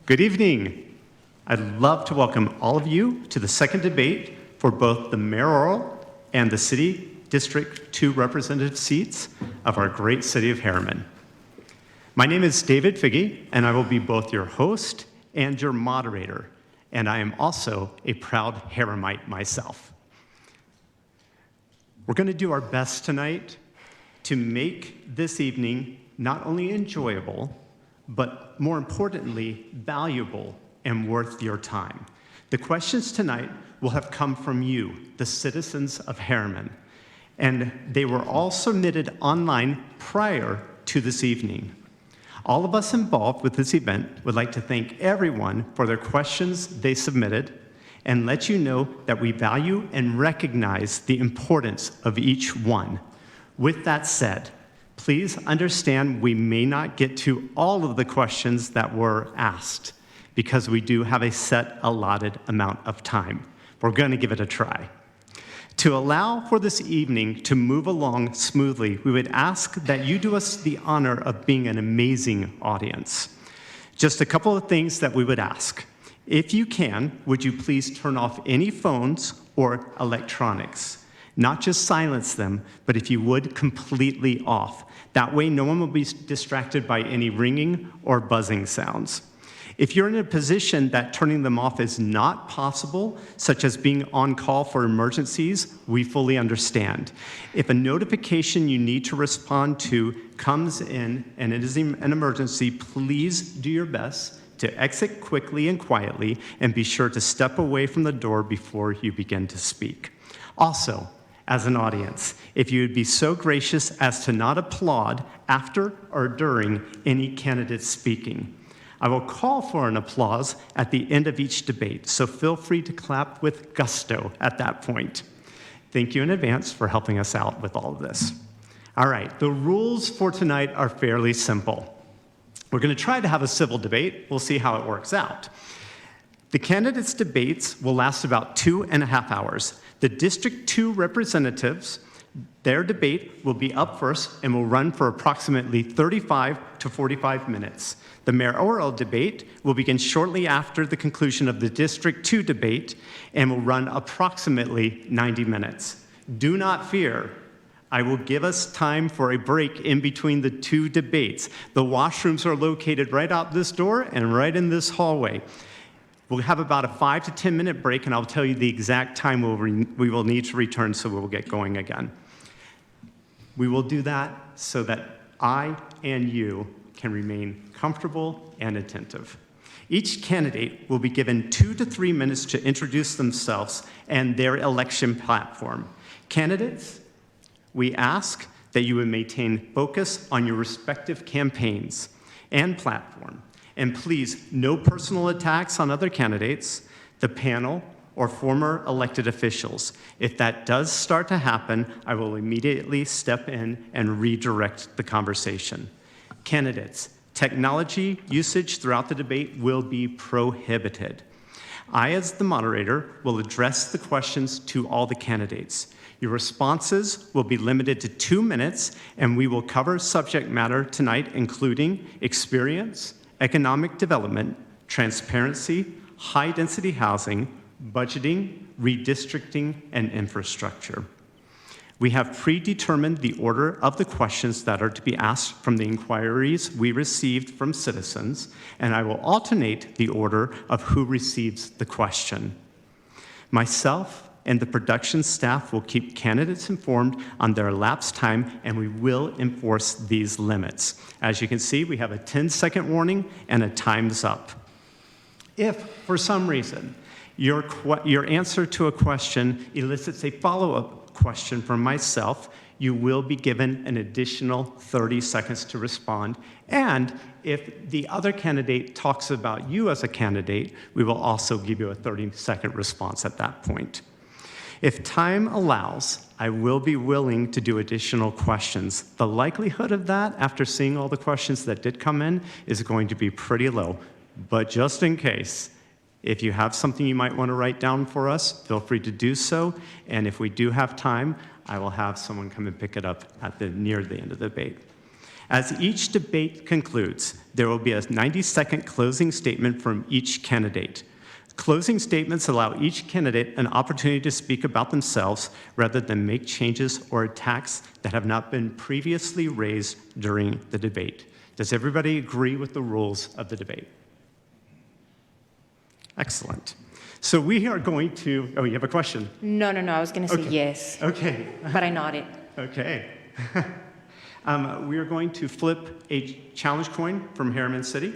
Good evening. I'd love to welcome all of you to the second debate for both the mayoral and the city District 2 representative seats of our great city of Herriman. My name is David Figge, and I will be both your host and your moderator, and I am also a proud Herrimite myself. We're going to do our best tonight to make this evening not only enjoyable, but more importantly, valuable and worth your time. The questions tonight will have come from you, the citizens of Herriman, and they were all submitted online prior to this evening. All of us involved with this event would like to thank everyone for their questions they submitted and let you know that we value and recognize the importance of each one. With that said, please understand we may not get to all of the questions that were asked because we do have a set allotted amount of time. We're going to give it a try. To allow for this evening to move along smoothly, we would ask that you do us the honor of being an amazing audience. Just a couple of things that we would ask. If you can, would you please turn off any phones or electronics? Not just silence them, but if you would, completely off. That way, no one will be distracted by any ringing or buzzing sounds. If you're in a position that turning them off is not possible, such as being on call for emergencies, we fully understand. If a notification you need to respond to comes in and it is an emergency, please do your best to exit quickly and quietly and be sure to step away from the door before you begin to speak. Also, as an audience, if you would be so gracious as to not applaud after or during any candidate speaking. I will call for an applause at the end of each debate, so feel free to clap with gusto at that point. Thank you in advance for helping us out with all of this. All right, the rules for tonight are fairly simple. We're going to try to have a civil debate. We'll see how it works out. The candidates' debates will last about 2.5 hours. The District 2 representatives, their debate will be up first and will run for approximately 35 to 45 minutes. The mayoral debate will begin shortly after the conclusion of the District 2 debate and will run approximately 90 minutes. Do not fear. I will give us time for a break in between the two debates. The washrooms are located right out this door and right in this hallway. We'll have about a 5 to 10 minute break, and I'll tell you the exact time we will need to return so we'll get going again. We will do that so that I and you can remain comfortable and attentive. Each candidate will be given 2 to 3 minutes to introduce themselves and their election platform. Candidates, we ask that you would maintain focus on your respective campaigns and platform. And please, no personal attacks on other candidates, the panel, or former elected officials. If that does start to happen, I will immediately step in and redirect the conversation. Candidates, technology usage throughout the debate will be prohibited. I, as the moderator, will address the questions to all the candidates. Your responses will be limited to 2 minutes, and we will cover subject matter tonight, including experience, economic development, transparency, high-density housing, budgeting, redistricting, and infrastructure. We have predetermined the order of the questions that are to be asked from the inquiries we received from citizens, and I will alternate the order of who receives the question. Myself and the production staff will keep candidates informed on their elapsed time, and we will enforce these limits. As you can see, we have a 10-second warning and a time's up. If, for some reason, your answer to a question elicits a follow-up question from myself, you will be given an additional 30 seconds to respond. And if the other candidate talks about you as a candidate, we will also give you a 30-second response at that point. If time allows, I will be willing to do additional questions. The likelihood of that, after seeing all the questions that did come in, is going to be pretty low. But just in case, if you have something you might want to write down for us, feel free to do so. And if we do have time, I will have someone come and pick it up near the end of the debate. As each debate concludes, there will be a 90-second closing statement from each candidate. Closing statements allow each candidate an opportunity to speak about themselves rather than make changes or attacks that have not been previously raised during the debate. Does everybody agree with the rules of the debate? Excellent. So we are going to, oh, you have a question? No, I was going to say Okay. yes. Okay. But I nodded. Okay. We are going to flip a challenge coin from Herriman City.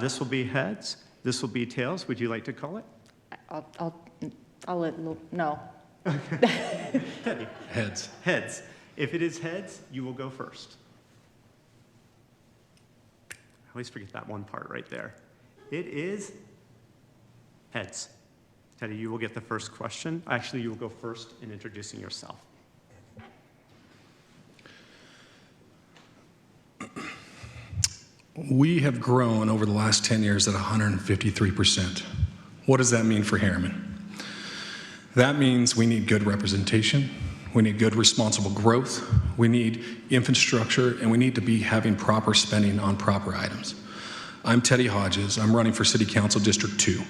This will be heads. This will be tails. Would you like to call it? I'll let no. Teddy. Heads. Heads. If it is heads, you will go first. I always forget that one part right there. It is heads. Teddy, you will get the first question. Actually, you will go first in introducing yourself. We have grown over the last 10 years at 153%. What does that mean for Herriman? That means we need good representation, we need good responsible growth, we need infrastructure, and we need to be having proper spending on proper items. I'm Teddy Hodges. I'm running for City Council District 2.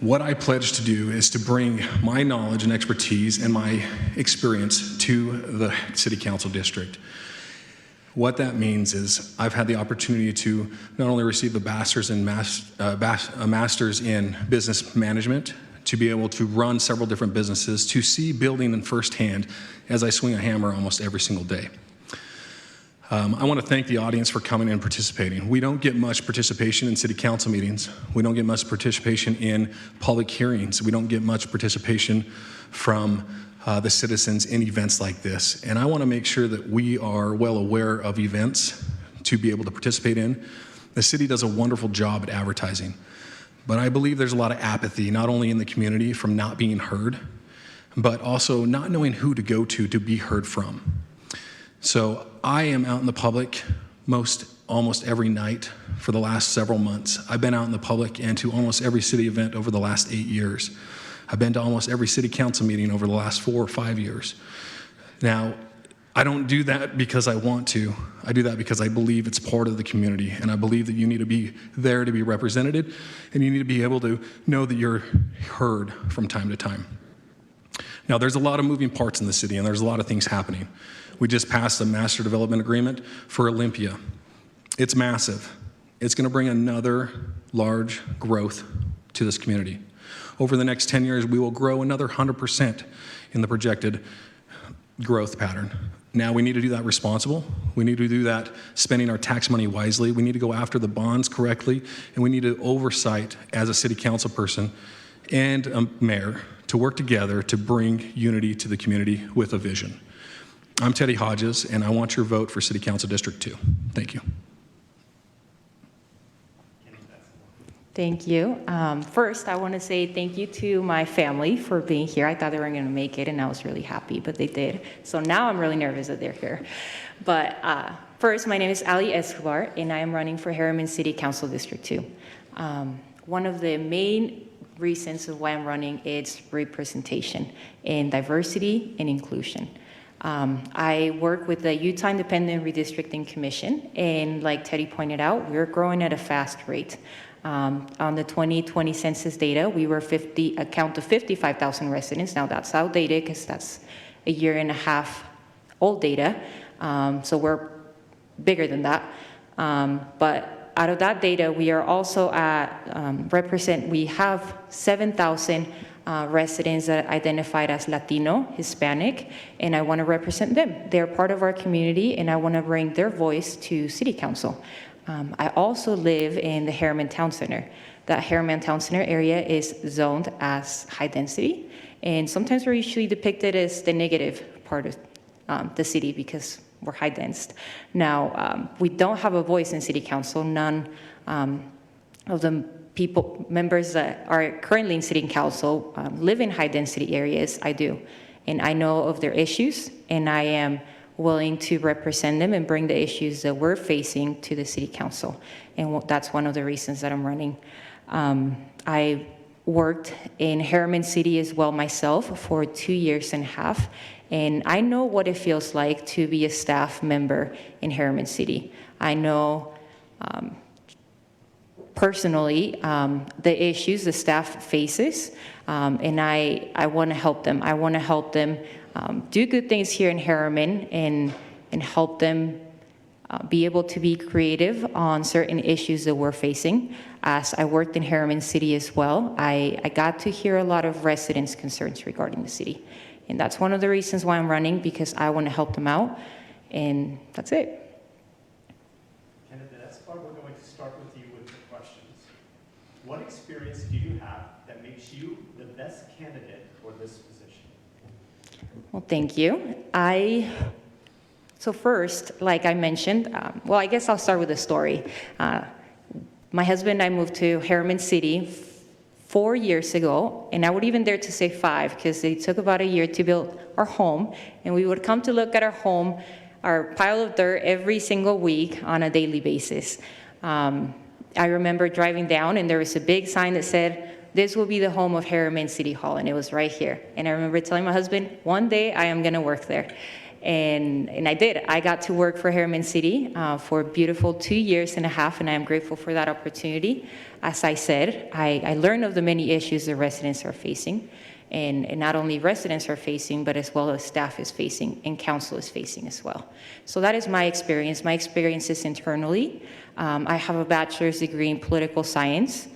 What I pledge to do is to bring my knowledge and expertise and my experience to the City Council District. What that means is I've had the opportunity to not only receive a master's in business management, to be able to run several different businesses, to see building in firsthand as I swing a hammer almost every single day. I want to thank the audience for coming and participating. We don't get much participation in city council meetings. We don't get much participation in public hearings. We don't get much participation from the citizens in events like this. And I want to make sure that we are well aware of events to be able to participate in. The city does a wonderful job at advertising, but I believe there's a lot of apathy, not only in the community from not being heard, but also not knowing who to go to be heard from. So I am out in the public almost every night for the last several months. I've been out in the public and to almost every city event over the last 8 years. I've been to almost every city council meeting over the last 4 or 5 years. Now, I don't do that because I want to. I do that because I believe it's part of the community, and I believe that you need to be there to be represented, and you need to be able to know that you're heard from time to time. Now, there's a lot of moving parts in the city, and there's a lot of things happening. We just passed a master development agreement for Olympia. It's massive. It's going to bring another large growth to this community. Over the next 10 years, we will grow another 100% in the projected growth pattern. Now, we need to do that responsible. We need to do that spending our tax money wisely. We need to go after the bonds correctly, and we need to oversight as a city council person and a mayor to work together to bring unity to the community with a vision. I'm Teddy Hodges, and I want your vote for City Council District 2. Thank you. Thank you. First, I want to say thank you to my family for being here. I thought they weren't going to make it, and I was really happy, but they did. So now I'm really nervous that they're here. But first, my name is Aly Escobar, and I am running for Herriman City Council District 2. One of the main reasons of why I'm running is representation and diversity and inclusion. I work with the Utah Independent Redistricting Commission, and like Teddy pointed out, we're growing at a fast rate. On the 2020 census data, we were a count of 55,000 residents. Now that's outdated because that's a year and a half old data. So we're bigger than that. But out of that data, we are also we have 7,000 residents that identified as Latino, Hispanic, and I want to represent them. They're part of our community, and I want to bring their voice to City Council. I also live in the Herriman Town Center. That Herriman Town Center area is zoned as high density, and sometimes we're usually depicted as the negative part of the city because we're high dense. Now, we don't have a voice in City Council. None of the members that are currently in City Council live in high density areas. I do, and I know of their issues, and I am willing to represent them and bring the issues that we're facing to the City Council. And that's one of the reasons that I'm running. I worked in Herriman City as well myself for 2.5 years, And I know what it feels like to be a staff member in Herriman City. I know personally the issues the staff faces, and I want to help them. I want to help them do good things here in Herriman and help them be able to be creative on certain issues that we're facing. As I worked in Herriman City as well, I got to hear a lot of residents' concerns regarding the city. And that's one of the reasons why I'm running, because I want to help them out, and that's it. Candidate Escobar, we're going to start with you with the questions. What experience do you have that makes you the best candidate for this position? Well, thank you. So first, like I mentioned, well, I guess I'll start with a story. My husband and I moved to Herriman City 4 years ago, and I would even dare to say 5, because it took about a year to build our home, and we would come to look at our home, our pile of dirt, every single week on a daily basis. I remember driving down, and there was a big sign that said, "This will be the home of Herriman City Hall," and it was right here. And I remember telling my husband, one day I am gonna work there. And I did. I got to work for Herriman City for a beautiful 2.5 years, and I am grateful for that opportunity. As I said, I learned of the many issues the residents are facing, and not only residents are facing, but as well as staff is facing and council is facing as well. So that is my experience. My experience is internally. I have a bachelor's degree in political science,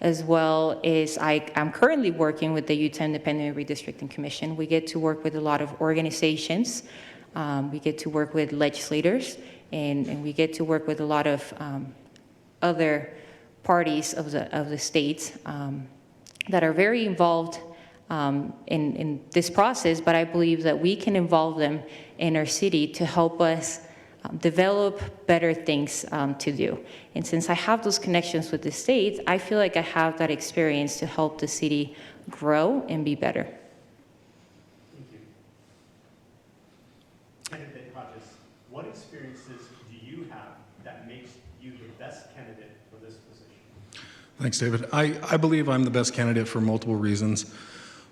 as well as I'm currently working with the Utah Independent Redistricting Commission. We get to work with a lot of organizations. We get to work with legislators, and we get to work with a lot of other parties of the states that are very involved in this process, but I believe that we can involve them in our city to help us develop better things to do. And since I have those connections with the states, I feel like I have that experience to help the city grow and be better. Thank you. Candidate Hodges, what experiences do you have that makes you the best candidate for this position? Thanks, David. I believe I'm the best candidate for multiple reasons.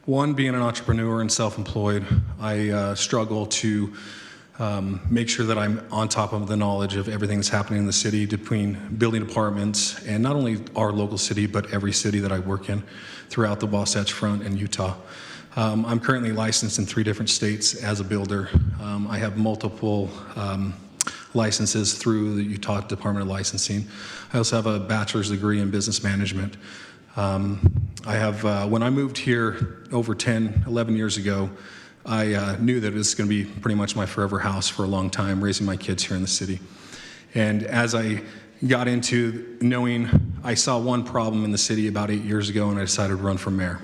One, being an entrepreneur and self-employed, I struggle to make sure that I'm on top of the knowledge of everything that's happening in the city between building departments and not only our local city, but every city that I work in throughout the Wasatch Front and Utah. I'm currently licensed in 3 different states as a builder. I have multiple licenses through the Utah Department of Licensing. I also have a bachelor's degree in business management. I have, when I moved here over 10, 11 years ago, I knew that it was going to be pretty much my forever house for a long time, raising my kids here in the city. And as I got into knowing, I saw one problem in the city about 8 years ago, and I decided to run for mayor.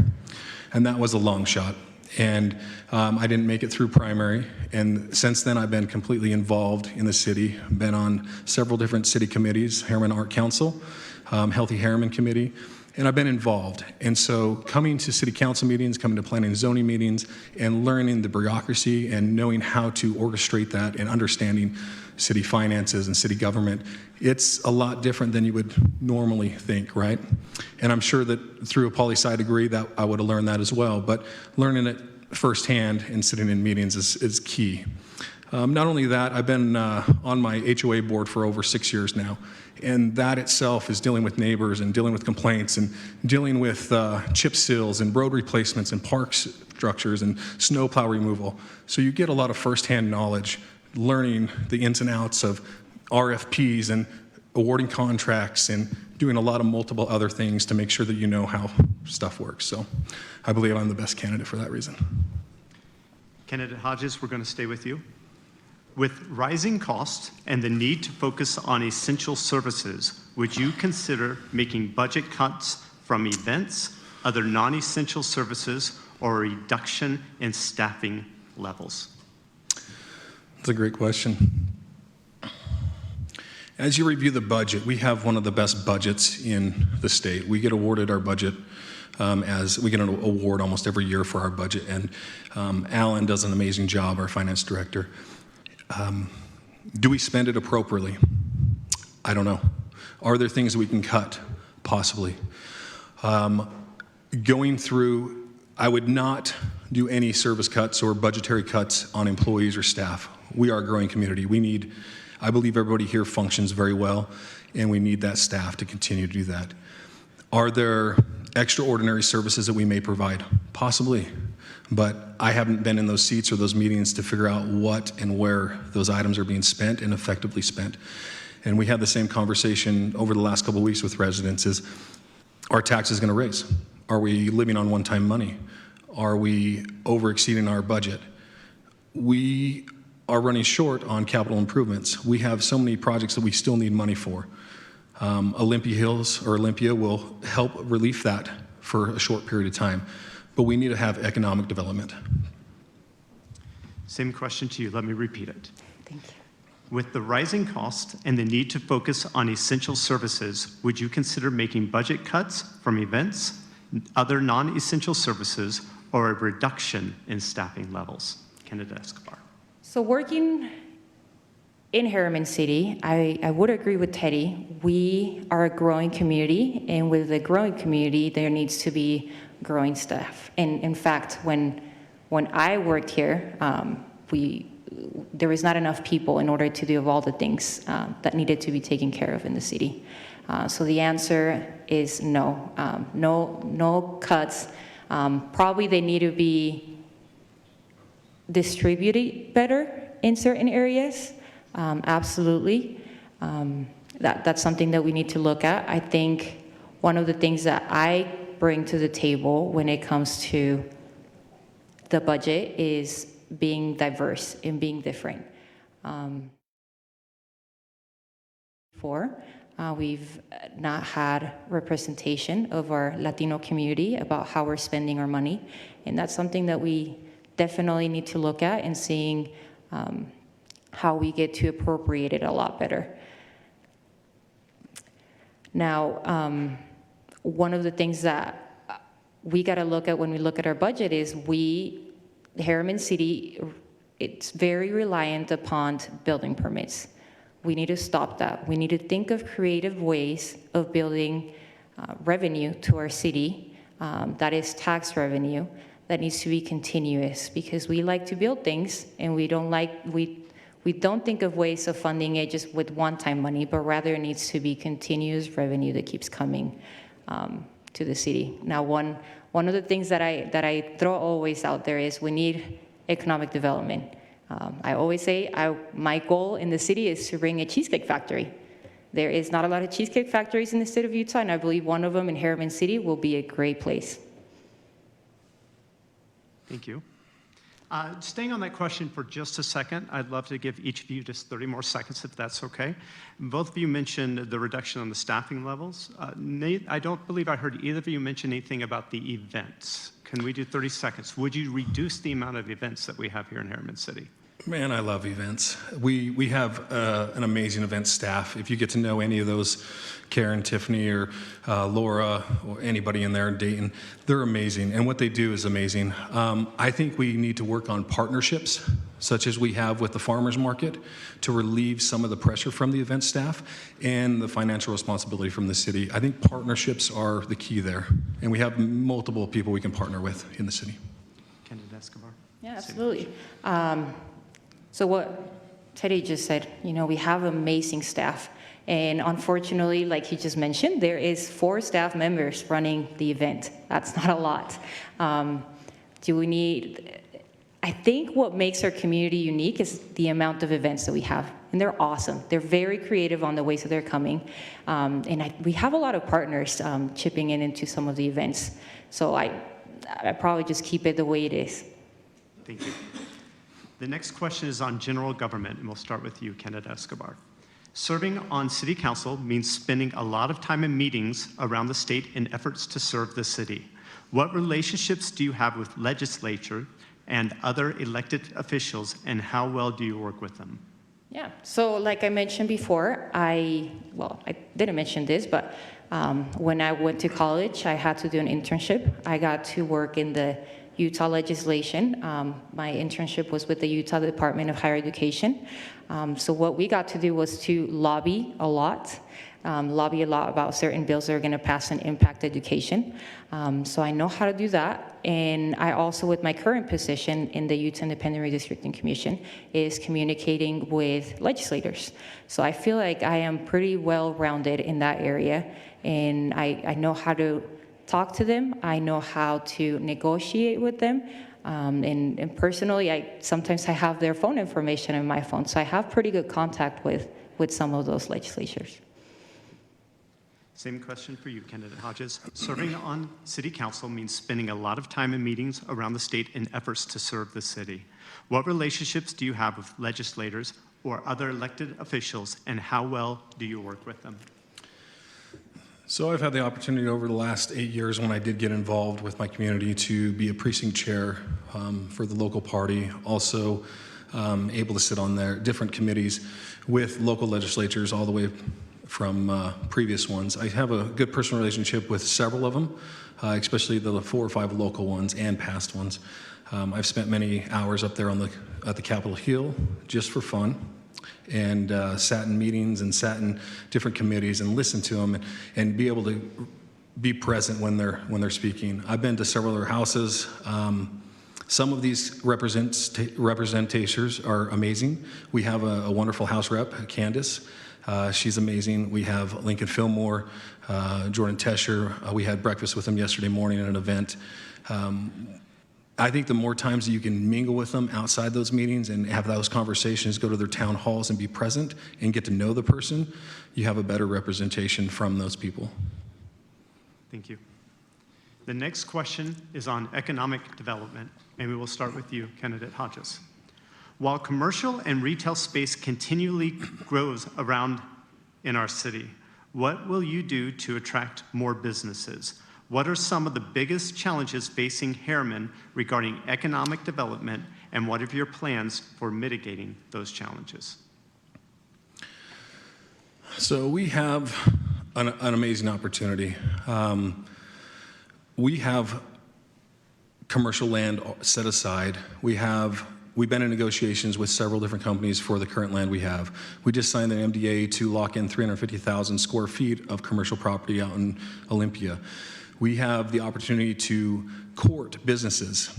And that was a long shot. And I didn't make it through primary. And since then, I've been completely involved in the city, been on several different city committees, Herriman Art Council, Healthy Herriman Committee, and I've been involved. And so coming to city council meetings, coming to planning and zoning meetings, and learning the bureaucracy and knowing how to orchestrate that and understanding city finances and city government, it's a lot different than you would normally think, right? And I'm sure that through a poli-sci degree that I would have learned that as well, but learning it firsthand and sitting in meetings is key. Not only that, I've been on my HOA board for over 6 years now, and that itself is dealing with neighbors and dealing with complaints and dealing with chip seals and road replacements and park structures and snow plow removal. So you get a lot of firsthand knowledge, learning the ins and outs of RFPs and awarding contracts and doing a lot of multiple other things to make sure that you know how stuff works. So I believe I'm the best candidate for that reason. Candidate Hodges, we're going to stay with you. With rising costs and the need to focus on essential services, would you consider making budget cuts from events, other non-essential services, or a reduction in staffing levels? That's a great question. As you review the budget, we have one of the best budgets in the state. We get awarded our budget as we get an award almost every year for our budget, and Alan does an amazing job, our finance director. Do we spend it appropriately? I don't know. Are there things we can cut? Possibly. Going through, I would not do any service cuts or budgetary cuts on employees or staff. We are a growing community. I believe everybody here functions very well, and we need that staff to continue to do that. Are there extraordinary services that we may provide? Possibly, but I haven't been in those seats or those meetings to figure out what and where those items are being spent and effectively spent. And we had the same conversation over the last couple of weeks with residents is, are taxes going to raise? Are we living on one-time money? Are we over-exceeding our budget? We are running short on capital improvements. We have so many projects that we still need money for. Olympia will help relieve that for a short period of time, but we need to have economic development. Same question to you. Let me repeat it. Thank you. With the rising cost and the need to focus on essential services, would you consider making budget cuts from events, other non-essential services, or a reduction in staffing levels? Candidate Escobar. So working in Herriman City, I would agree with Teddy. We are a growing community, and with a growing community, there needs to be growing staff. And in fact, when I worked here, there was not enough people in order to do all the things that needed to be taken care of in the city. So the answer is no. No cuts. Probably they need to be distributed better in certain areas. Absolutely. That's something that we need to look at. I think one of the things that I bring to the table when it comes to the budget is being diverse and being different. We've not had representation of our Latino community about how we're spending our money, and that's something that we definitely need to look at and seeing how we get to appropriate it a lot better. Now, one of the things that we got to look at when we look at our budget is Herriman City, it's very reliant upon building permits. We need to stop that. We need to think of creative ways of building revenue to our city that is tax revenue that needs to be continuous, because we like to build things and we don't think of ways of funding it just with one-time money, but rather it needs to be continuous revenue that keeps coming to the city. Now, one of the things that I throw always out there is we need economic development. I always say my goal in the city is to bring a cheesecake factory. There is not a lot of cheesecake factories in the state of Utah, and I believe one of them in Herriman City will be a great place. Thank you. Staying on that question for just a second, I'd love to give each of you just 30 more seconds, if that's okay. Both of you mentioned the reduction on the staffing levels. Nate, I don't believe I heard either of you mention anything about the events. Can we do 30 seconds? Would you reduce the amount of events that we have here in Herriman City? Man, I love events. We have an amazing event staff. If you get to know any of those, Karen, Tiffany, or Laura, or anybody in there in Dayton, they're amazing, and what they do is amazing. I think we need to work on partnerships, such as we have with the farmers market, to relieve some of the pressure from the event staff and the financial responsibility from the city. I think partnerships are the key there, and we have multiple people we can partner with in the city. Candidate Escobar? Yeah, absolutely. So what Teddy just said, we have amazing staff. And unfortunately, like he just mentioned, there is 4 staff members running the event. That's not a lot. I think what makes our community unique is the amount of events that we have. And they're awesome. They're very creative on the ways that they're coming. We have a lot of partners chipping into some of the events. So I probably just keep it the way it is. Thank you. The next question is on general government, and we'll start with you, Candidate Escobar. Serving on city council means spending a lot of time in meetings around the state in efforts to serve the city. What relationships do you have with legislature and other elected officials, and how well do you work with them? Yeah, so like I mentioned before, I didn't mention this, but when I went to college, I had to do an internship. I got to work in the Utah legislation. My internship was with the Utah Department of Higher Education. So what we got to do was to lobby a lot. lobby a lot about certain bills that are going to pass and impact education. So I know how to do that. And I also, with my current position in the Utah Independent Redistricting Commission, is communicating with legislators. So I feel like I am pretty well-rounded in that area, and I know how to talk to them. I know how to negotiate with them. And personally, sometimes I have their phone information in my phone, so I have pretty good contact with some of those legislatures. Same question for you, Candidate Hodges. Serving on city council means spending a lot of time in meetings around the state in efforts to serve the city. What relationships do you have with legislators or other elected officials, and how well do you work with them? So I've had the opportunity over the last 8 years, when I did get involved with my community, to be a precinct chair for the local party, also able to sit on their different committees with local legislatures all the way from previous ones. I have a good personal relationship with several of them, especially the 4 or 5 local ones and past ones. I've spent many hours up there at the Capitol Hill just for fun, and sat in meetings and sat in different committees and listened to them and be able to be present when they're speaking. I've been to several of their houses. Some of these representations are amazing. We have a wonderful House Rep, Candace. She's amazing. We have Lincoln Fillmore, Jordan Tesher. We had breakfast with them yesterday morning at an event. I think the more times that you can mingle with them outside those meetings and have those conversations, go to their town halls and be present and get to know the person, you have a better representation from those people. Thank you. The next question is on economic development, and we will start with you, Candidate Hodges. While commercial and retail space continually grows around in our city, what will you do to attract more businesses? What are some of the biggest challenges facing Herriman regarding economic development, and what are your plans for mitigating those challenges? So we have an amazing opportunity. We have commercial land set aside. We've been in negotiations with several different companies for the current land we have. We just signed an MDA to lock in 350,000 square feet of commercial property out in Olympia. We have the opportunity to court businesses.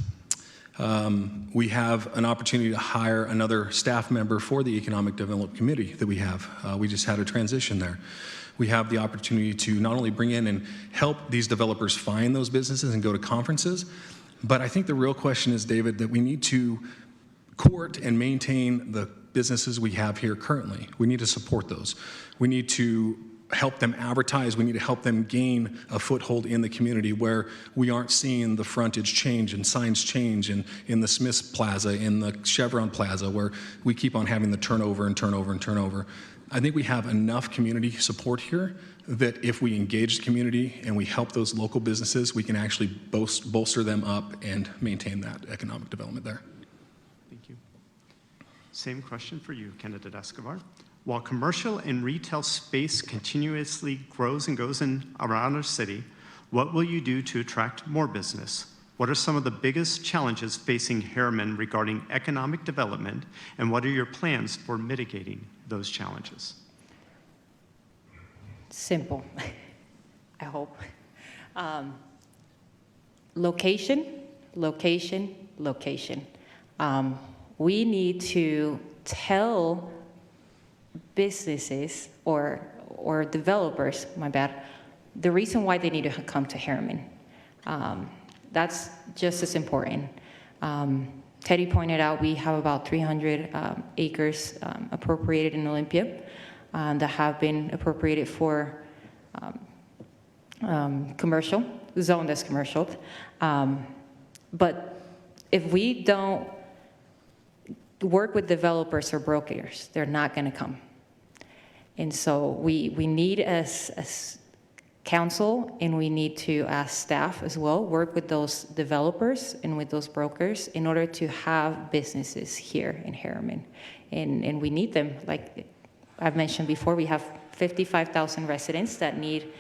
We have an opportunity to hire another staff member for the Economic Development Committee that we have. We just had a transition there. We have the opportunity to not only bring in and help these developers find those businesses and go to conferences, but I think the real question is, David, that we need to court and maintain the businesses we have here currently. We need to support those. We need to help them advertise. We need to help them gain a foothold in the community where we aren't seeing the frontage change and signs change in the Smith's Plaza, in the Chevron Plaza, where we keep on having the turnover and turnover and turnover. I think we have enough community support here that if we engage the community and we help those local businesses, we can actually bolster them up and maintain that economic development there. Thank you. Same question for you, Candidate Escobar. While commercial and retail space continuously grows and goes around our city, what will you do to attract more business? What are some of the biggest challenges facing Herriman regarding economic development, and what are your plans for mitigating those challenges? Simple, I hope. Location, location, location. We need to tell businesses or developers, my bad, the reason why they need to come to Herriman. That's just as important. Teddy pointed out we have about 300 acres appropriated in Olympia that have been appropriated for commercial, zoned as commercial. But if we don't work with developers or brokers, they're not going to come. And so we need as council, and we need to, as staff as well, work with those developers and with those brokers in order to have businesses here in Herriman. And we need them. Like I've mentioned before, we have 55,000 residents that need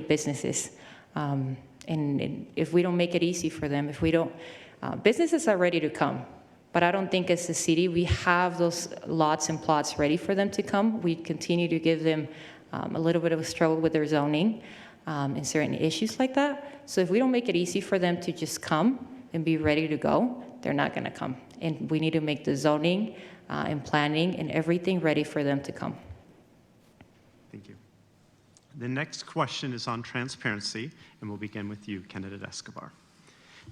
businesses. And if we don't make it easy for them, if we don't, businesses are ready to come. But I don't think as a city we have those lots and plots ready for them to come. We continue to give them a little bit of a struggle with their zoning and certain issues like that. So if we don't make it easy for them to just come and be ready to go, they're not going to come. And we need to make the zoning and planning and everything ready for them to come. Thank you. The next question is on transparency, and we'll begin with you, Candidate Escobar.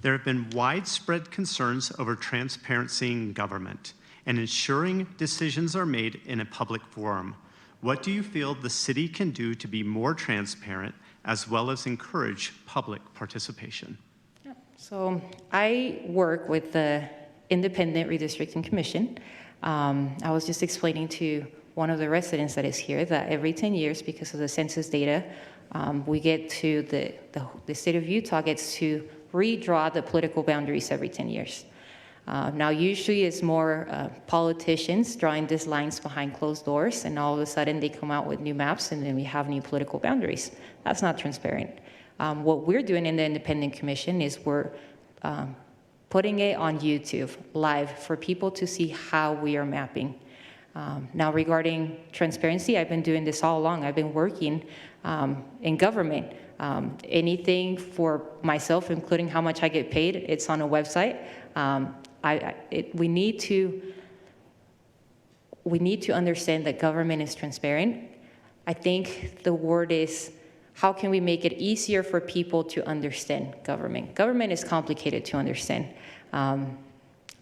There have been widespread concerns over transparency in government and ensuring decisions are made in a public forum. What do you feel the city can do to be more transparent as well as encourage public participation? Yeah. So I work with the Independent Redistricting Commission. I was just explaining to one of the residents that is here that every 10 years, because of the census data, we get to the state of Utah gets to redraw the political boundaries every 10 years. Now, usually it's more politicians drawing these lines behind closed doors, and all of a sudden they come out with new maps, and then we have new political boundaries. That's not transparent. What we're doing in the Independent Commission is we're putting it on YouTube live for people to see how we are mapping. Now, regarding transparency, I've been doing this all along. I've been working in government. Anything for myself, including how much I get paid, it's on a website. We need to understand that government is transparent. I think the word is, how can we make it easier for people to understand government? Government is complicated to understand. I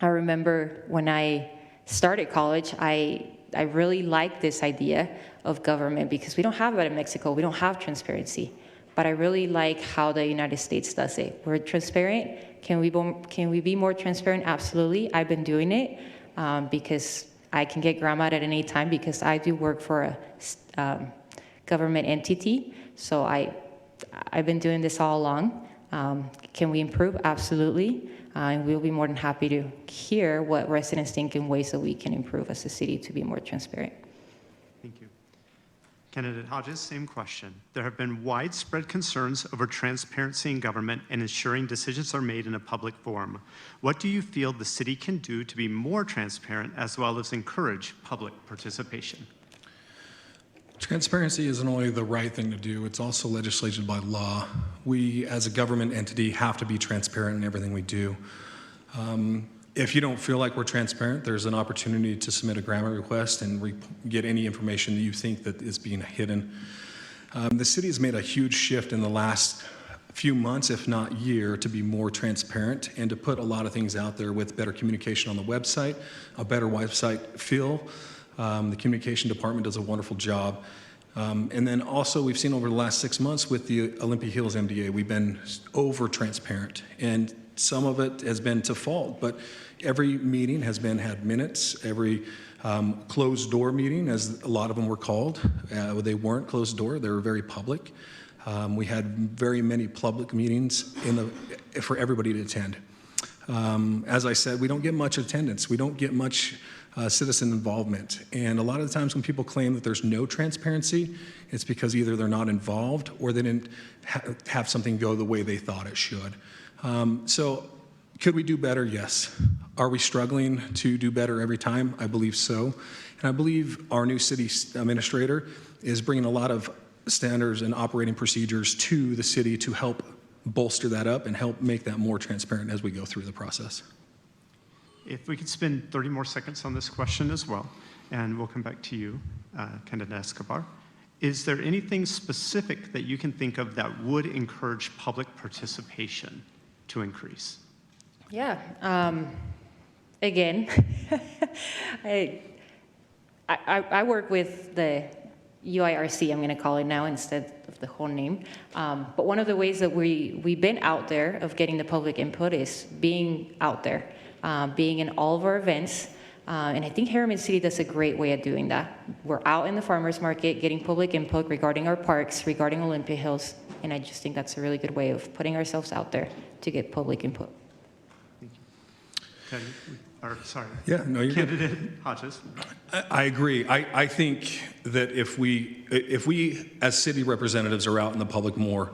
remember when I started college, I really liked this idea of government because we don't have that in Mexico. We don't have transparency. But I really like how the United States does it. We're transparent. Can we be more transparent? Absolutely. I've been doing it because I can get grandma at any time because I do work for a government entity. So I've been doing this all along. Can we improve? Absolutely. And we'll be more than happy to hear what residents think in ways that we can improve as a city to be more transparent. Thank you. Candidate Hodges, same question. There have been widespread concerns over transparency in government and ensuring decisions are made in a public forum. What do you feel the city can do to be more transparent as well as encourage public participation? Transparency isn't only the right thing to do, it's also legislated by law. We, as a government entity, have to be transparent in everything we do. If you don't feel like we're transparent, there's an opportunity to submit a grant request and get any information that you think that is being hidden. The city has made a huge shift in the last few months, if not year, to be more transparent and to put a lot of things out there with better communication on the website, a better website feel. The communication department does a wonderful job. And then also we've seen over the last 6 months with the Olympia Hills MDA, we've been over transparent, and some of it has been to fault, but every meeting has had minutes. Every closed door meeting, as a lot of them were called, they weren't closed door, they were very public. We had very many public meetings for everybody to attend. As I said, we don't get much attendance. We don't get much citizen involvement. And a lot of the times when people claim that there's no transparency, it's because either they're not involved or they didn't have something go the way they thought it should. So could we do better? Yes. Are we struggling to do better every time? I believe so. And I believe our new city administrator is bringing a lot of standards and operating procedures to the city to help bolster that up and help make that more transparent as we go through the process. If we could spend 30 more seconds on this question as well, and we'll come back to you, Candidate Escobar. Is there anything specific that you can think of that would encourage public participation to increase? Yeah. Again, I work with the UIRC, I'm going to call it now instead of the whole name. But one of the ways that we've been out there of getting the public input is being out there, being in all of our events. And I think Herriman City does a great way of doing that. We're out in the farmers market getting public input regarding our parks, regarding Olympia Hills, and I just think that's a really good way of putting ourselves out there to get public input. Thank you. Sorry. Yeah, no, you're good. Candidate Hodges. I agree. I think that if we as city representatives are out in the public more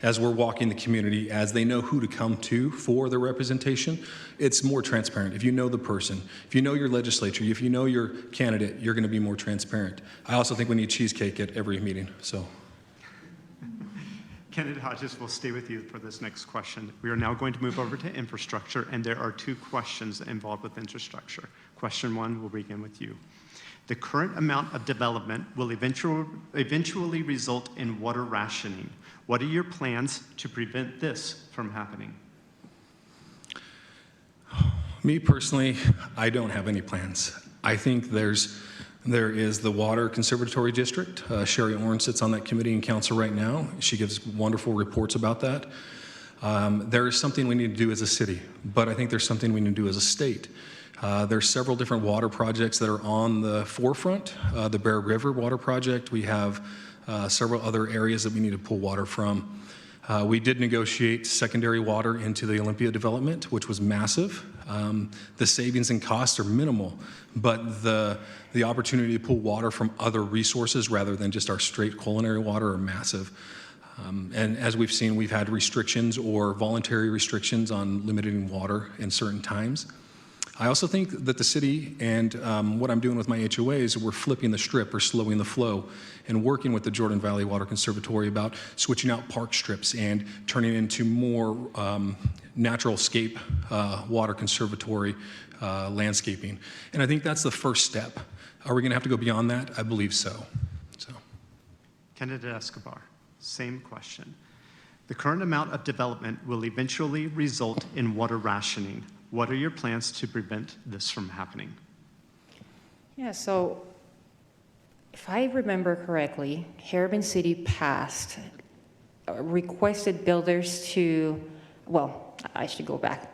as we're walking the community, as they know who to come to for their representation, it's more transparent. If you know the person, if you know your legislature, if you know your candidate, you're going to be more transparent. I also think we need cheesecake at every meeting. So, Candidate Hodges, we'll stay with you for this next question. We are now going to move over to infrastructure, and there are 2 questions involved with infrastructure. Question 1 will begin with you. The current amount of development will eventually result in water rationing. What are your plans to prevent this from happening? me personally, I don't have any plans. I think there is the Water Conservatory District. Sherry Orrin sits on that committee in council right now. She gives wonderful reports about that. There is something we need to do as a city, but I think there's something we need to do as a state. There's several different water projects that are on the forefront. The Bear River Water Project. We have several other areas that we need to pull water from. We did negotiate secondary water into the Olympia development, which was massive. The savings and costs are minimal, but the opportunity to pull water from other resources rather than just our straight culinary water are massive. And as we've seen, we've had restrictions or voluntary restrictions on limiting water in certain times. I also think that the city and what I'm doing with my HOAs, we're flipping the strip or slowing the flow and working with the Jordan Valley Water Conservatory about switching out park strips and turning into more natural scape water conservatory landscaping. And I think that's the first step. Are we going to have to go beyond that? I believe so. Candidate Escobar, same question. The current amount of development will eventually result in water rationing. What are your plans to prevent this from happening? Yeah, so if I remember correctly, Herriman City passed, requested builders to, well, I should go back.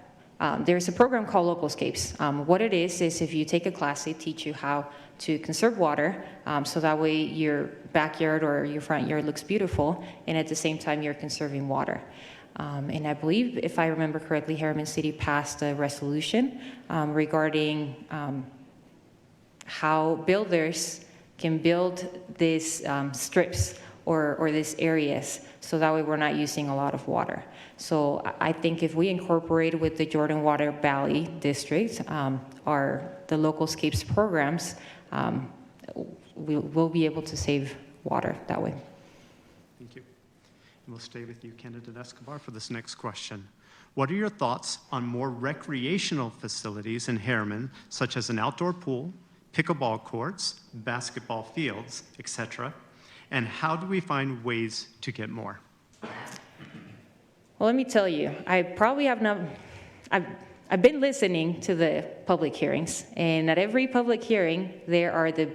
There's a program called Localscapes. What it is if you take a class, they teach you how to conserve water, so that way your backyard or your front yard looks beautiful, and at the same time you're conserving water. And I believe, if I remember correctly, Herriman City passed a resolution regarding how builders can build these strips or these areas, so that way we're not using a lot of water. So I think if we incorporate with the Jordan Water Valley District, the Localscapes programs, we'll be able to save water that way. Thank you. And we'll stay with you, Candidate Escobar, for this next question. What are your thoughts on more recreational facilities in Herriman, such as an outdoor pool, pickleball courts, basketball fields, etc.? And how do we find ways to get more? Well, let me tell you, I probably have not, I've been listening to the public hearings, and at every public hearing, there are the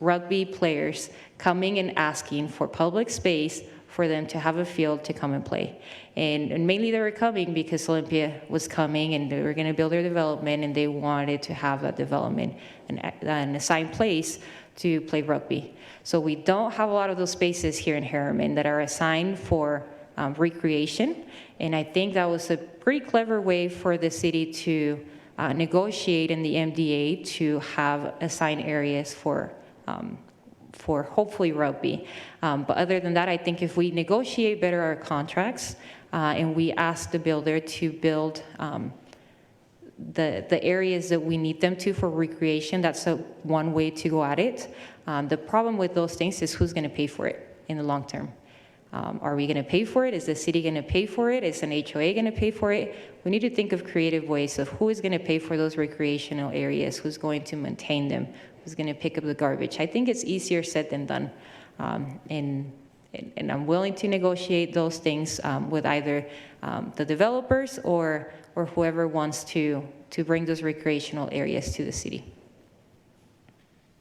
rugby players coming and asking for public space for them to have a field to come and play. And mainly they were coming because Olympia was coming and they were going to build their development, and they wanted to have that development and an assigned place to play rugby. So we don't have a lot of those spaces here in Herriman that are assigned for recreation, and I think that was a pretty clever way for the city to negotiate in the MDA to have assigned areas for hopefully rugby. But other than that, I think if we negotiate better our contracts and we ask the builder to build the areas that we need them to for recreation, that's one way to go at it. The problem with those things is who's going to pay for it in the long term. Are we going to pay for it? Is the city going to pay for it? Is an HOA going to pay for it? We need to think of creative ways of who is going to pay for those recreational areas, who's going to maintain them, who's going to pick up the garbage. I think it's easier said than done. And I'm willing to negotiate those things with either the developers or whoever wants to bring those recreational areas to the city.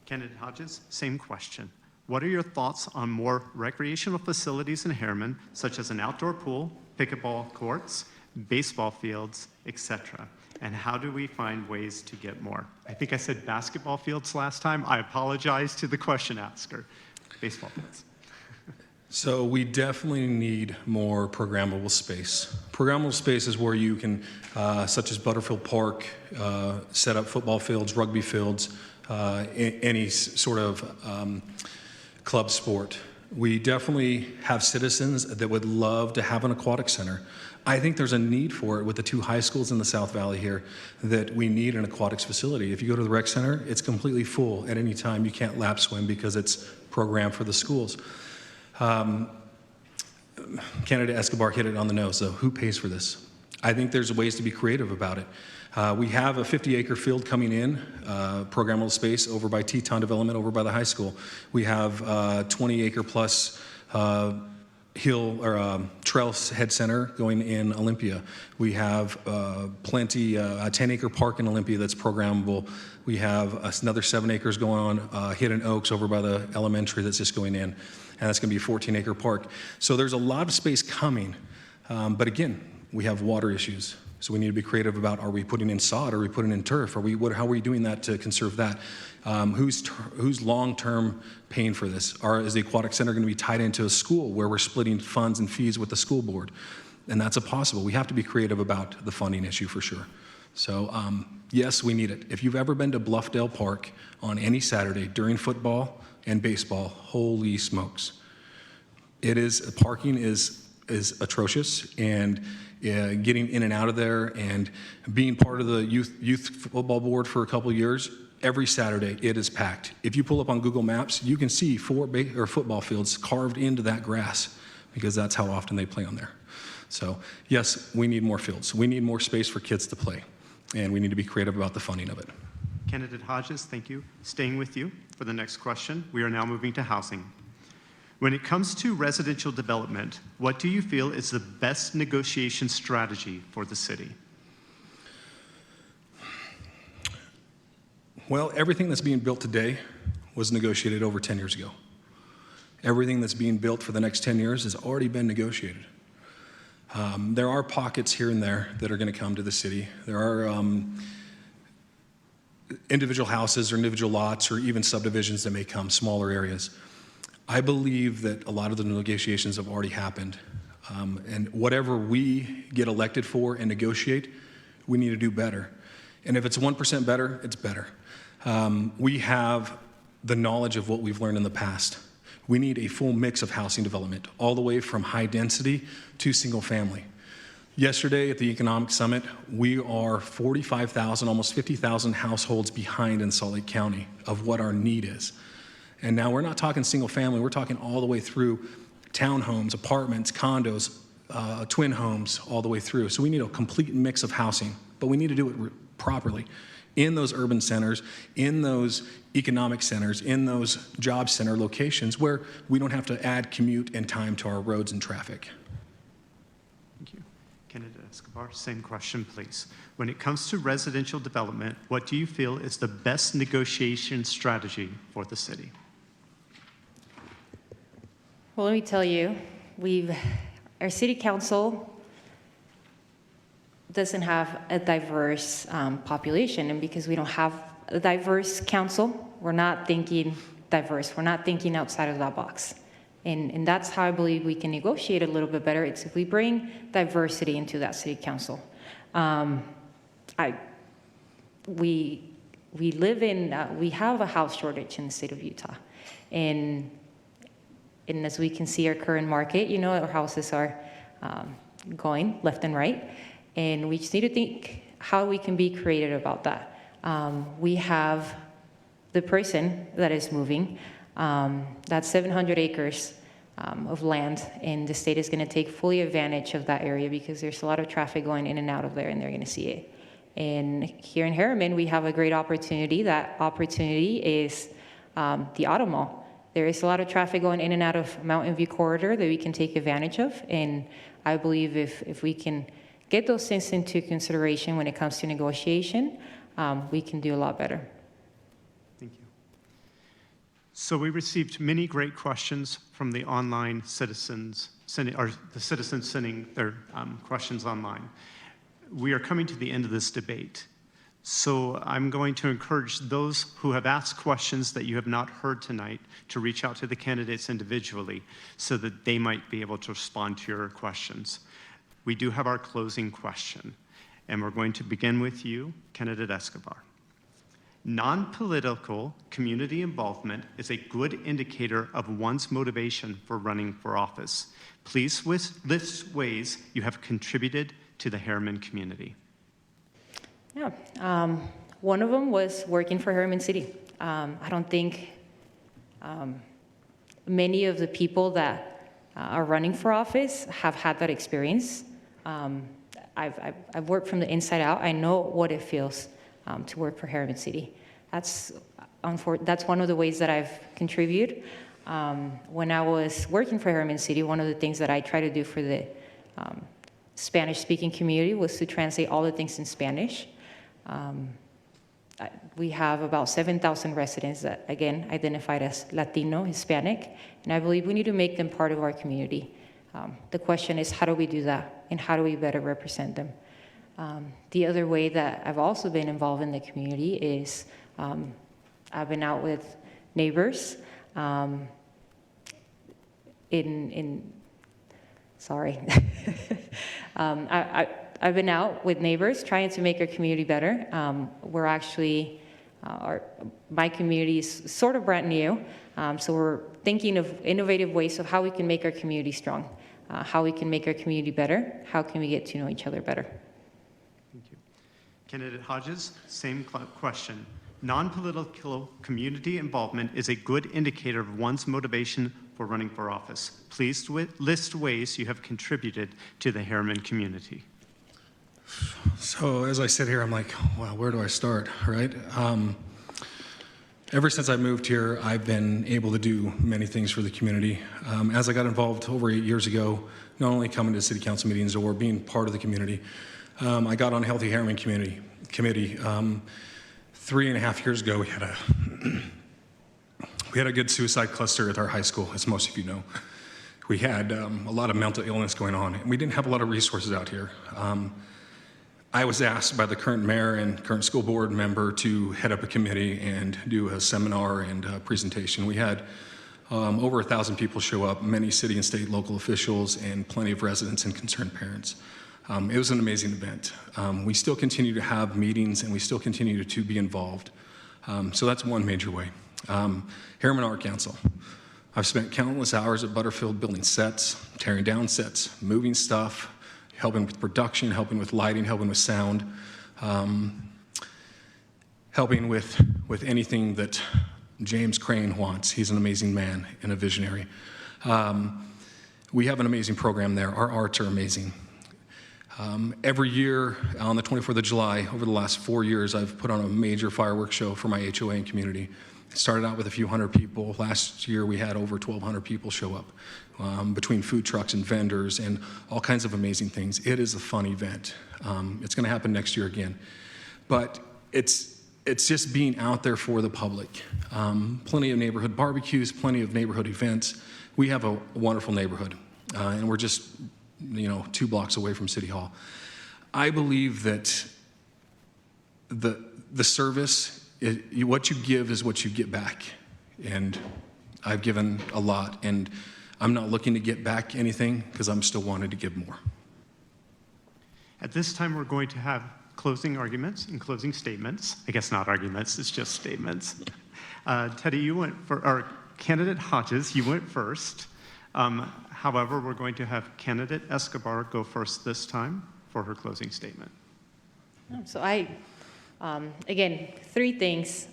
Candidate Hodges, same question. What are your thoughts on more recreational facilities in Herriman, such as an outdoor pool, pickleball courts, baseball fields, etc.? And how do we find ways to get more? I think I said basketball fields last time. I apologize to the question asker. Baseball fields. So we definitely need more programmable space. Programmable space is where you can, such as Butterfield Park, set up football fields, rugby fields, any sort of club sport We definitely have citizens that would love to have an aquatic center. I think there's a need for it with the 2 high schools in the South Valley here, that we need an aquatics facility. If you go to the rec center, it's completely full at any time. You can't lap swim because it's programmed for the schools. Candidate Escobar hit it on the nose, though. Who pays for this? I think there's ways to be creative about it. We have a 50-acre field coming in, programmable space over by Teton Development, over by the high school. We have 20-acre plus hill or trail head center going in Olympia. We have plenty, a 10-acre park in Olympia that's programmable. We have another 7 acres going on Hidden Oaks over by the elementary that's just going in, and that's going to be a 14-acre park. So there's a lot of space coming, but again, we have water issues. So we need to be creative about, are we putting in sod, are we putting in turf, how are we doing that to conserve that? Who's long-term paying for this? Is the aquatic center going to be tied into a school where we're splitting funds and fees with the school board? And that's impossible. We have to be creative about the funding issue for sure. So yes, we need it. If you've ever been to Bluffdale Park on any Saturday during football and baseball, holy smokes. Parking is atrocious, and getting in and out of there, and being part of the youth football board for a couple of years, every Saturday it is packed. If you pull up on Google Maps, you can see 4 football fields carved into that grass, because that's how often they play on there. So yes, we need more fields. We need more space for kids to play, and we need to be creative about the funding of it. Candidate Hodges, thank you. Staying with you for the next question, we are now moving to housing. When it comes to residential development, what do you feel is the best negotiation strategy for the city? Well, everything that's being built today was negotiated over 10 years ago. Everything that's being built for the next 10 years has already been negotiated. There are pockets here and there that are going to come to the city. There are individual houses or individual lots or even subdivisions that may come, smaller areas. I believe that a lot of the negotiations have already happened. And whatever we get elected for and negotiate, we need to do better. And if it's 1% better, it's better. We have the knowledge of what we've learned in the past. We need a full mix of housing development, all the way from high density to single family. Yesterday at the Economic Summit, we are 45,000, almost 50,000 households behind in Salt Lake County of what our need is. And now we're not talking single family, we're talking all the way through townhomes, apartments, condos, twin homes, all the way through. So we need a complete mix of housing, but we need to do it properly in those urban centers, in those economic centers, in those job center locations where we don't have to add commute and time to our roads and traffic. Thank you. Candidate Escobar, same question, please. When it comes to residential development, what do you feel is the best negotiation strategy for the city? Well, let me tell you, our city council doesn't have a diverse population, and because we don't have a diverse council, we're not thinking diverse. We're not thinking outside of that box. And that's how I believe we can negotiate a little bit better. It's if we bring diversity into that city council. We have a house shortage in the state of Utah. And as we can see our current market, our houses are going left and right. And we just need to think how we can be creative about that. We have the person that is moving. That's 700 acres of land, and the state is going to take fully advantage of that area because there's a lot of traffic going in and out of there, and they're going to see it. And here in Herriman, we have a great opportunity. That opportunity is the auto mall. There is a lot of traffic going in and out of Mountain View Corridor that we can take advantage of, and I believe if we can get those things into consideration when it comes to negotiation, we can do a lot better. Thank you. So we received many great questions from the online citizens, the citizens sending their questions online. We are coming to the end of this debate. So I'm going to encourage those who have asked questions that you have not heard tonight to reach out to the candidates individually so that they might be able to respond to your questions. We do have our closing question, and we're going to begin with you, Candidate Escobar. Non-political community involvement is a good indicator of one's motivation for running for office. Please list ways you have contributed to the Herriman community. Yeah, one of them was working for Herriman City. I don't think many of the people that are running for office have had that experience. I've worked from the inside out. I know what it feels to work for Herriman City. That's one of the ways that I've contributed. When I was working for Herriman City, one of the things that I try to do for the Spanish-speaking community was to translate all the things in Spanish. We have about 7,000 residents that, again, identified as Latino, Hispanic, and I believe we need to make them part of our community. The question is, how do we do that, and how do we better represent them? The other way that I've also been involved in the community is I've been out with neighbors sorry. I've been out with neighbors trying to make our community better. We're actually, my community is sort of brand new, so we're thinking of innovative ways of how we can make our community strong, how we can make our community better, how can we get to know each other better. Thank you. Candidate Hodges, same question. Non-political community involvement is a good indicator of one's motivation for running for office. Please list ways you have contributed to the Herriman community. So as I sit here, I'm like, wow, where do I start, right? Ever since I moved here, I've been able to do many things for the community. As I got involved over 8 years ago, not only coming to city council meetings or being part of the community, I got on Healthy Herriman Committee. 3.5 years ago, we had a good suicide cluster at our high school, as most of you know. We had a lot of mental illness going on, and we didn't have a lot of resources out here. I was asked by the current mayor and current school board member to head up a committee and do a seminar and a presentation. We had over 1,000 people show up, many city and state local officials, and plenty of residents and concerned parents. It was an amazing event. We still continue to have meetings, and we still continue to be involved. So that's one major way. Herriman Art Council. I've spent countless hours at Butterfield building sets, tearing down sets, moving stuff, helping with production, helping with lighting, helping with sound, helping with anything that James Crane wants. He's an amazing man and a visionary. We have an amazing program there. Our arts are amazing. Every year on the 24th of July, over the last 4 years, I've put on a major fireworks show for my HOA and community. It started out with a few hundred people. Last year, we had over 1,200 people show up between food trucks and vendors and all kinds of amazing things. It is a fun event. It's going to happen next year again. But it's just being out there for the public. Plenty of neighborhood barbecues, plenty of neighborhood events. We have a wonderful neighborhood, and we're just 2 blocks away from City Hall. I believe that the service, what you give is what you get back. And I've given a lot, and I'm not looking to get back anything because I'm still wanting to give more. At this time, we're going to have closing arguments and closing statements. I guess not arguments, it's just statements. Teddy, you went or candidate Hodges, you went first. However, we're going to have candidate Escobar go first this time for her closing statement. So again, 3 things,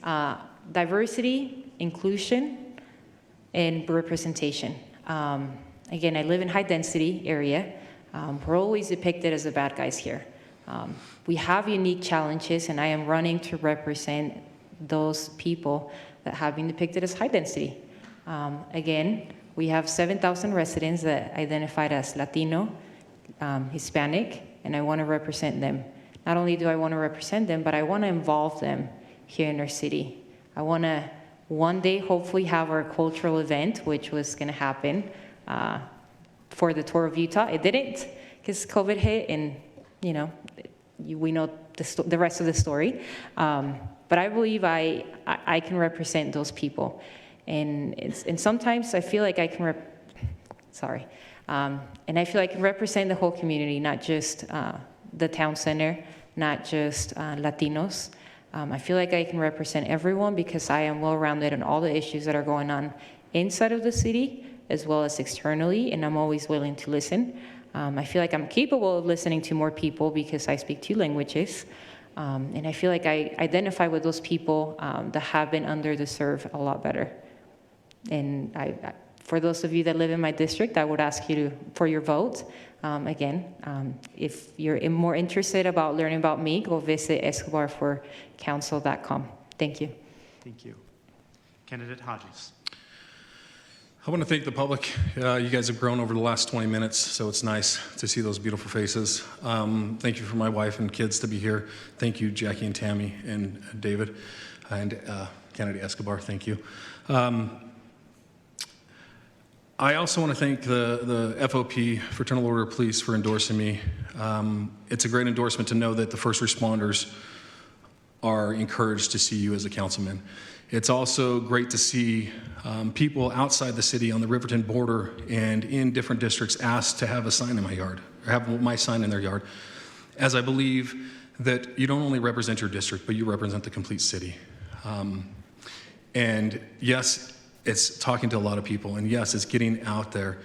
diversity, inclusion, and representation. Again, I live in high density area. We're always depicted as the bad guys here. We have unique challenges, and I am running to represent those people that have been depicted as high density. Again, we have 7,000 residents that identified as Latino, Hispanic, and I want to represent them. Not only do I want to represent them, but I want to involve them here in our city. I want to one day hopefully have our cultural event, which was going to happen for the tour of Utah. It didn't because COVID hit, and we know the rest of the story. But I believe I can represent those people. And sometimes I feel like I can, and I feel I can represent the whole community, not just the town center, not just Latinos. I feel like I can represent everyone because I am well-rounded in all the issues that are going on inside of the city as well as externally, and I'm always willing to listen. I feel like I'm capable of listening to more people because I speak 2 languages. And I feel like I identify with those people that have been under the serve a lot better. And for those of you that live in my district, I would ask you for your vote. If you're more interested about learning about me, go visit escobarforcouncil.com. Thank you. Thank you. Candidate Hodges. I want to thank the public. You guys have grown over the last 20 minutes, so it's nice to see those beautiful faces. Thank you for my wife and kids to be here. Thank you, Jackie and Tammy and David and Candidate Escobar. Thank you. I also want to thank the FOP, Fraternal Order of Police, for endorsing me. It's a great endorsement to know that the first responders are encouraged to see you as a councilman. It's also great to see people outside the city on the Riverton border and in different districts asked to have a sign in my yard, or have my sign in their yard, as I believe that you don't only represent your district, but you represent the complete city. And yes, it's talking to a lot of people, and yes, it's getting out there.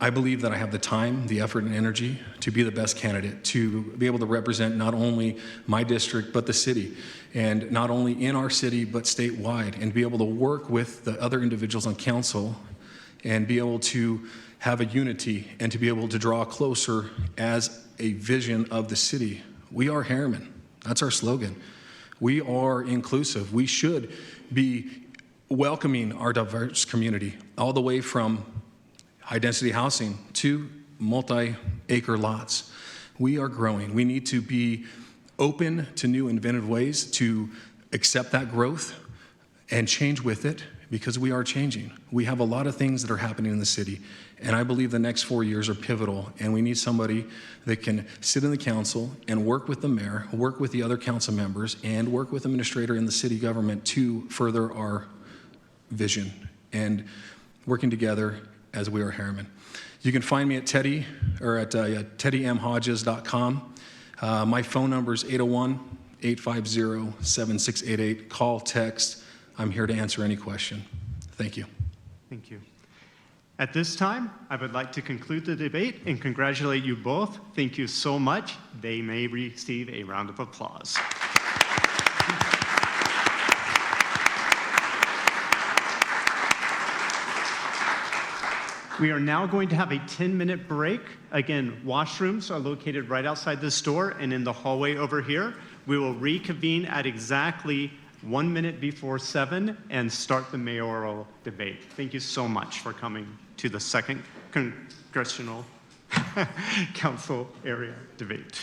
I believe that I have the time, the effort, and energy to be the best candidate, to be able to represent not only my district, but the city, and not only in our city, but statewide, and be able to work with the other individuals on council and be able to have a unity and to be able to draw closer as a vision of the city. We are Herriman. That's our slogan. We are inclusive. We should be welcoming our diverse community all the way from high-density housing to multi-acre lots. We are growing. We need to be open to new inventive ways to accept that growth and change with it, because we are changing. We have a lot of things that are happening in the city, and I believe the next 4 years are pivotal, and we need somebody that can sit in the council and work with the mayor, work with the other council members, and work with the administrator in the city government to further our vision and working together as we are Herriman. You can find me at Teddy or at teddymhodges.com. My phone number is 801-850-7688. Call, text. I'm here to answer any question. Thank you. Thank you. At this time, I would like to conclude the debate and congratulate you both. Thank you so much. They may receive a round of applause. We are now going to have a 10-minute break. Again, washrooms are located right outside this door and in the hallway over here. We will reconvene at exactly 1 minute before 7 and start the mayoral debate. Thank you so much for coming to the second congressional council area debate.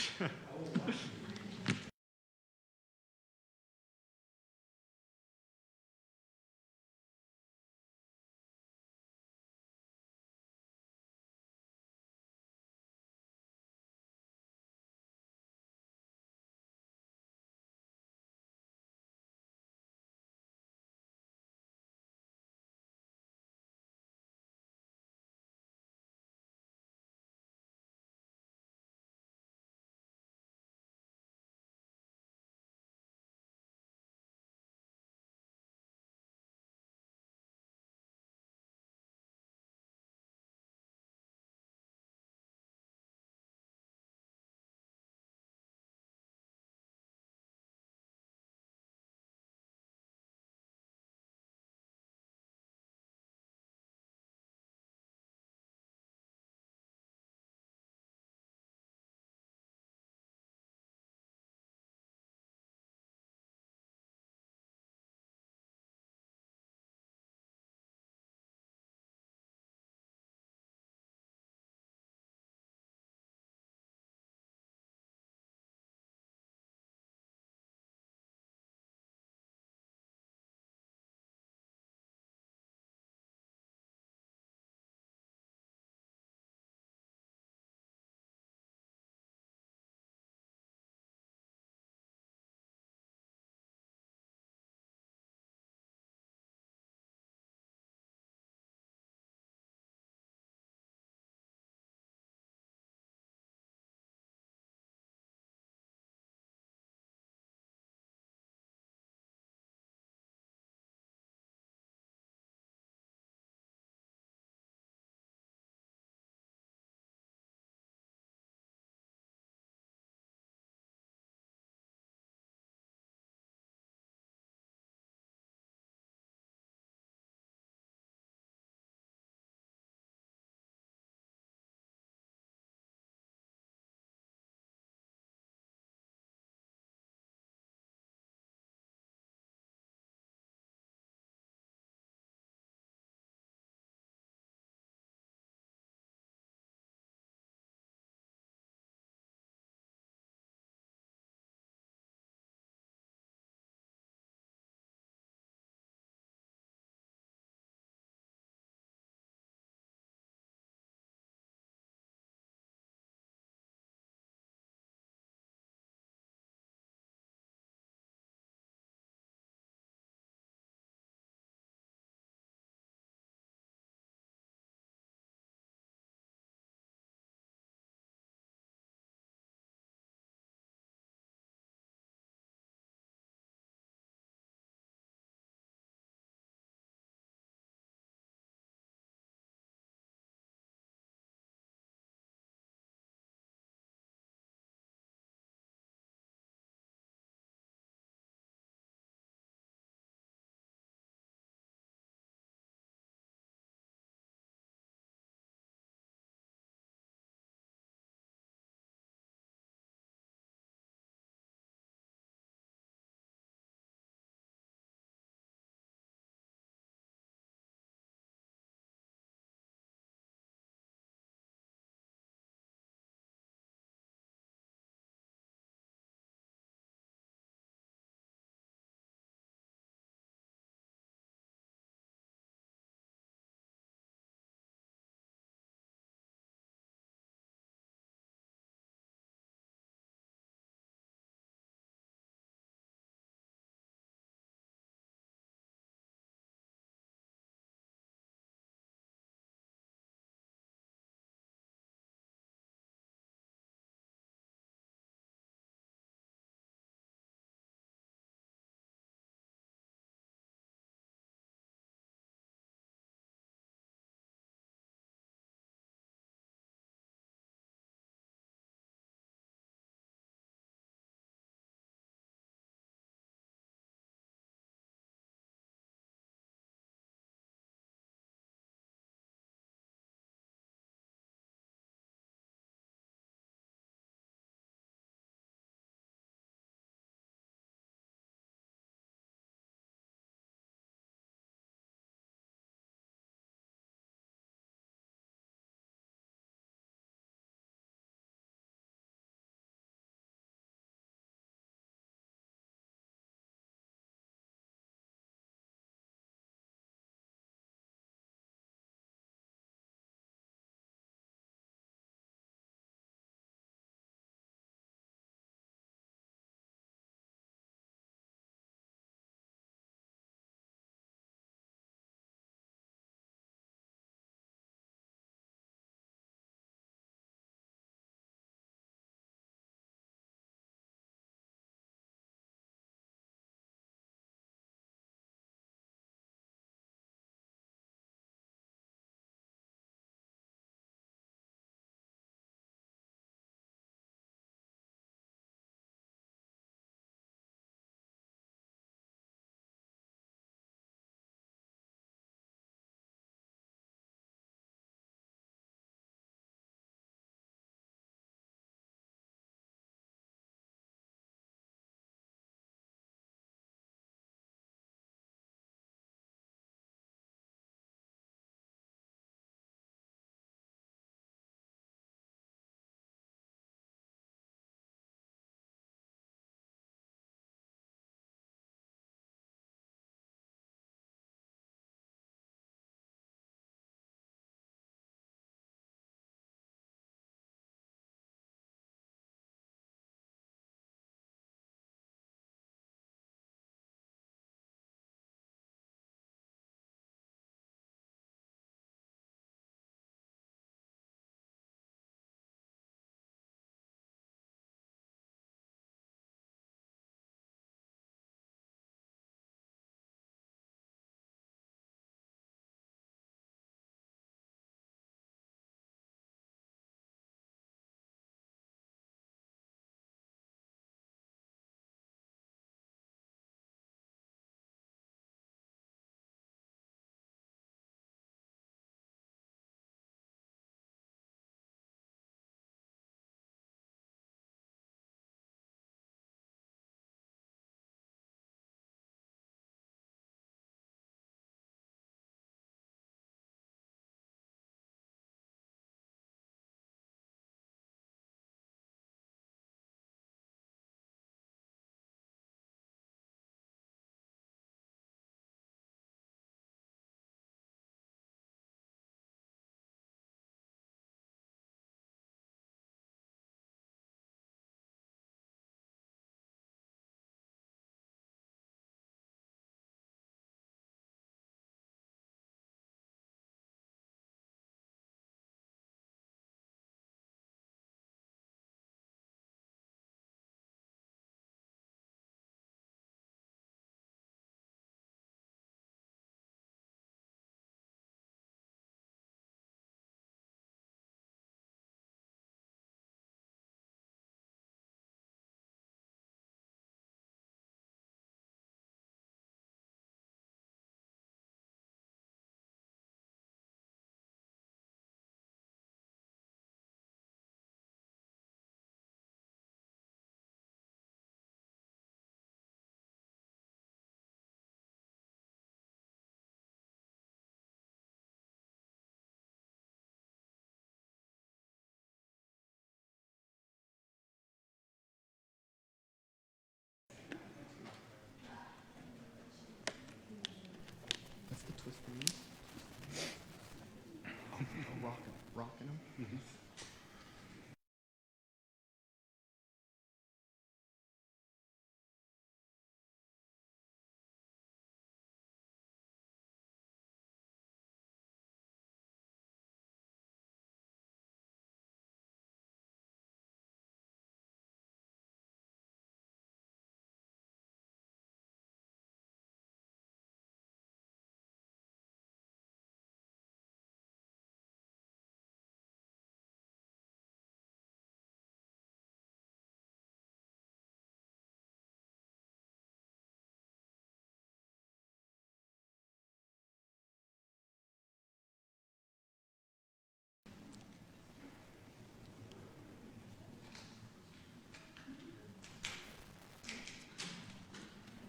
rocking them.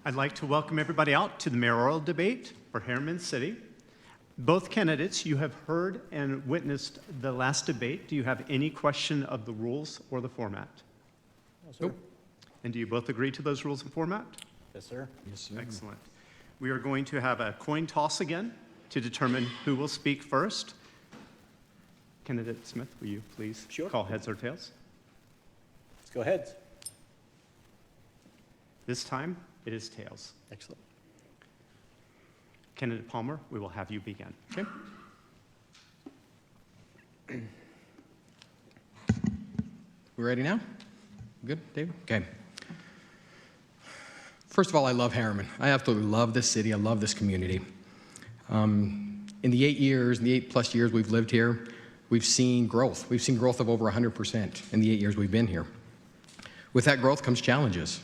I'd like to welcome everybody out to the mayoral debate for Herriman City. Both candidates, you have heard and witnessed the last debate. Do you have any question of the rules or the format? Nope. And do you both agree to those rules and format? Yes, sir. Yes, sir. Excellent. We are going to have a coin toss again to determine who will speak first. Candidate Smith, will you please Sure. call heads or tails? Let's go ahead. This time, it is tails. Excellent. Candidate Palmer, we will have you begin. Okay? We ready now? Good, David? Okay. First of all, I love Herriman. I absolutely love this city. I love this community. In the 8+ years we've lived here, we've seen growth. We've seen growth of over 100% in the 8 years we've been here. With that growth comes challenges.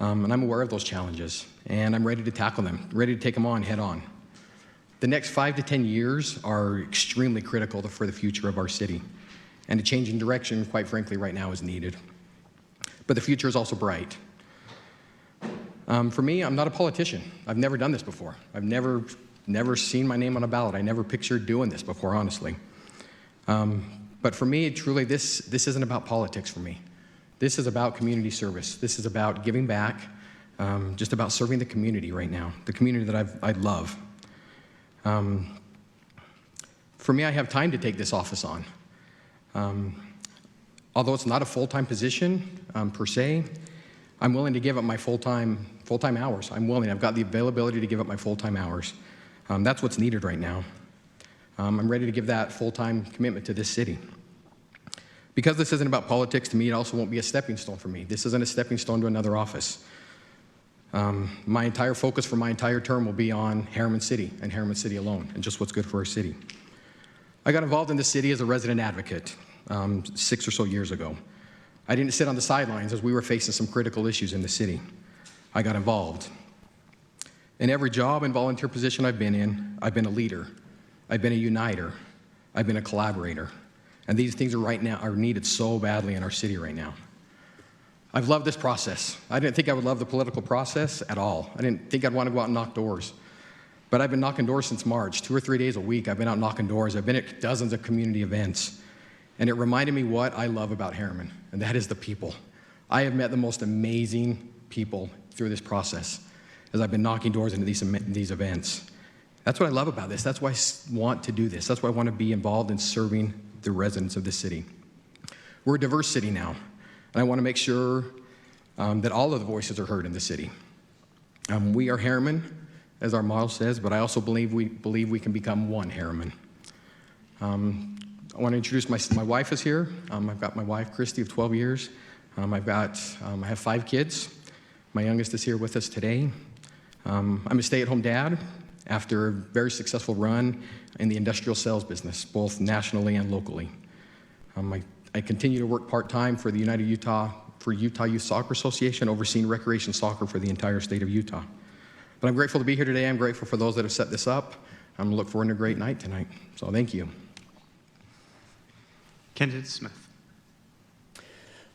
And I'm aware of those challenges, and I'm ready to tackle them, ready to take them on head on. The next 5 to 10 years are extremely critical for the future of our city, and a change in direction, quite frankly, right now is needed. But the future is also bright. For me, I'm not a politician. I've never done this before. I've never seen my name on a ballot. I never pictured doing this before, honestly. But for me, truly, this isn't about politics for me. This is about community service. This is about giving back, just about serving the community right now, the community that I love. For me, I have time to take this office on. Although it's not a full-time position per se, I'm willing to give up my full-time hours. I've got the availability to give up my full-time hours. That's what's needed right now. I'm ready to give that full-time commitment to this city. Because this isn't about politics, to me, it also won't be a stepping stone for me. This isn't a stepping stone to another office. My entire focus for my entire term will be on Herriman City and Herriman City alone, and just what's good for our city. I got involved in the city as a resident advocate 6 or so years ago. I didn't sit on the sidelines as we were facing some critical issues in the city. I got involved. In every job and volunteer position I've been in, I've been a leader. I've been a uniter. I've been a collaborator. And these things are needed so badly in our city right now. I've loved this process. I didn't think I would love the political process at all. I didn't think I'd want to go out and knock doors. But I've been knocking doors since March. 2 or 3 days a week, I've been out knocking doors. I've been at dozens of community events. And it reminded me what I love about Herriman, and that is the people. I have met the most amazing people through this process as I've been knocking doors into these events. That's what I love about this. That's why I want to do this. That's why I want to be involved in serving the residents of this city. We're a diverse city now, and I want to make sure that all of the voices are heard in the city. We are Herriman, as our model says, but I also believe we can become one Herriman. I want to introduce my wife is here. I've got my wife, Christy, of 12 years. I have 5 kids. My youngest is here with us today. I'm a stay-at-home dad after a very successful run in the industrial sales business, both nationally and locally. I continue to work part-time for the Utah Youth Soccer Association, overseeing recreation soccer for the entire state of Utah. But I'm grateful to be here today. I'm grateful for those that have set this up. I'm looking forward to a great night tonight. So thank you. Candidate Smith.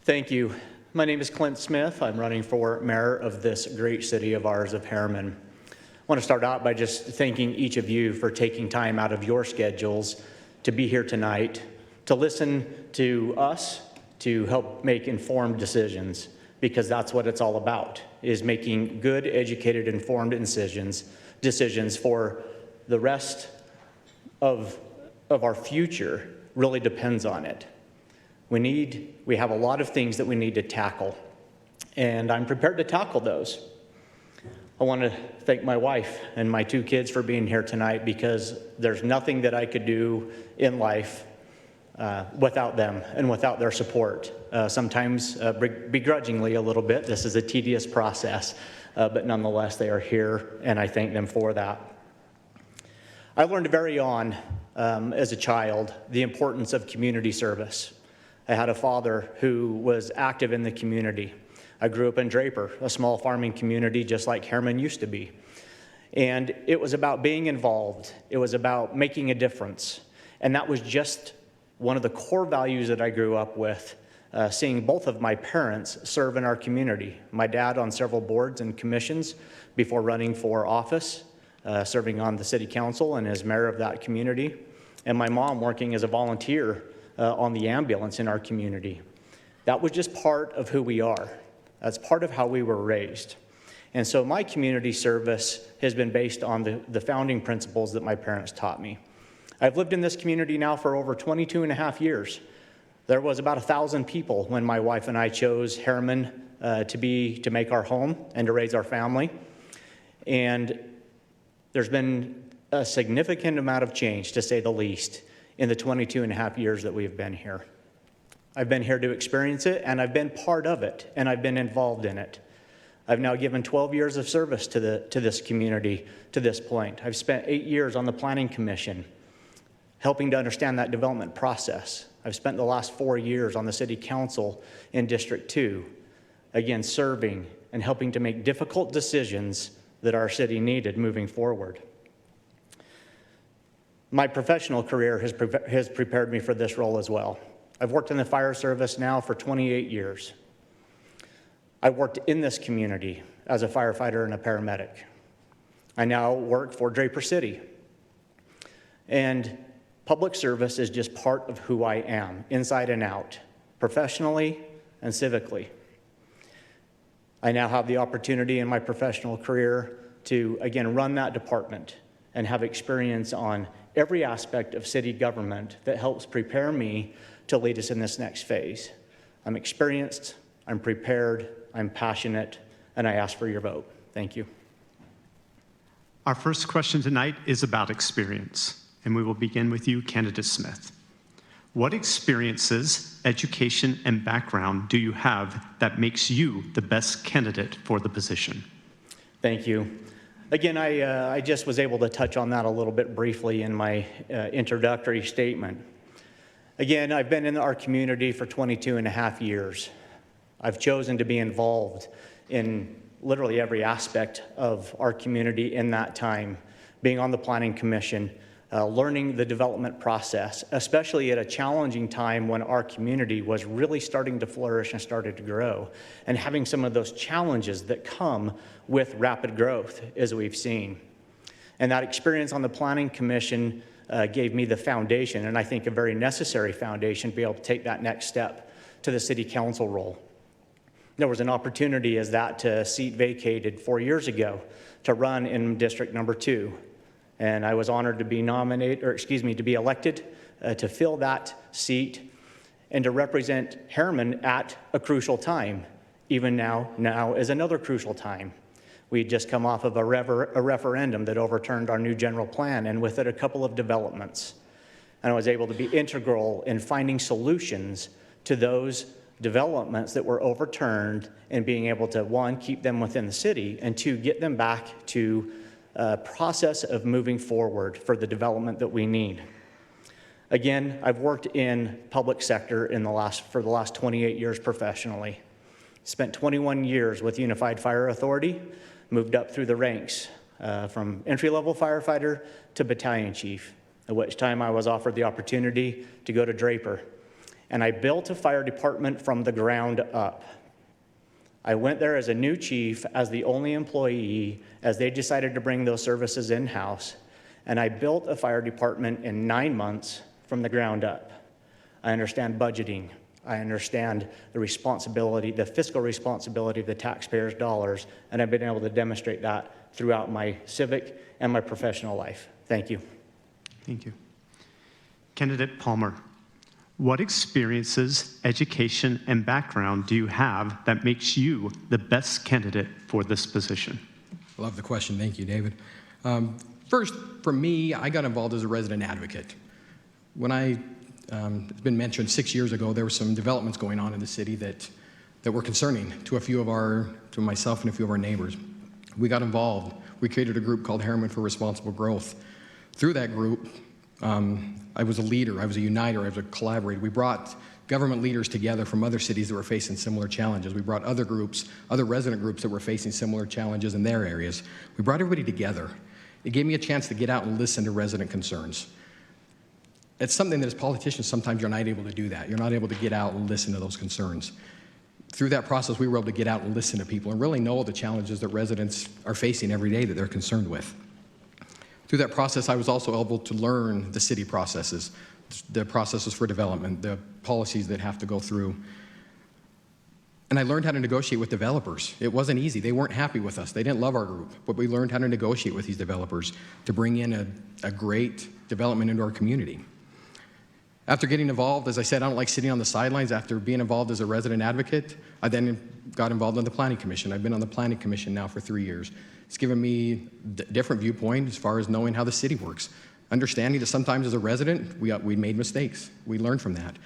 Thank you. My name is Clint Smith. I'm running for mayor of this great city of ours of Herriman. I want to start out by just thanking each of you for taking time out of your schedules to be here tonight, to listen to us, to help make informed decisions, because that's what it's all about, is making good, educated, informed decisions for the rest of of our future really depends on it. We have a lot of things that we need to tackle, and I'm prepared to tackle those. I want to thank my wife and my 2 kids for being here tonight, because there's nothing that I could do in life without them and without their support. Sometimes begrudgingly a little bit. This is a tedious process, but nonetheless they are here, and I thank them for that. I learned very on as a child the importance of community service. I had a father who was active in the community. I grew up in Draper, a small farming community just like Herriman used to be. And it was about being involved. It was about making a difference. And that was just one of the core values that I grew up with, seeing both of my parents serve in our community. My dad on several boards and commissions before running for office, serving on the city council and as mayor of that community. And my mom working as a volunteer on the ambulance in our community. That was just part of who we are. That's part of how we were raised. And so my community service has been based on the founding principles that my parents taught me. I've lived in this community now for over 22 and a half years. There was about 1,000 people when my wife and I chose Herriman to make our home and to raise our family. And there's been a significant amount of change, to say the least, in the 22 and a half years that we've been here. I've been here to experience it, and I've been part of it, and I've been involved in it. I've now given 12 years of service to this community to this point. I've spent 8 years on the Planning Commission, helping to understand that development process. I've spent the last 4 years on the City Council in District 2, again, serving and helping to make difficult decisions that our city needed moving forward. My professional career has prepared me for this role as well. I've worked in the fire service now for 28 years. I worked in this community as a firefighter and a paramedic. I now work for Draper City. And public service is just part of who I am, inside and out, professionally and civically. I now have the opportunity in my professional career to, again, run that department and have experience on every aspect of city government that helps prepare me to lead us in this next phase. I'm experienced, I'm prepared, I'm passionate, and I ask for your vote. Thank you. Our first question tonight is about experience, and we will begin with you, Candidate Smith. What experiences, education, and background do you have that makes you the best candidate for the position? Thank you. Again, I just was able to touch on that a little bit briefly in my introductory statement. Again, I've been in our community for 22 and a half years. I've chosen to be involved in literally every aspect of our community in that time, being on the Planning Commission, learning the development process, especially at a challenging time when our community was really starting to flourish and started to grow, and having some of those challenges that come with rapid growth, as we've seen. And that experience on the Planning Commission gave me the foundation, and I think a very necessary foundation, to be able to take that next step to the City Council role. There was an opportunity as that seat vacated 4 years ago to run in District Number 2. And I was honored to be to be elected to fill that seat and to represent Herriman at a crucial time. Even now is another crucial time. We had just come off of a referendum that overturned our new general plan, and with it a couple of developments. And I was able to be integral in finding solutions to those developments that were overturned, and being able to, one, keep them within the city, and two, get them back to a process of moving forward for the development that we need. Again, I've worked in public sector for the last 28 years professionally. Spent 21 years with Unified Fire Authority, moved up through the ranks from entry-level firefighter to battalion chief, at which time I was offered the opportunity to go to Draper. And I built a fire department from the ground up. I went there as a new chief, as the only employee, as they decided to bring those services in-house, and I built a fire department in 9 months from the ground up. I understand budgeting. I understand the responsibility, the fiscal responsibility of the taxpayers' dollars, and I've been able to demonstrate that throughout my civic and my professional life. Thank you. Thank you. Candidate Palmer, what experiences, education, and background do you have that makes you the best candidate for this position? I love the question. Thank you, David. First, for me, I got involved as a resident advocate. When it's been mentioned 6 years ago, there were some developments going on in the city that were concerning to myself and a few of our neighbors. We got involved. We created a group called Herriman for Responsible Growth. Through that group, I was a leader, I was a uniter, I was a collaborator. We brought government leaders together from other cities that were facing similar challenges. We brought other groups, other resident groups that were facing similar challenges in their areas. We brought everybody together. It gave me a chance to get out and listen to resident concerns. It's something that as politicians, sometimes you're not able to do that. You're not able to get out and listen to those concerns. Through that process, we were able to get out and listen to people and really know the challenges that residents are facing every day that they're concerned with. Through that process, I was also able to learn the city processes, the processes for development, the policies that have to go through. And I learned how to negotiate with developers. It wasn't easy. They weren't happy with us. They didn't love our group. But we learned how to negotiate with these developers to bring in a great development into our community. After getting involved, as I said, I don't like sitting on the sidelines. After being involved as a resident advocate, I then got involved in the Planning Commission. I've been on the Planning Commission now for 3 years. It's given me a different viewpoint as far as knowing how the city works. Understanding that sometimes as a resident, we made mistakes. We learned from that.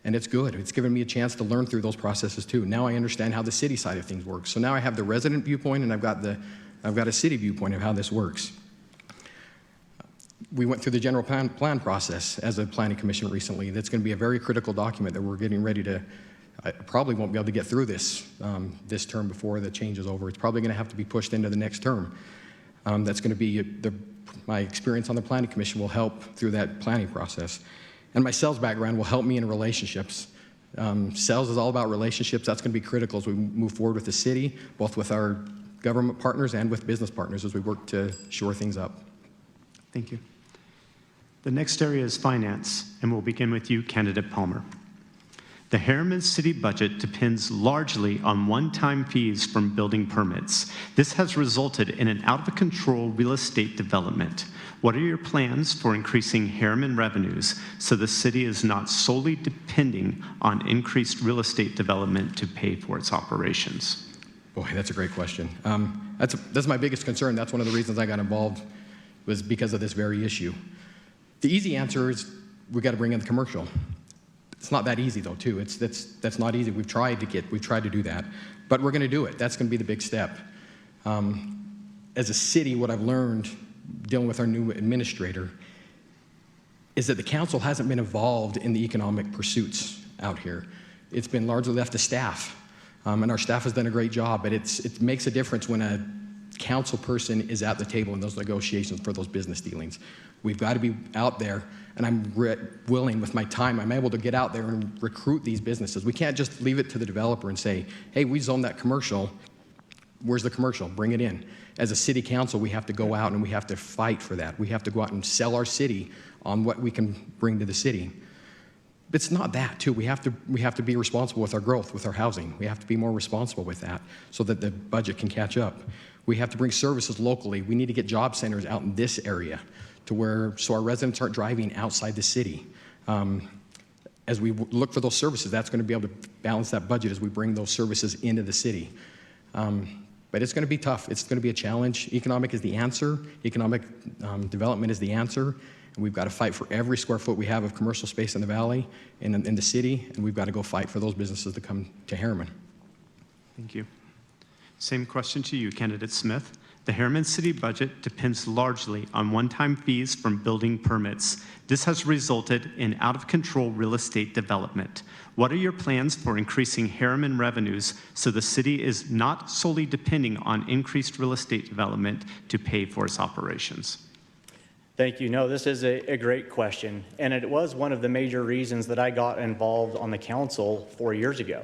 And it's good. It's given me a chance to learn through those processes too. Now I understand how the city side of things works. So now I have the resident viewpoint and I've got a city viewpoint of how this works. We went through the general plan process as a planning commission recently. That's going to be a very critical document that we're getting ready to. I probably won't be able to get through this term before the change is over. It's probably going to have to be pushed into the next term. That's going to be my experience on the planning commission will help through that planning process. And my sales background will help me in relationships. Sales is all about relationships. That's going to be critical as we move forward with the city, both with our government partners and with business partners as we work to shore things up. Thank you. The next area is finance, and we'll begin with you, Candidate Palmer. The Herriman city budget depends largely on one-time fees from building permits. This has resulted in an out-of-control real estate development. What are your plans for increasing Herriman revenues so the city is not solely depending on increased real estate development to pay for its operations? Boy, that's a great question. That's my biggest concern. That's one of the reasons I got involved was because of this very issue. The easy answer is we got to bring in the commercial. It's not that easy though, too. That's not easy. We've tried to do that, but we're going to do it. That's going to be the big step. As a city, what I've learned dealing with our new administrator is that the council hasn't been involved in the economic pursuits out here. It's been largely left to staff, and our staff has done a great job. But it makes a difference when a council person is at the table in those negotiations for those business dealings. We've got to be out there, and I'm willing with my time, I'm able to get out there and recruit these businesses. We can't just leave it to the developer and say, hey, we zoned that commercial. Where's the commercial? Bring it in. As a city council, we have to go out and we have to fight for that. We have to go out and sell our city on what we can bring to the city. It's not that, too. We have to be responsible with our growth, with our housing. We have to be more responsible with that so that the budget can catch up. We have to bring services locally. We need to get job centers out in this area so our residents aren't driving outside the city. As we look for those services, that's going to be able to balance that budget as we bring those services into the city. But it's going to be tough. It's going to be a challenge. Economic is the answer. Economic development is the answer. And we've got to fight for every square foot we have of commercial space in the valley, in the city, and we've got to go fight for those businesses to come to Herriman. Thank you. Same question to you, Candidate Smith. The Herriman city budget depends largely on one-time fees from building permits. This has resulted in out-of-control real estate development. What are your plans for increasing Herriman revenues so the city is not solely depending on increased real estate development to pay for its operations? Thank you. No, this is a great question, and it was one of the major reasons that I got involved on the council 4 years ago.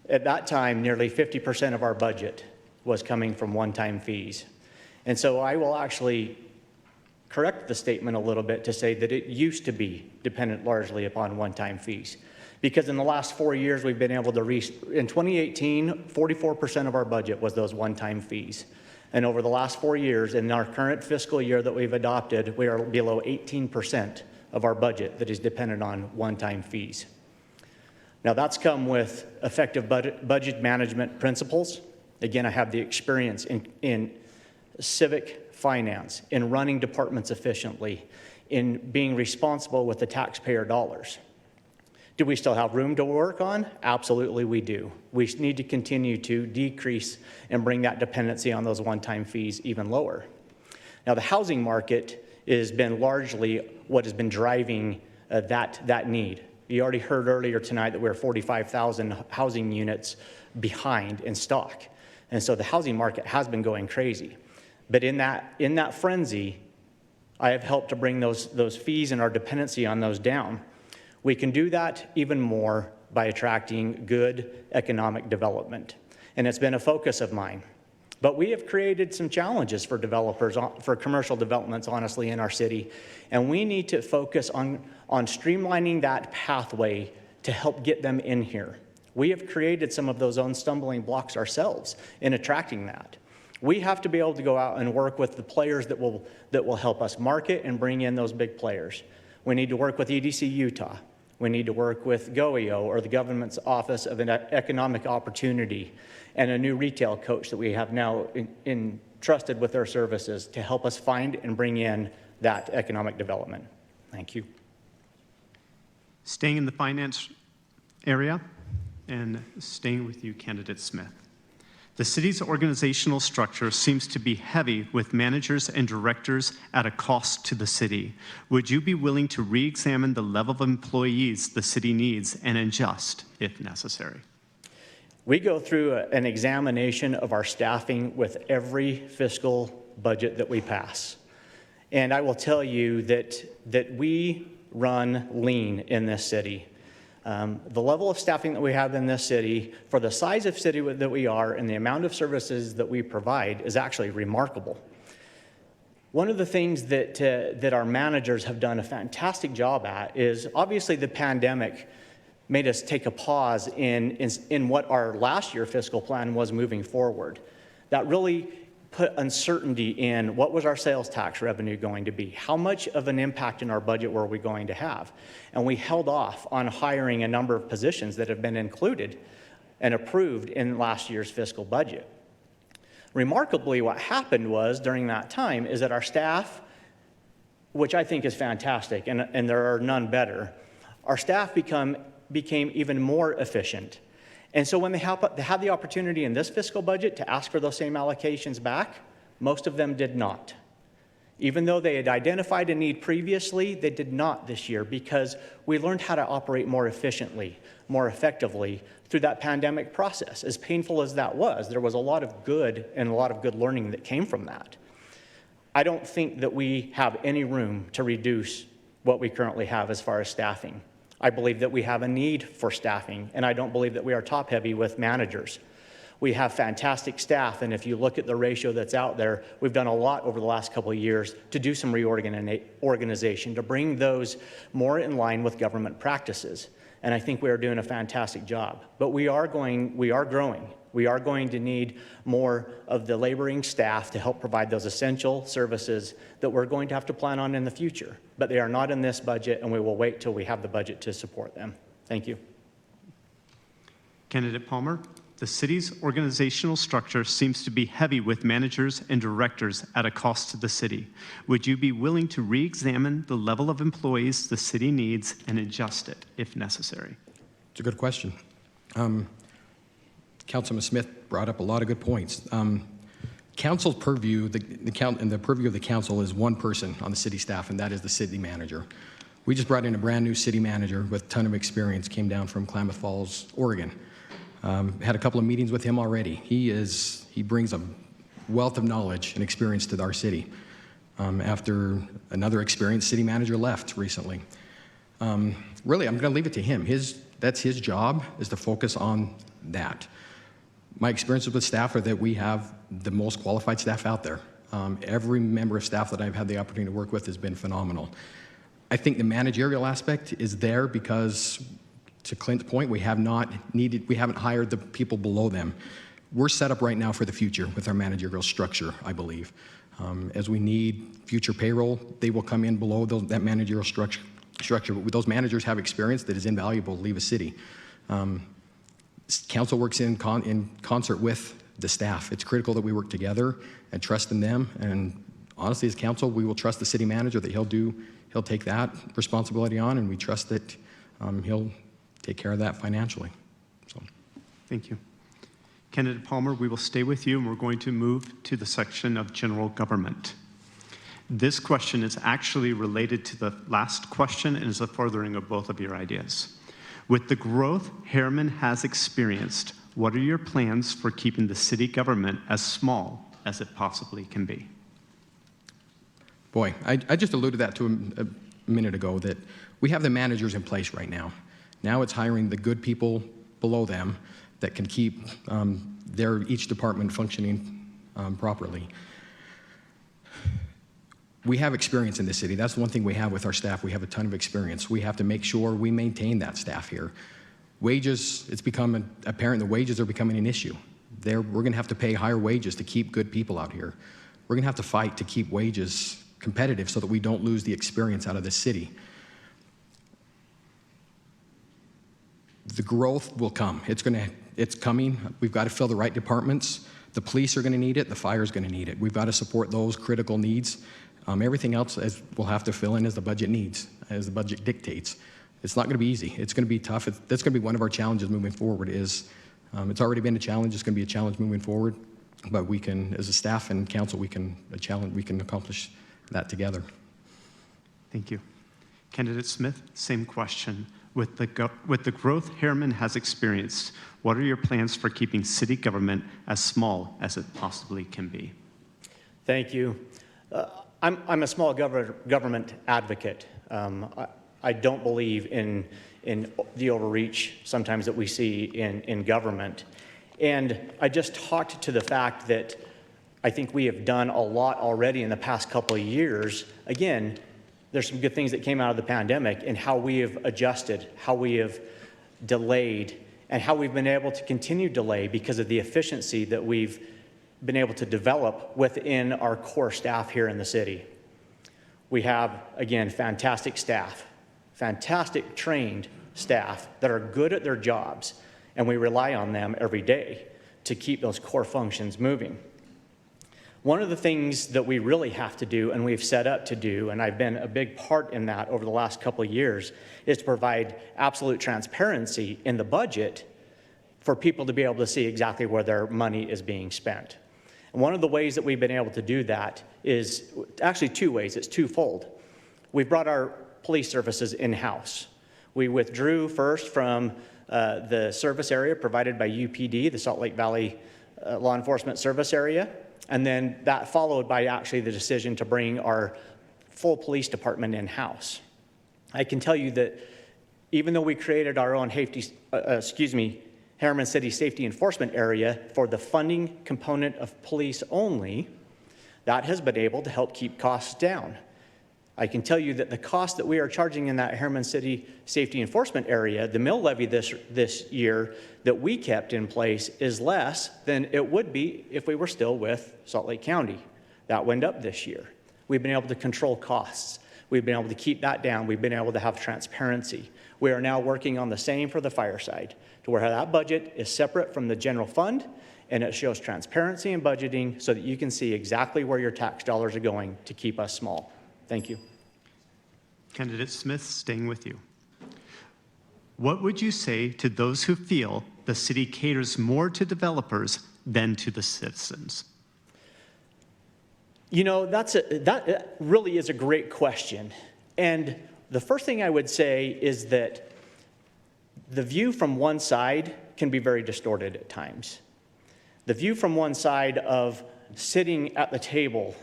At that time, nearly 50% of our budget was coming from one-time fees. And so I will actually correct the statement a little bit to say that it used to be dependent largely upon one-time fees. Because in the last 4 years, we've been able to reach, in 2018, 44% of our budget was those one-time fees. And over the last 4 years, in our current fiscal year that we've adopted, we are below 18% of our budget that is dependent on one-time fees. Now, that's come with effective budget management principles. Again, I have the experience in civic finance, in running departments efficiently, in being responsible with the taxpayer dollars. Do we still have room to work on? Absolutely we do. We need to continue to decrease and bring that dependency on those one-time fees even lower. Now, the housing market has been largely what has been driving that need. You already heard earlier tonight that we're 45,000 housing units behind in stock. And so the housing market has been going crazy. But in that frenzy, I have helped to bring those fees and our dependency on those down. We can do that even more by attracting good economic development. And it's been a focus of mine. But we have created some challenges for developers, for commercial developments, honestly, in our city. And we need to focus on streamlining that pathway to help get them in here. We have created some of those own stumbling blocks ourselves in attracting that. We have to be able to go out and work with the players that will help us market and bring in those big players. We need to work with EDC Utah. We need to work with GOEO, or the Government's Office of Economic Opportunity, and a new retail coach that we have now entrusted with their services to help us find and bring in that economic development. Thank you. Staying in the finance area and staying with you, Candidate Smith. The city's organizational structure seems to be heavy with managers and directors at a cost to the city. Would you be willing to re-examine the level of employees the city needs and adjust if necessary? We go through an examination of our staffing with every fiscal budget that we pass. And I will tell you that we run lean in this city. The level of staffing that we have in this city, for the size of city that we are and the amount of services that we provide, is actually remarkable. One of the things that our managers have done a fantastic job at is, obviously the pandemic made us take a pause in what our last year fiscal plan was moving forward. That really put uncertainty in what was our sales tax revenue going to be, how much of an impact in our budget were we going to have. And we held off on hiring a number of positions that have been included and approved in last year's fiscal budget. Remarkably, what happened was during that time is that our staff, which I think is fantastic, and there are none better, our staff became even more efficient. And so when they had the opportunity in this fiscal budget to ask for those same allocations back, most of them did not. Even though they had identified a need previously, they did not this year because we learned how to operate more efficiently, more effectively through that pandemic process. As painful as that was, there was a lot of good and a lot of good learning that came from that. I don't think that we have any room to reduce what we currently have as far as staffing. I believe that we have a need for staffing, and I don't believe that we are top-heavy with managers. We have fantastic staff, and if you look at the ratio that's out there, we've done a lot over the last couple of years to do some reorganization, to bring those more in line with government practices. And I think we are doing a fantastic job. But we are growing. We are going to need more of the laboring staff to help provide those essential services that we're going to have to plan on in the future. But they are not in this budget, and we will wait till we have the budget to support them. Thank you. Candidate Palmer, the city's organizational structure seems to be heavy with managers and directors at a cost to the city. Would you be willing to re-examine the level of employees the city needs and adjust it if necessary? It's a good question. Councilman Smith brought up a lot of good points. Council's purview, the purview of the council is one person on the city staff, and that is the city manager. We just brought in a brand new city manager with a ton of experience, came down from Klamath Falls, Oregon. Had a couple of meetings with him already. He brings a wealth of knowledge and experience to our city after another experienced city manager left recently. Really, I'm going to leave it to him. That's his job, is to focus on that. My experiences with staff are that we have the most qualified staff out there. Every member of staff that I've had the opportunity to work with has been phenomenal. I think the managerial aspect is there because, to Clint's point, we haven't hired the people below them. We're set up right now for the future with our managerial structure, I believe. As we need future payroll, they will come in below that managerial structure, but those managers have experience that is invaluable to leave a city. Council works in concert with the staff. It's critical that we work together and trust in them. And honestly, as council, we will trust the city manager that he'll take that responsibility on, and we trust that he'll take care of that financially. So, Thank you. Candidate Palmer, we will stay with you, and we're going to move to the section of general government. This question is actually related to the last question and is a furthering of both of your ideas. With the growth Herriman has experienced, what are your plans for keeping the city government as small as it possibly can be? boy, I just alluded that to a minute ago, that we have the managers in place right now. Now it's hiring the good people below them that can keep each department functioning properly. We have experience in this city. That's one thing we have with our staff. We have a ton of experience. We have to make sure we maintain that staff here. Wages, it's become apparent the wages are becoming an issue. We're going to have to pay higher wages to keep good people out here. We're going to have to fight to keep wages competitive so that we don't lose the experience out of this city. The growth will come. It's coming. We've got to fill the right departments. The police are going to need it. The fire is going to need it. We've got to support those critical needs. Everything else we'll have to fill in as the budget needs, as the budget dictates. It's not going to be easy. It's going to be tough. That's going to be one of our challenges moving forward. It's already been a challenge. It's going to be a challenge moving forward. But we can, as a staff and council, we can accomplish that together. Thank you. Candidate Smith, same question. With the growth Herriman has experienced, what are your plans for keeping city government as small as it possibly can be? Thank you. I'm a small government advocate. I don't believe in the overreach sometimes that we see in government. And I just talked to the fact that I think we have done a lot already in the past couple of years. Again, there's some good things that came out of the pandemic and how we have adjusted, how we have delayed, and how we've been able to continue delay because of the efficiency that we've been able to develop within our core staff here in the city. We have, again, fantastic staff, fantastic trained staff that are good at their jobs, and we rely on them every day to keep those core functions moving. One of the things that we really have to do, and we've set up to do, and I've been a big part in that over the last couple of years, is to provide absolute transparency in the budget for people to be able to see exactly where their money is being spent. And one of the ways that we've been able to do that is actually two ways. It's twofold. We've brought our police services in-house. We withdrew first from the service area provided by UPD, the Salt Lake Valley Law Enforcement Service Area, and then that followed by actually the decision to bring our full police department in-house. I can tell you that even though we created our own Herriman City Safety Enforcement Area for the funding component of police only, that has been able to help keep costs down. I can tell you that the cost that we are charging in that Herriman City Safety Enforcement Area, the mill levy this year that we kept in place, is less than it would be if we were still with Salt Lake County. That went up this year. We've been able to control costs. We've been able to keep that down. We've been able to have transparency. We are now working on the same for the fire side, to where that budget is separate from the general fund, and it shows transparency in budgeting so that you can see exactly where your tax dollars are going to keep us small. Thank you. Candidate Smith, staying with you. What would you say to those who feel the city caters more to developers than to the citizens? You know, that really is a great question. And the first thing I would say is that the view from one side can be very distorted at times. The view from one side of sitting at the table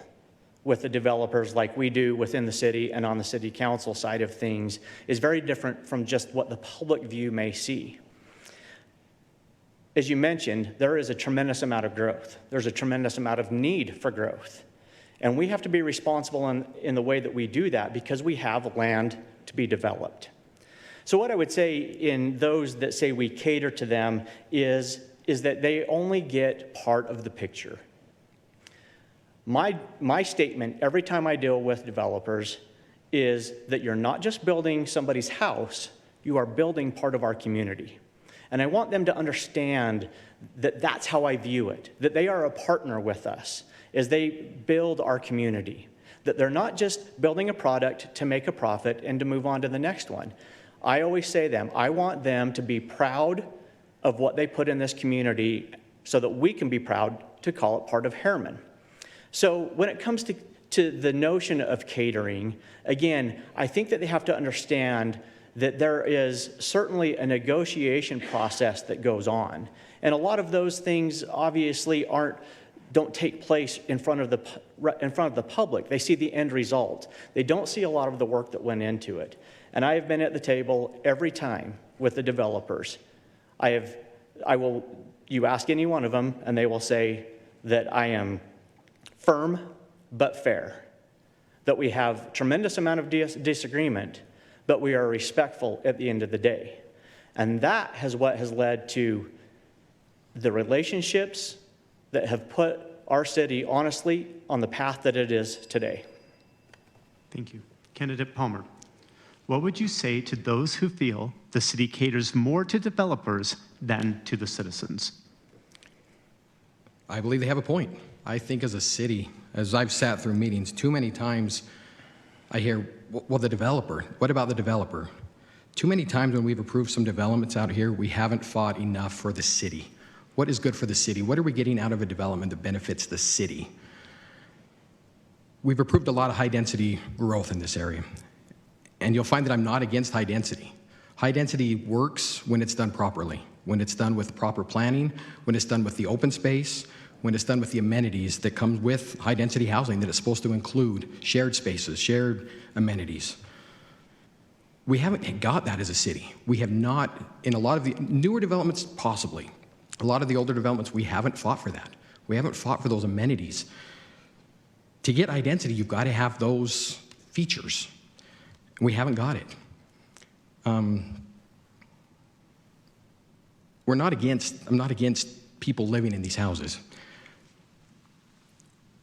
with the developers like we do within the city and on the city council side of things is very different from just what the public view may see. As you mentioned, there is a tremendous amount of growth. There's a tremendous amount of need for growth. And we have to be responsible in the way that we do that because we have land to be developed. So what I would say in those that say we cater to them is that they only get part of the picture. My statement every time I deal with developers is that you're not just building somebody's house, you are building part of our community. And I want them to understand that that's how I view it, that they are a partner with us as they build our community, that they're not just building a product to make a profit and to move on to the next one. I always say them, I want them to be proud of what they put in this community so that we can be proud to call it part of Herriman. So when it comes to the notion of catering, again, I think that they have to understand that there is certainly a negotiation process that goes on. And a lot of those things obviously don't take place in front of the public. They see the end result. They don't see a lot of the work that went into it. And I have been at the table every time with the developers. You ask any one of them, and they will say that I am firm but fair, that we have tremendous amount of disagreement, but we are respectful at the end of the day. And that is what has led to the relationships that have put our city, honestly, on the path that it is today. Thank you. Candidate Palmer, what would you say to those who feel the city caters more to developers than to the citizens? I believe they have a point. I think as a city, as I've sat through meetings, too many times I hear, well, the developer, what about the developer? Too many times when we've approved some developments out here, we haven't fought enough for the city. What is good for the city? What are we getting out of a development that benefits the city? We've approved a lot of high-density growth in this area, and you'll find that I'm not against high density. High density works when it's done properly, when it's done with proper planning, when it's done with the open space, when it's done with the amenities that come with high-density housing that it's supposed to include, shared spaces, shared amenities. We haven't got that as a city. We have not, in a lot of the newer developments, possibly. A lot of the older developments, we haven't fought for that. We haven't fought for those amenities. To get high density, you've got to have those features. We haven't got it. I'm not against people living in these houses.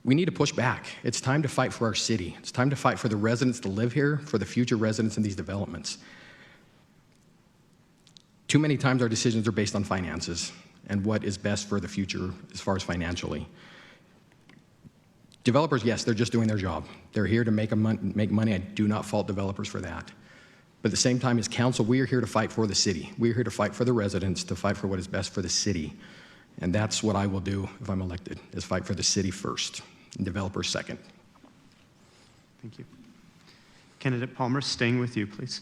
We need to push back. It's time to fight for our city. It's time to fight for the residents to live here, for the future residents in these developments. Too many times our decisions are based on finances and what is best for the future as far as financially. Developers, yes, they're just doing their job. They're here to make money. I do not fault developers for that. But at the same time, as council, we are here to fight for the city. We are here to fight for the residents, to fight for what is best for the city. And that's what I will do if I'm elected, is fight for the city first, and developers second. Thank you. Candidate Palmer, staying with you, please.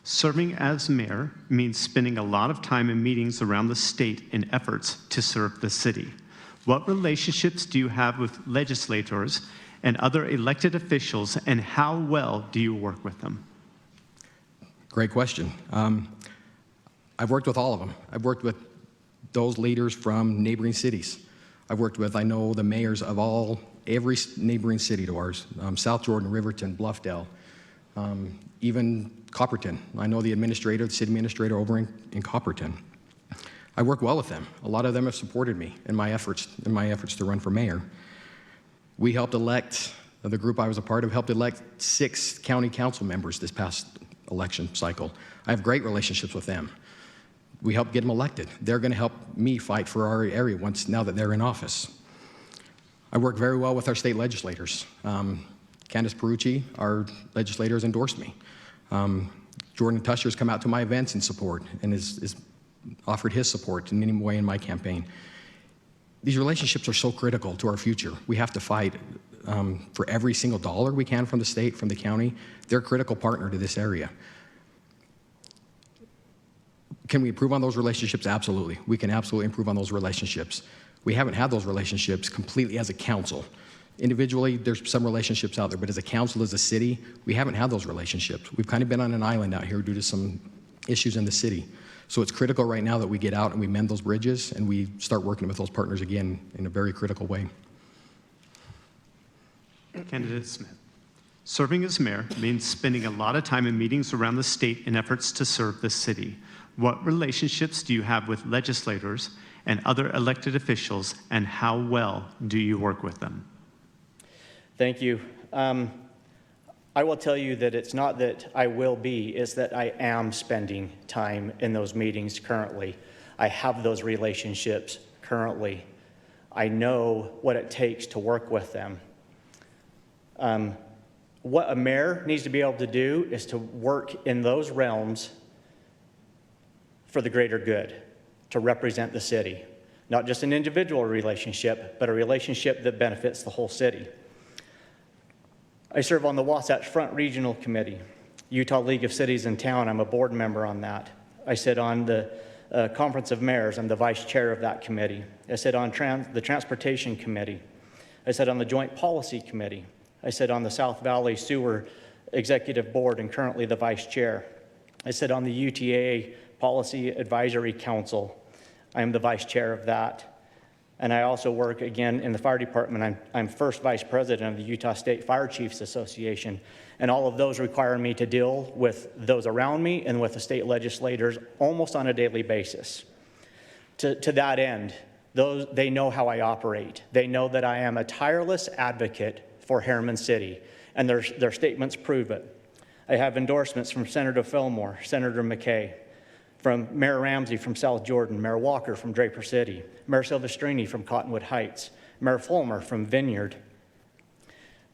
Serving as mayor means spending a lot of time in meetings around the state in efforts to serve the city. What relationships do you have with legislators and other elected officials, and how well do you work with them? Great question. I've worked with all of them. I've worked with those leaders from neighboring cities. I've worked with, I know the mayors of every neighboring city to ours, South Jordan, Riverton, Bluffdale, even Copperton. I know the city administrator over in Copperton. I work well with them. A lot of them have supported me in my efforts to run for mayor. We helped elect, the group I was a part of, helped elect 6 county council members this past election cycle. I have great relationships with them. We helped get them elected. They're going to help me fight for our area now that they're in office. I work very well with our state legislators. Candace Perucci, our legislator, has endorsed me. Jordan Tusher's come out to my events in support and has offered his support in any way in my campaign. These relationships are so critical to our future. We have to fight for every single dollar we can from the state, from the county. They're a critical partner to this area. Can we improve on those relationships? Absolutely. We can absolutely improve on those relationships. We haven't had those relationships completely as a council. Individually, there's some relationships out there, but as a council, as a city, we haven't had those relationships. We've kind of been on an island out here due to some issues in the city. So it's critical right now that we get out and we mend those bridges and we start working with those partners again in a very critical way. Candidate Smith. Serving as mayor means spending a lot of time in meetings around the state in efforts to serve the city. What relationships do you have with legislators and other elected officials, and how well do you work with them? Thank you. I will tell you that it's not that I will be, it's that I am spending time in those meetings currently. I have those relationships currently. I know what it takes to work with them. What a mayor needs to be able to do is to work in those realms for the greater good, to represent the city. Not just an individual relationship, but a relationship that benefits the whole city. I serve on the Wasatch Front Regional Committee, Utah League of Cities and Town. I'm a board member on that. I sit on the Conference of Mayors. I'm the vice chair of that committee. I sit on the Transportation Committee. I sit on the Joint Policy Committee. I sit on the South Valley Sewer Executive Board and currently the vice chair. I sit on the UTA Policy Advisory Council. I am the vice chair of that. And I also work again in the fire department. I'm first vice president of the Utah State Fire Chiefs Association. And all of those require me to deal with those around me and with the state legislators almost on a daily basis. To that end, they know how I operate. They know that I am a tireless advocate for Herriman City, and their statements prove it. I have endorsements from Senator Fillmore, Senator McKay, from Mayor Ramsey from South Jordan, Mayor Walker from Draper City, Mayor Silvestrini from Cottonwood Heights, Mayor Fulmer from Vineyard.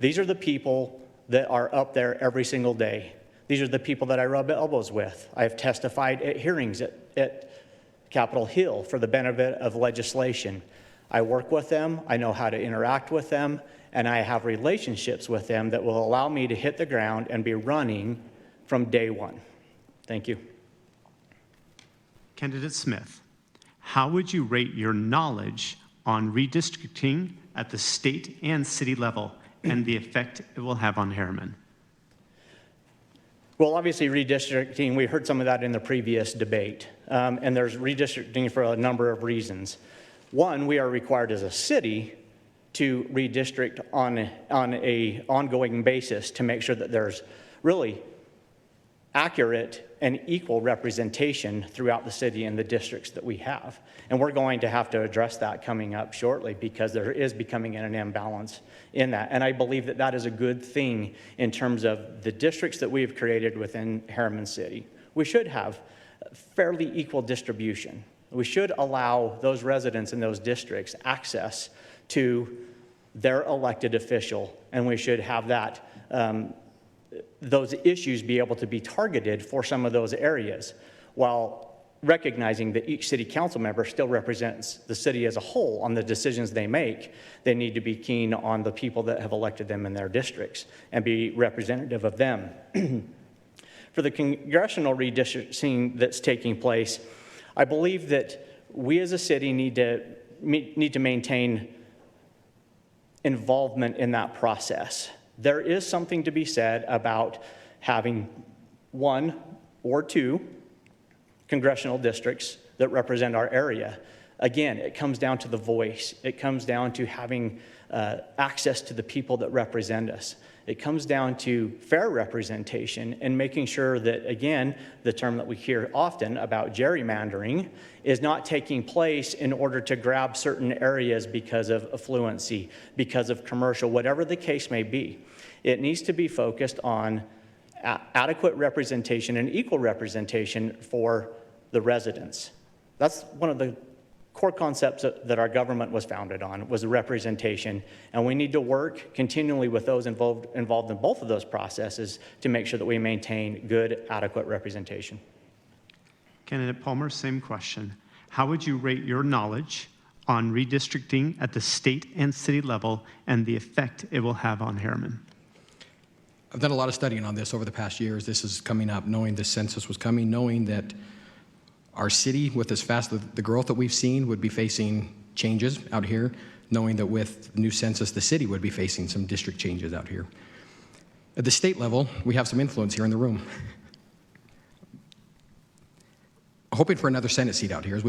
These are the people that are up there every single day. These are the people that I rub elbows with. I have testified at hearings at Capitol Hill for the benefit of legislation. I work with them, I know how to interact with them, and I have relationships with them that will allow me to hit the ground and be running from day one. Thank you. Candidate Smith, how would you rate your knowledge on redistricting at the state and city level and the effect it will have on Herriman? Well, obviously redistricting, we heard some of that in the previous debate, and there's redistricting for a number of reasons. One, we are required as a city to redistrict on an ongoing basis to make sure that there's really accurate and equal representation throughout the city and the districts that we have. And we're going to have to address that coming up shortly because there is becoming an imbalance in that. And I believe that that is a good thing in terms of the districts that we've created within Herriman City. We should have fairly equal distribution. We should allow those residents in those districts access to their elected official, and we should have that those issues be able to be targeted for some of those areas, while recognizing that each city council member still represents the city as a whole on the decisions they make. They need to be keen on the people that have elected them in their districts and be representative of them. For the congressional redistricting that's taking place, I believe that we as a city need to maintain involvement in that process. There is something to be said about having one or two congressional districts that represent our area. Again, it comes down to the voice. It comes down to having access to the people that represent us. It comes down to fair representation and making sure that, again, the term that we hear often about gerrymandering is not taking place in order to grab certain areas because of affluency, because of commercial, whatever the case may be. It needs to be focused on adequate representation and equal representation for the residents. That's one of the core concepts that our government was founded on, was representation, and we need to work continually with those involved in both of those processes to make sure that we maintain good, adequate representation. Candidate Palmer, same question. How would you rate your knowledge on redistricting at the state and city level and the effect it will have on Herriman? I've done a lot of studying on this over the past years. This is coming up, knowing the census was coming, knowing that our city, with as fast the growth that we've seen, would be facing changes out here, knowing that with the new census, the city would be facing some district changes out here. At the state level, we have some influence here in the room. Hoping for another Senate seat out here. As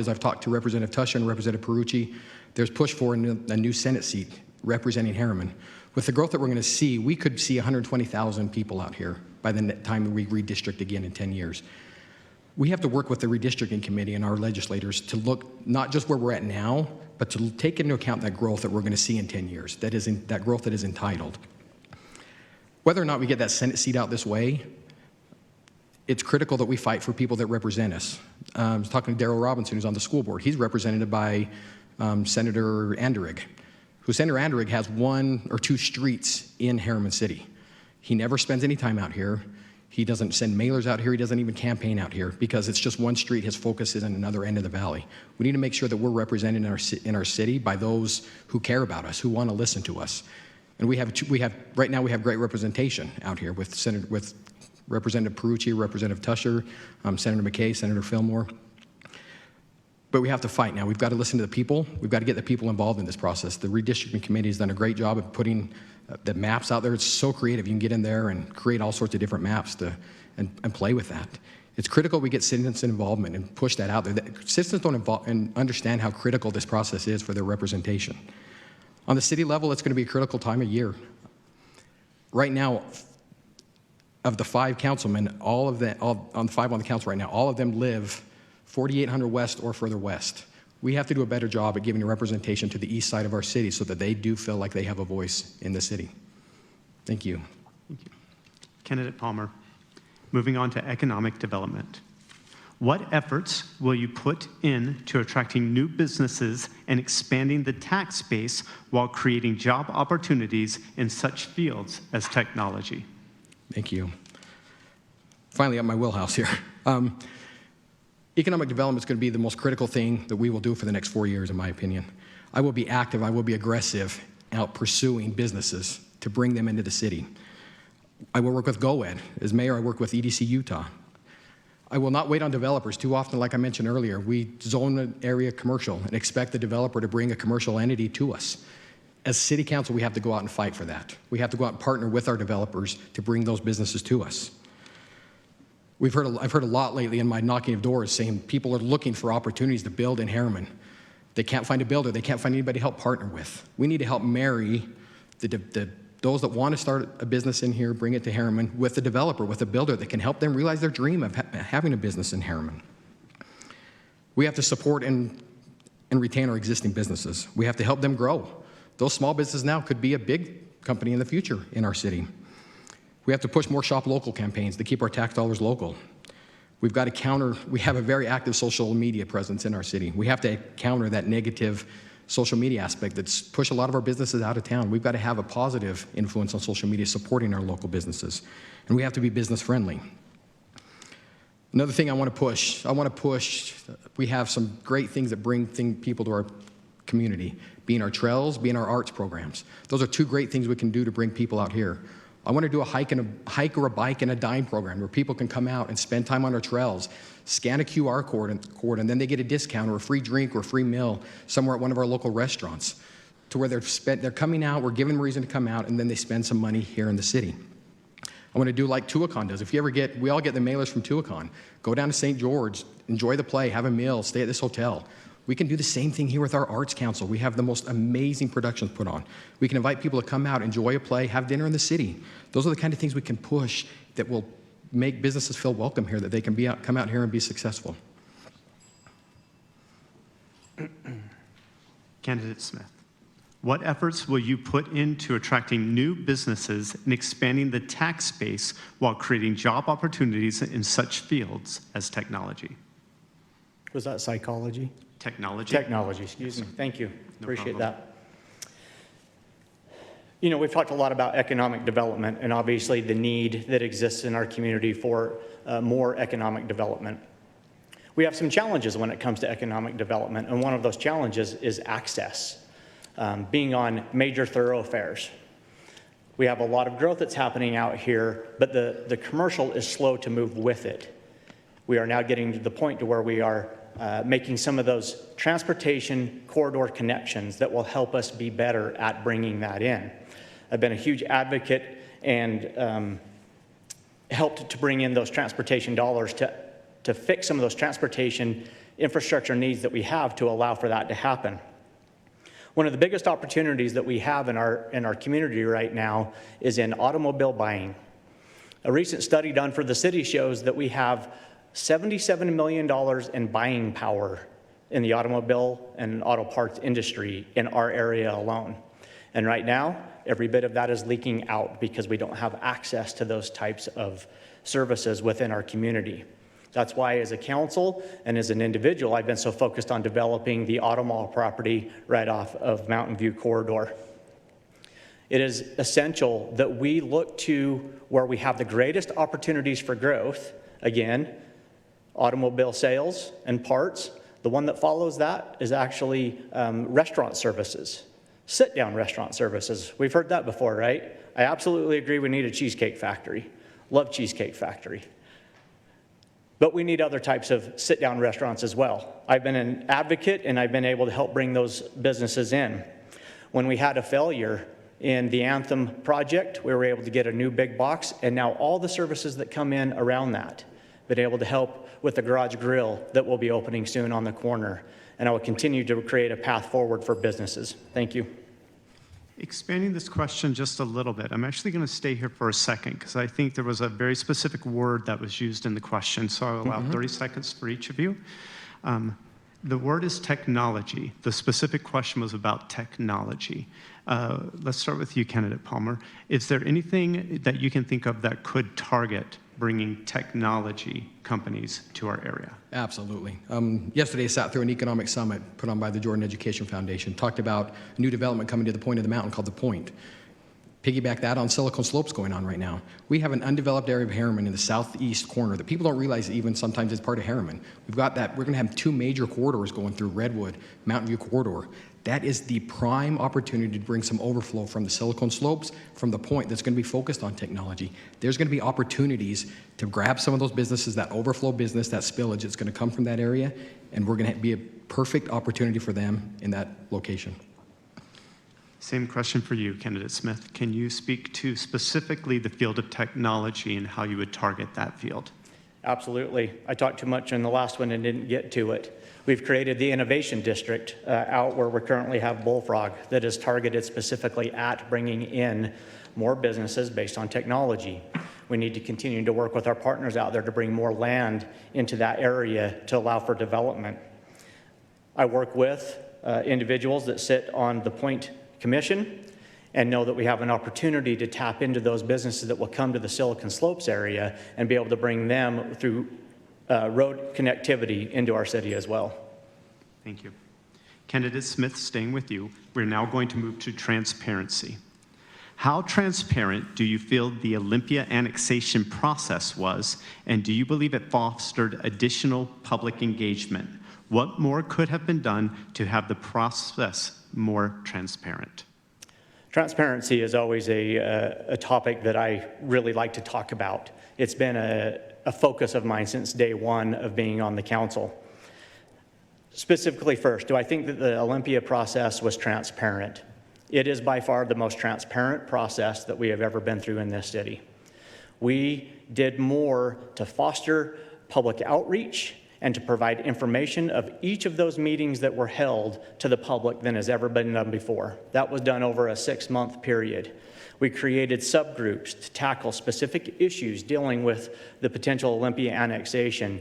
I've talked to Representative Tusher and Representative Perucci, there's push for a new Senate seat representing Herriman. With the growth that we're going to see, we could see 120,000 people out here by the time we redistrict again in 10 years. We have to work with the redistricting committee and our legislators to look not just where we're at now, but to take into account that growth that we're going to see in 10 years, that growth that is entitled. Whether or not we get that Senate seat out this way, it's critical that we fight for people that represent us. I was talking to Darrell Robinson, who's on the school board. He's represented by Senator Anderegg, who Senator Anderegg has 1 or 2 streets in Herriman City. He never spends any time out here. He doesn't send mailers out here. He doesn't even campaign out here because it's just one street. His focus is on another end of the valley. We need to make sure that we're represented in our city by those who care about us, who want to listen to us. And right now we have great representation out here with Representative Perucci, Representative Tusher, Senator McKay, Senator Fillmore. But we have to fight now. We've got to listen to the people. We've got to get the people involved in this process. The Redistricting Committee has done a great job of putting the maps out there. It's so creative. You can get in there and create all sorts of different maps and play with that. It's critical we get citizen involvement and push that out there. Citizens don't understand how critical this process is for their representation. On the city level, it's going to be a critical time of year. Right now, of the 5 councilmen, on the 5 on the council right now, all of them live 4,800 west or further west. We have to do a better job at giving representation to the east side of our city so that they do feel like they have a voice in the city. Thank you. Thank you. Candidate Palmer, moving on to economic development. What efforts will you put into attracting new businesses and expanding the tax base while creating job opportunities in such fields as technology? Thank you. Finally, at my wheelhouse here. Economic development is going to be the most critical thing that we will do for the next 4 years, in my opinion. I will be active, I will be aggressive out pursuing businesses to bring them into the city. I will work with GoEd. As mayor, I work with EDC Utah. I will not wait on developers. Too often, like I mentioned earlier, we zone an area commercial and expect the developer to bring a commercial entity to us. As city council, we have to go out and fight for that. We have to go out and partner with our developers to bring those businesses to us. I've heard a lot lately in my knocking of doors saying people are looking for opportunities to build in Herriman. They can't find a builder. They can't find anybody to help partner with. We need to help marry those that want to start a business in here, bring it to Herriman, with a developer, with a builder that can help them realize their dream of having a business in Herriman. We have to support and retain our existing businesses. We have to help them grow. Those small businesses now could be a big company in the future in our city. We have to push more shop local campaigns to keep our tax dollars local. We have a very active social media presence in our city. We have to counter that negative social media aspect that's pushed a lot of our businesses out of town. We've got to have a positive influence on social media supporting our local businesses. And we have to be business friendly. Another thing I want to push, we have some great things that bring people to our community, being our trails, being our arts programs. Those are 2 great things we can do to bring people out here. I want to do a hike or a bike and a dine program where people can come out and spend time on our trails, scan a QR code, and then they get a discount or a free drink or a free meal somewhere at one of our local restaurants, to where they're coming out, we're giving them a reason to come out, and then they spend some money here in the city. I want to do like Tuacahn does. We all get the mailers from Tuacahn. Go down to St. George, enjoy the play, have a meal, stay at this hotel. We can do the same thing here with our Arts Council. We have the most amazing productions put on. We can invite people to come out, enjoy a play, have dinner in the city. Those are the kind of things we can push that will make businesses feel welcome here, that they can come out here and be successful. Candidate Smith, what efforts will you put into attracting new businesses and expanding the tax base while creating job opportunities in such fields as technology? Was that psychology? Technology. Technology, excuse me. Thank you. No Appreciate problem. that. You know, we've talked a lot about economic development and obviously the need that exists in our community for more economic development. We have some challenges when it comes to economic development, and one of those challenges is access, being on major thoroughfares. We have a lot of growth that's happening out here, but the commercial is slow to move with it. We are now getting to the point to where we are making some of those transportation corridor connections that will help us be better at bringing that in. I've been a huge advocate and helped to bring in those transportation dollars to fix some of those transportation infrastructure needs that we have to allow for that to happen. One of the biggest opportunities that we have in our community right now is in automobile buying. A recent study done for the city shows that we have $77 million in buying power in the automobile and auto parts industry in our area alone. And right now, every bit of that is leaking out because we don't have access to those types of services within our community. That's why as a council and as an individual, I've been so focused on developing the auto mall property right off of Mountain View Corridor. It is essential that we look to where we have the greatest opportunities for growth. Again, automobile sales and parts. The one that follows that is actually restaurant services, sit-down restaurant services. We've heard that before, right? I absolutely agree we need a cheesecake factory. Love Cheesecake Factory. But we need other types of sit-down restaurants as well. I've been an advocate and I've been able to help bring those businesses in. When we had a failure in the Anthem project, we were able to get a new big box, and now all the services that come in around that, been able to help with the garage grill that will be opening soon on the corner. And I will continue to create a path forward for businesses. Thank you. Expanding this question just a little bit, I'm actually going to stay here for a second because I think there was a very specific word that was used in the question, so I'll allow 30 seconds for each of you. The word is technology. The specific question was about technology. Let's start with you, Candidate Palmer. Is there anything that you can think of that could target bringing technology companies to our area? Absolutely. Yesterday, I sat through an economic summit put on by the Jordan Education Foundation, talked about a new development coming to the point of the mountain called The Point. Piggyback that on Silicon Slopes going on right now. We have an undeveloped area of Herriman in the southeast corner that people don't realize even sometimes is part of Herriman. We've got that, we're gonna have 2 major corridors going through Redwood, Mountain View corridor. That is the prime opportunity to bring some overflow from the Silicon Slopes, from the Point that's gonna be focused on technology. There's gonna be opportunities to grab some of those businesses, that overflow business, that spillage that's gonna come from that area, and we're gonna be a perfect opportunity for them in that location. Same question for you, Candidate Smith. Can you speak to specifically the field of technology and how you would target that field? Absolutely. I talked too much in the last one and didn't get to it. We've created the Innovation District out where we currently have Bullfrog that is targeted specifically at bringing in more businesses based on technology. We need to continue to work with our partners out there to bring more land into that area to allow for development. I work with individuals that sit on the Point Commission and know that we have an opportunity to tap into those businesses that will come to the Silicon Slopes area and be able to bring them through road connectivity into our city as well. Thank you. Candidate Smith, staying with you, we're now going to move to transparency. How transparent do you feel the Olympia annexation process was, and do you believe it fostered additional public engagement? What more could have been done to have the process more transparent? Transparency is always a topic that I really like to talk about. It's been a focus of mine since day one of being on the council. Specifically first, do I think that the Olympia process was transparent? It is by far the most transparent process that we have ever been through in this city. We did more to foster public outreach and to provide information of each of those meetings that were held to the public than has ever been done before. That was done over a 6-month period. We created subgroups to tackle specific issues dealing with the potential Olympia annexation,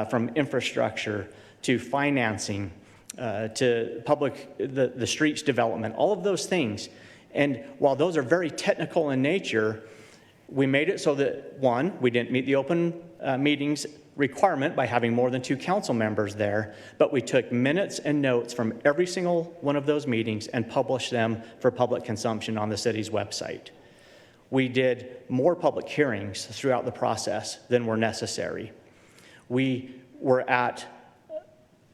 from infrastructure to financing, to the streets development, all of those things. And while those are very technical in nature, we made it so that, one, we didn't meet the open meetings requirement by having more than 2 council members there, but we took minutes and notes from every single one of those meetings and published them for public consumption on the city's website. We did more public hearings throughout the process than were necessary. We were at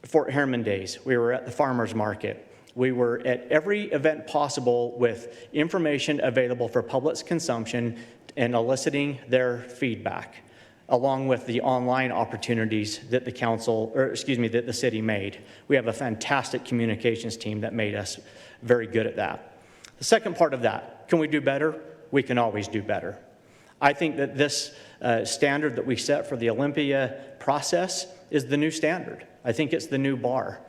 Fort Herriman Days. We were at the farmers market. We were at every event possible with information available for public's consumption and eliciting their feedback, along with the online opportunities that that the city made. We have a fantastic communications team that made us very good at that. The second part of that, can we do better? We can always do better. I think that this standard that we set for the Olympia process is the new standard. I think it's the new bar.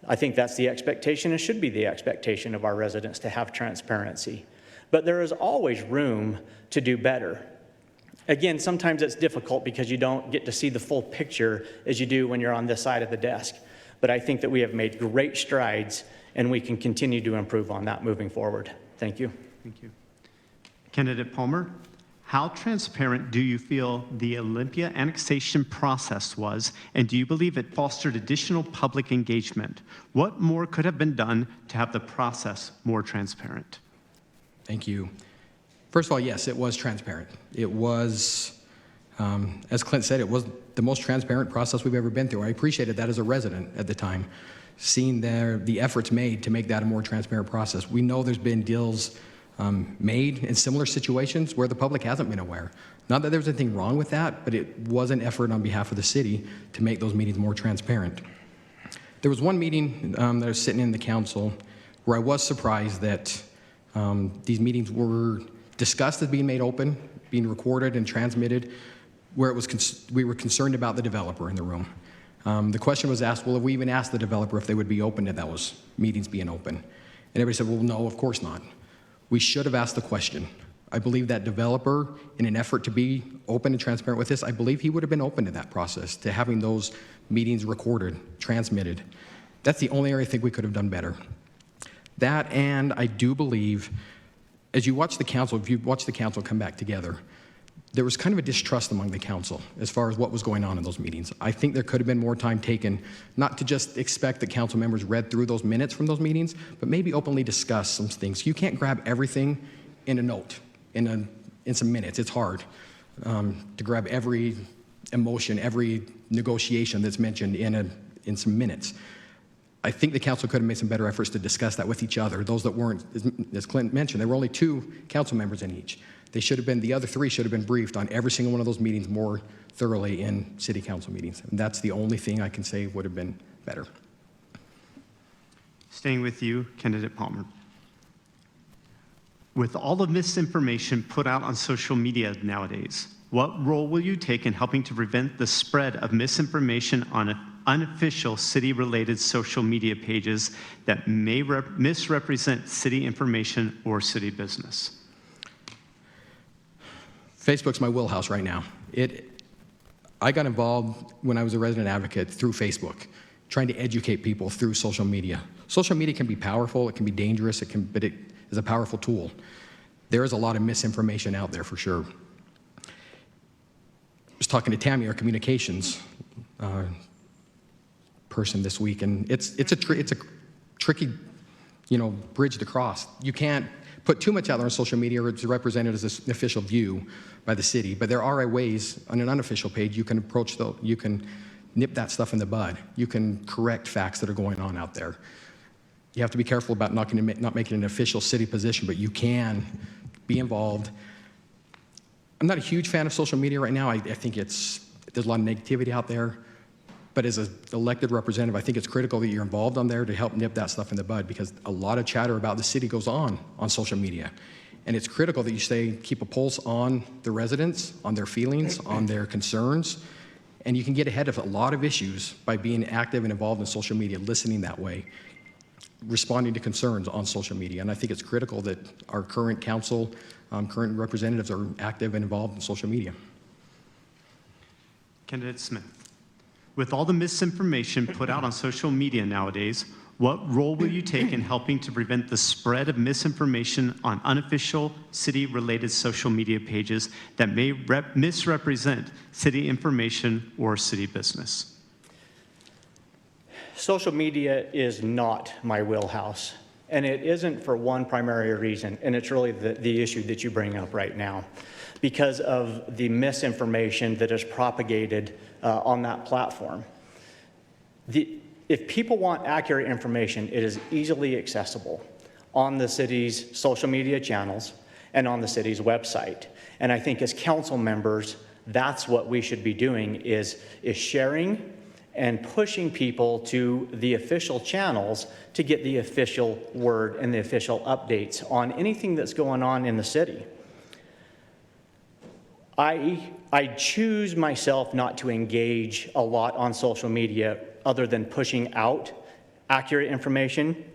I think that's the expectation and should be the expectation of our residents to have transparency. But there is always room to do better. Again, sometimes it's difficult because you don't get to see the full picture as you do when you're on this side of the desk. But I think that we have made great strides and we can continue to improve on that moving forward. Thank you. Thank you. Candidate Palmer, how transparent do you feel the Olympia annexation process was, and do you believe it fostered additional public engagement? What more could have been done to have the process more transparent? Thank you. First of all, yes, it was transparent. It was, as Clint said, it was the most transparent process we've ever been through. I appreciated that as a resident at the time, seeing the efforts made to make that a more transparent process. We know there's been deals made in similar situations where the public hasn't been aware. Not that there was anything wrong with that, but it was an effort on behalf of the city to make those meetings more transparent. There was one meeting that I was sitting in the council where I was surprised that these meetings were discussed as being made open, being recorded and transmitted, where it was we were concerned about the developer in the room. The question was asked, well, have we even asked the developer if they would be open to those meetings being open? And everybody said, well, no, of course not. We should have asked the question. I believe that developer, in an effort to be open and transparent with this, I believe he would have been open to that process, to having those meetings recorded, transmitted. That's the only area I think we could have done better. That, and I do believe, as you watch the council, if you watch the council come back together, there was kind of a distrust among the council as far as what was going on in those meetings. I think there could have been more time taken, not to just expect that council members read through those minutes from those meetings, but maybe openly discuss some things. You can't grab everything in a note, in some minutes. It's hard to grab every emotion, every negotiation that's mentioned in some minutes. I think the council could have made some better efforts to discuss that with each other. Those that weren't, as Clint mentioned, there were only 2 council members in each. They should have been, the other 3 should have been briefed on every single one of those meetings more thoroughly in city council meetings. And that's the only thing I can say would have been better. Staying with you, Candidate Palmer. With all the misinformation put out on social media nowadays, what role will you take in helping to prevent the spread of misinformation on unofficial city-related social media pages that may misrepresent city information or city business? Facebook's my wheelhouse right now. I got involved when I was a resident advocate through Facebook, trying to educate people through social media. Social media can be powerful, it can be dangerous, but it is a powerful tool. There is a lot of misinformation out there for sure. I was talking to Tammy, our communications person this week, and it's a tricky, bridge to cross. You can't put too much out there on social media or it's represented as an official view by the city, but there are ways on an unofficial page you can approach you can nip that stuff in the bud. You can correct facts that are going on out there. You have to be careful about not making an official city position, but you can be involved. I'm not a huge fan of social media right now. I think there's a lot of negativity out there. But as an elected representative, I think it's critical that you're involved on there to help nip that stuff in the bud, because a lot of chatter about the city goes on social media. And it's critical that you keep a pulse on the residents, on their feelings, on their concerns. And you can get ahead of a lot of issues by being active and involved in social media, listening that way, responding to concerns on social media. And I think it's critical that our current council, current representatives are active and involved in social media. Candidate Smith, with all the misinformation put out on social media nowadays, what role will you take in helping to prevent the spread of misinformation on unofficial city-related social media pages that may misrepresent city information or city business? Social media is not my wheelhouse, and it isn't for one primary reason, and it's really the issue that you bring up right now, because of the misinformation that is propagated on that platform. If people want accurate information, it is easily accessible on the city's social media channels and on the city's website. And I think as council members, that's what we should be doing is sharing and pushing people to the official channels to get the official word and the official updates on anything that's going on in the city. I choose myself not to engage a lot on social media other than pushing out accurate information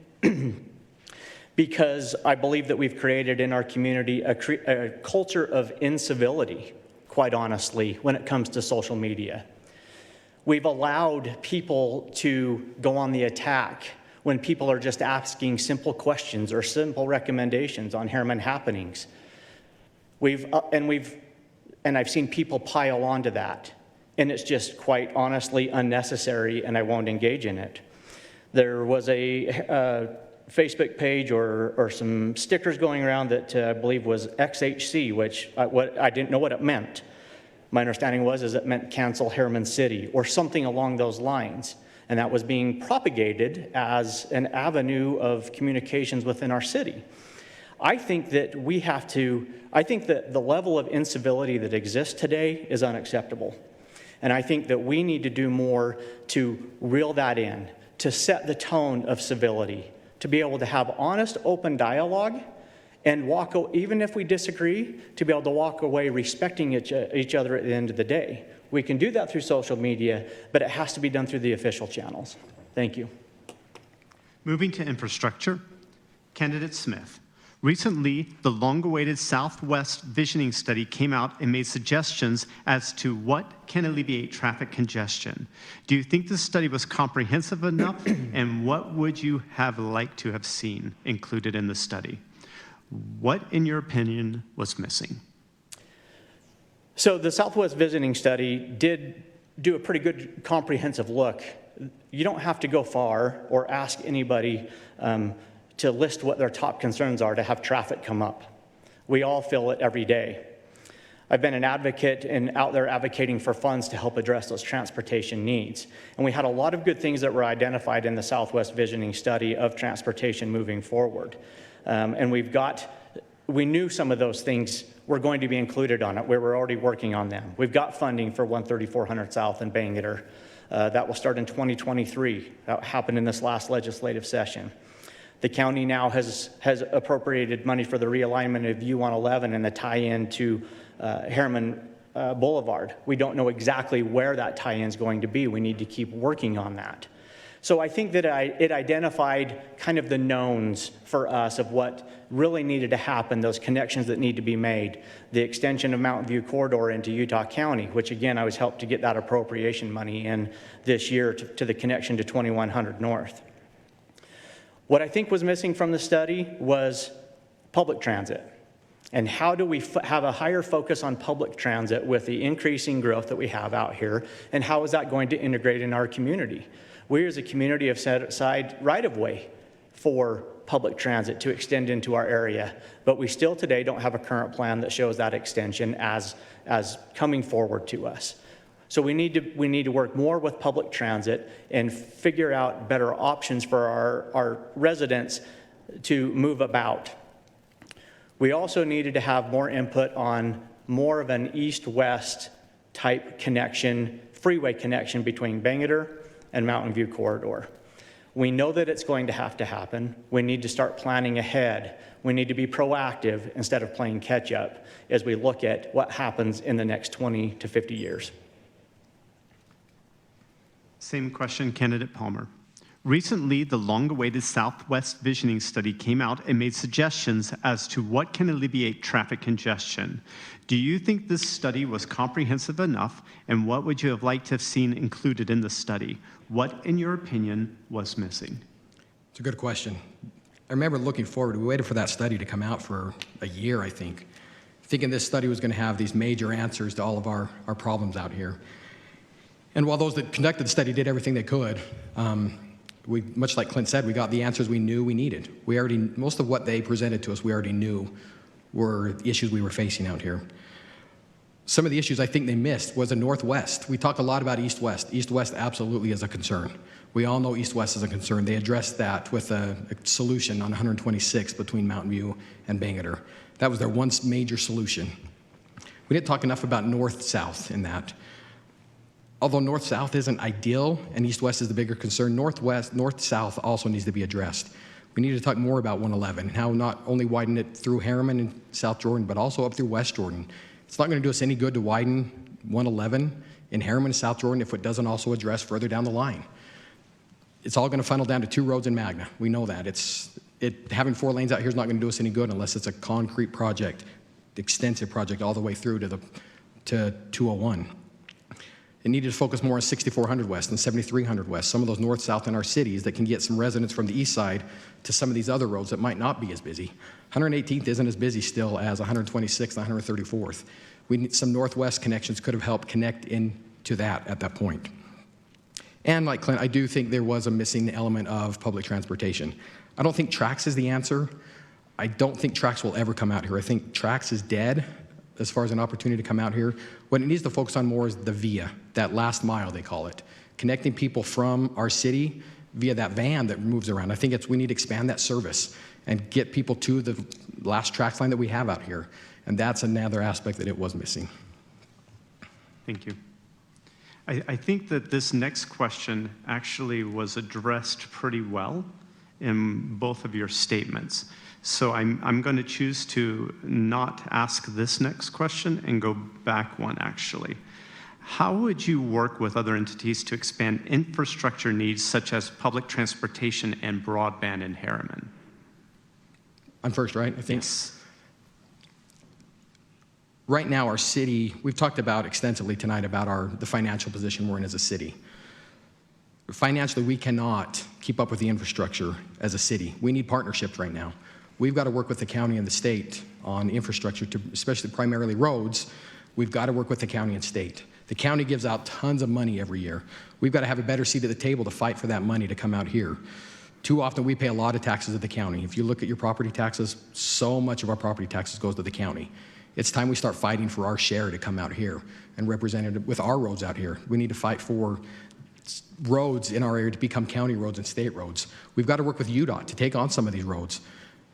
because I believe that we've created in our community a culture of incivility, quite honestly, when it comes to social media. We've allowed people to go on the attack when people are just asking simple questions or simple recommendations on Herriman happenings. And I've seen people pile onto that, and it's just quite honestly unnecessary, and I won't engage in it. There was a Facebook page or some stickers going around that I believe was XHC, which I didn't know what it meant. My understanding was it meant cancel Herriman City or something along those lines. And that was being propagated as an avenue of communications within our city. I think that the level of incivility that exists today is unacceptable. And I think that we need to do more to reel that in, to set the tone of civility, to be able to have honest, open dialogue, and even if we disagree, to be able to walk away respecting each other at the end of the day. We can do that through social media, but it has to be done through the official channels. Thank you. Moving to infrastructure, Candidate Smith. Recently, the long-awaited Southwest Visioning Study came out and made suggestions as to what can alleviate traffic congestion. Do you think this study was comprehensive enough, and what would you have liked to have seen included in the study? What, in your opinion, was missing? So the Southwest Visiting Study did do a pretty good comprehensive look. You don't have to go far or ask anybody to list what their top concerns are to have traffic come up. We all feel it every day. I've been an advocate and out there advocating for funds to help address those transportation needs. And we had a lot of good things that were identified in the Southwest Visioning Study of transportation moving forward. And we knew some of those things were going to be included on it. We were already working on them. We've got funding for 13400 South in Bangor. That will start in 2023. That happened in this last legislative session. The county now has appropriated money for the realignment of U-111 and the tie-in to Herriman Boulevard. We don't know exactly where that tie-in is going to be. We need to keep working on that. So I think that it identified kind of the knowns for us of what really needed to happen, those connections that need to be made. The extension of Mountain View Corridor into Utah County, which again, I was helped to get that appropriation money in this year to the connection to 2100 North. What I think was missing from the study was public transit. And how do we have a higher focus on public transit with the increasing growth that we have out here, and how is that going to integrate in our community? We as a community have set aside right-of-way for public transit to extend into our area, but we still today don't have a current plan that shows that extension as coming forward to us. So we need to work more with public transit and figure out better options for our residents to move about. We also needed to have more input on more of an east-west type connection, freeway connection between Bangor and Mountain View Corridor. We know that it's going to happen. We need to start planning ahead. We need to be proactive instead of playing catch up as we look at what happens in the next 20 to 50 years. Same question, Candidate Palmer. Recently, the long-awaited Southwest Visioning Study came out and made suggestions as to what can alleviate traffic congestion. Do you think this study was comprehensive enough, and what would you have liked to have seen included in the study? What, in your opinion, was missing? It's a good question. I remember looking forward. We waited for that study to come out for a year, I think, thinking this study was going to have these major answers to all of our problems out here. And while those that conducted the study did everything they could, much like Clint said, we got the answers we knew we needed. Most of what they presented to us, we already knew were the issues we were facing out here. Some of the issues I think they missed was the Northwest. We talk a lot about East-West. East-West absolutely is a concern. We all know East-West is a concern. They addressed that with a solution on 126 between Mountain View and Bangor. That was their one major solution. We didn't talk enough about North-South in that. Although North-South isn't ideal and East-West is the bigger concern, North-South also needs to be addressed. We need to talk more about 111 and how not only widen it through Herriman and South Jordan, but also up through West Jordan. It's not going to do us any good to widen 111 in Herriman and South Jordan if it doesn't also address further down the line. It's all going to funnel down to 2 roads in Magna. We know that. Having 4 lanes out here is not going to do us any good unless it's a concrete project, extensive project all the way through to 201. It needed to focus more on 6400 West and 7300 West, some of those north-south in our cities that can get some residents from the east side to some of these other roads that might not be as busy. 118th isn't as busy still as 126th and 134th. We need some northwest connections could have helped connect into that at that point. And like Clint, I do think there was a missing element of public transportation. I don't think TRAX is the answer. I don't think TRAX will ever come out here. I think TRAX is dead as far as an opportunity to come out here. What it needs to focus on more is the VIA, that last mile they call it, connecting people from our city via that van that moves around. I think we need to expand that service and get people to the last TRAX line that we have out here. And that's another aspect that it was missing. Thank you. I think that this next question actually was addressed pretty well in both of your statements. So I'm going to choose to not ask this next question and go back one, actually. How would you work with other entities to expand infrastructure needs such as public transportation and broadband in Herriman? I'm first, right? I think. Yes. Right now, our city, we've talked about extensively tonight about the financial position we're in as a city. Financially, we cannot keep up with the infrastructure as a city. We need partnerships right now. We've got to work with the county and the state on infrastructure, especially primarily roads. We've got to work with the county and state. The county gives out tons of money every year. We've got to have a better seat at the table to fight for that money to come out here. Too often, we pay a lot of taxes at the county. If you look at your property taxes, so much of our property taxes goes to the county. It's time we start fighting for our share to come out here and represent it with our roads out here. We need to fight for roads in our area to become county roads and state roads. We've got to work with UDOT to take on some of these roads.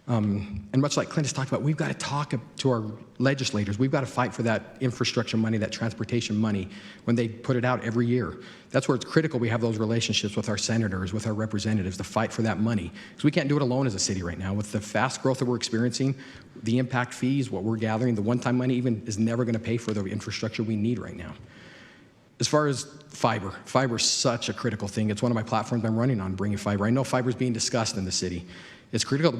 And much like Clint has talked about, we've got to talk to our legislators. We've got to fight for that infrastructure money, that transportation money, when they put it out every year. That's where it's critical we have those relationships with our senators, with our representatives, to fight for that money. Because we can't do it alone as a city right now. With the fast growth that we're experiencing, the impact fees, what we're gathering, the one-time money even is never going to pay for the infrastructure we need right now. As far as fiber is such a critical thing. It's one of my platforms I'm running on, bringing fiber. I know fiber is being discussed in the city. It's critical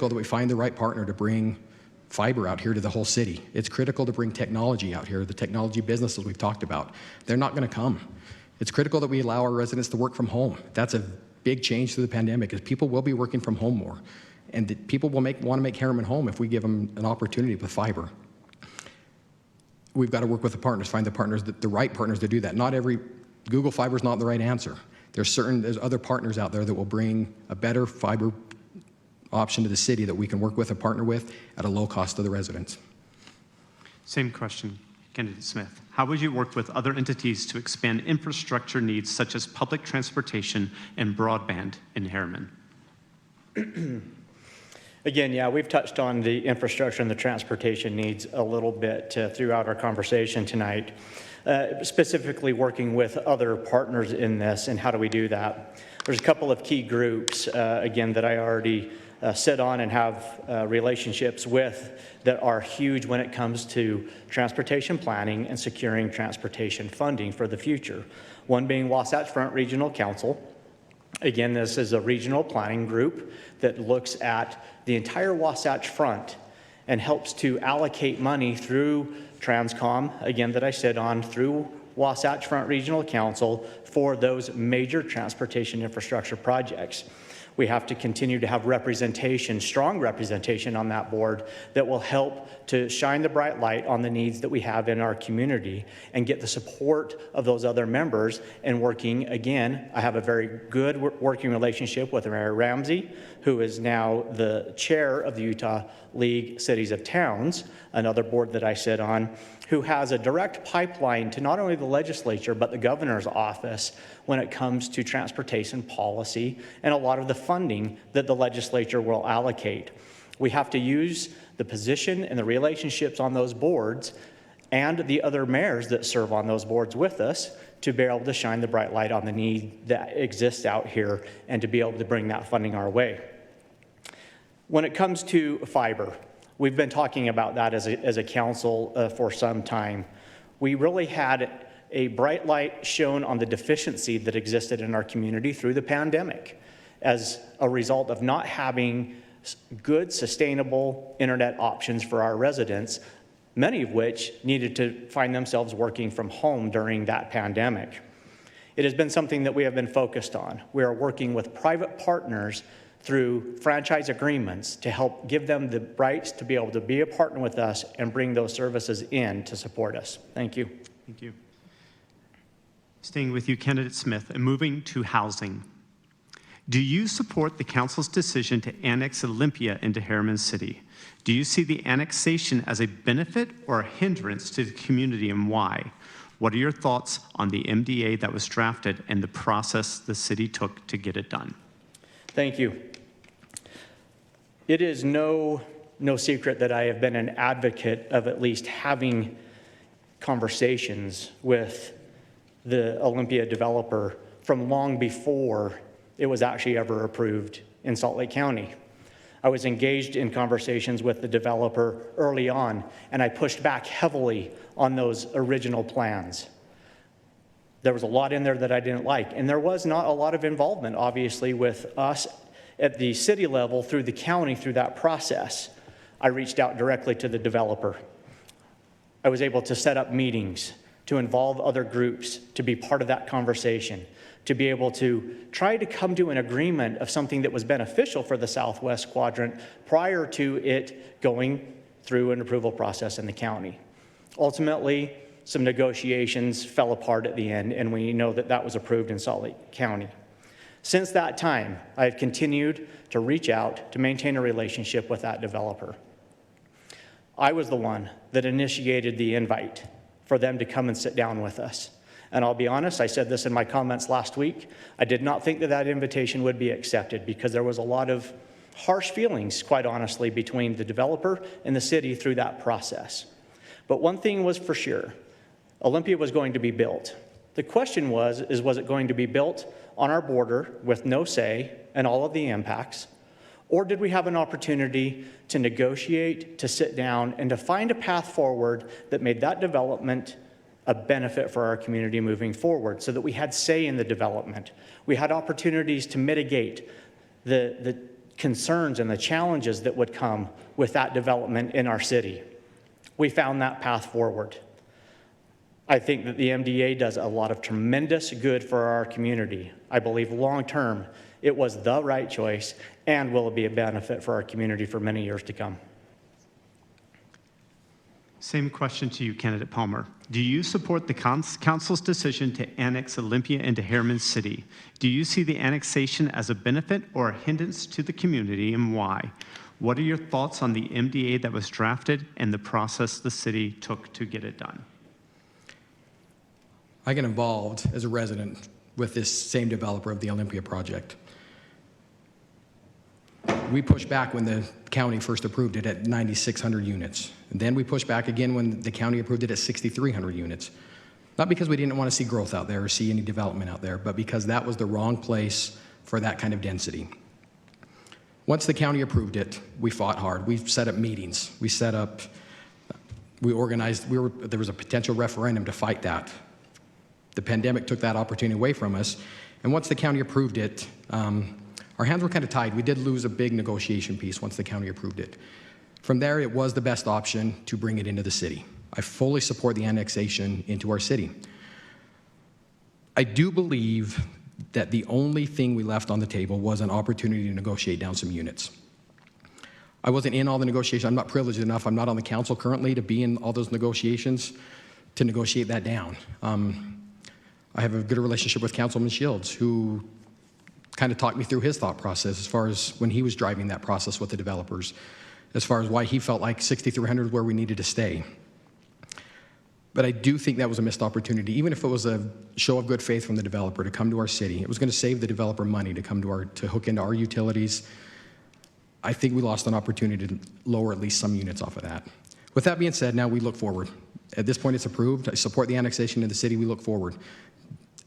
that we find the right partner to bring fiber out here to the whole city. It's critical to bring technology out here, the technology businesses we've talked about. They're not going to come. It's critical that we allow our residents to work from home. That's a big change through the pandemic, is people will be working from home more. And people will want to make Herriman home if we give them an opportunity with fiber. We've got to work with the partners, find the partners, the right partners to do that. Not every Google Fiber is not the right answer. There's other partners out there that will bring a better fiber option to the city that we can work with and partner with at a low cost to the residents. Same question, Candidate Smith. How would you work with other entities to expand infrastructure needs such as public transportation and broadband in Herriman? Again, yeah, we've touched on the infrastructure and the transportation needs a little bit throughout our conversation tonight, specifically working with other partners in this, and how do we do that? There's a couple of key groups, again, that I already sit on and have relationships with that are huge when it comes to transportation planning and securing transportation funding for the future. One being Wasatch Front Regional Council. Again, this is a regional planning group that looks at the entire Wasatch Front and helps to allocate money through Transcom, again, that I sit on, through Wasatch Front Regional Council for those major transportation infrastructure projects. We have to continue to have representation, strong representation on that board that will help to shine the bright light on the needs that we have in our community and get the support of those other members. And working, again, I have a very good working relationship with Mayor Ramsey, who is now the chair of the Utah League Cities of Towns, another board that I sit on, who has a direct pipeline to not only the legislature, but the governor's office when it comes to transportation policy and a lot of the funding that the legislature will allocate. We have to use the position and the relationships on those boards and the other mayors that serve on those boards with us to be able to shine the bright light on the need that exists out here and to be able to bring that funding our way. When it comes to fiber, we've been talking about that as a council for some time. We really had a bright light shown on the deficiency that existed in our community through the pandemic as a result of not having good, sustainable internet options for our residents many of which needed to find themselves working from home during that pandemic. It has been something that we have been focused on. We are working with private partners through franchise agreements to help give them the rights to be able to be a partner with us and bring those services in to support us. Thank you. Thank you. Staying with you, Candidate Smith, and moving to housing. Do you support the council's decision to annex Olympia into Herriman City? Do you see the annexation as a benefit or a hindrance to the community, and why? What are your thoughts on the MDA that was drafted and the process the city took to get it done? Thank you. It is no secret that I have been an advocate of at least having conversations with the Olympia developer from long before it was actually ever approved in Salt Lake County. I was engaged in conversations with the developer early on, and I pushed back heavily on those original plans. There was a lot in there that I didn't like, and there was not a lot of involvement, obviously, with us at the city level through the county through that process. I reached out directly to the developer. I was able to set up meetings to involve other groups to be part of that conversation, to be able to try to come to an agreement of something that was beneficial for the Southwest Quadrant prior to it going through an approval process in the county. Ultimately, some negotiations fell apart at the end, and we know that that was approved in Salt Lake County. Since that time, I've continued to reach out to maintain a relationship with that developer. I was the one that initiated the invite for them to come and sit down with us. And I'll be honest, I said this in my comments last week, I did not think that that invitation would be accepted because there was a lot of harsh feelings, quite honestly, between the developer and the city through that process. But one thing was for sure, Olympia was going to be built. The question was it going to be built on our border with no say in all of the impacts? Or did we have an opportunity to negotiate, to sit down, and to find a path forward that made that development a benefit for our community moving forward so that we had say in the development? We had opportunities to mitigate the concerns and the challenges that would come with that development in our city. We found that path forward. I think that the MDA does a lot of tremendous good for our community. I believe long-term it was the right choice and will be a benefit for our community for many years to come. Same question to you, Candidate Palmer. Do you support the council's decision to annex Olympia into Herriman City? Do you see the annexation as a benefit or a hindrance to the community, and why? What are your thoughts on the MDA that was drafted and the process the city took to get it done? I get involved as a resident with this same developer of the Olympia project. We pushed back when the county first approved it at 9,600 units. And then we pushed back again when the county approved it at 6,300 units. Not because we didn't want to see growth out there or see any development out there, but because that was the wrong place for that kind of density. Once the county approved it, we fought hard. We set up meetings. We organized, there was a potential referendum to fight that. The pandemic took that opportunity away from us. And once the county approved it, our hands were kind of tied. We did lose a big negotiation piece once the county approved it. From there, it was the best option to bring it into the city. I fully support the annexation into our city. I do believe that the only thing we left on the table was an opportunity to negotiate down some units. I wasn't in all the negotiations. I'm not privileged enough. I'm not on the council currently to be in all those negotiations to negotiate that down. I have a good relationship with Councilman Shields, who kind of talked me through his thought process as far as when he was driving that process with the developers, as far as why he felt like 6,300 was where we needed to stay. But I do think that was a missed opportunity. Even if it was a show of good faith from the developer to come to our city, it was going to save the developer money to come to hook into our utilities. I think we lost an opportunity to lower at least some units off of that. With that being said, now we look forward. At this point, it's approved. I support the annexation of the city. We look forward.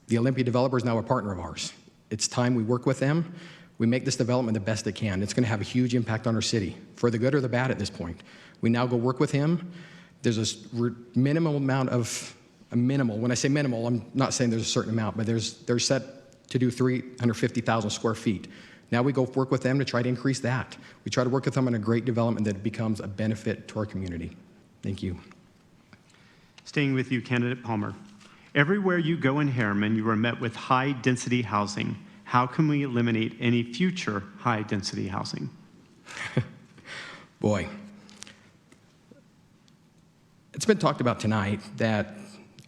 The Olympia developer is now a partner of ours. It's time we work with them. We make this development the best it can. It's going to have a huge impact on our city, for the good or the bad at this point. We now go work with him. There's a minimal amount of, when I say minimal, I'm not saying there's a certain amount, but they're set to do 350,000 square feet. Now we go work with them to try to increase that. We try to work with them on a great development that becomes a benefit to our community. Thank you. Staying with you, Candidate Palmer. Everywhere you go in Herriman, you are met with high-density housing. How can we eliminate any future high-density housing? Boy. It's been talked about tonight that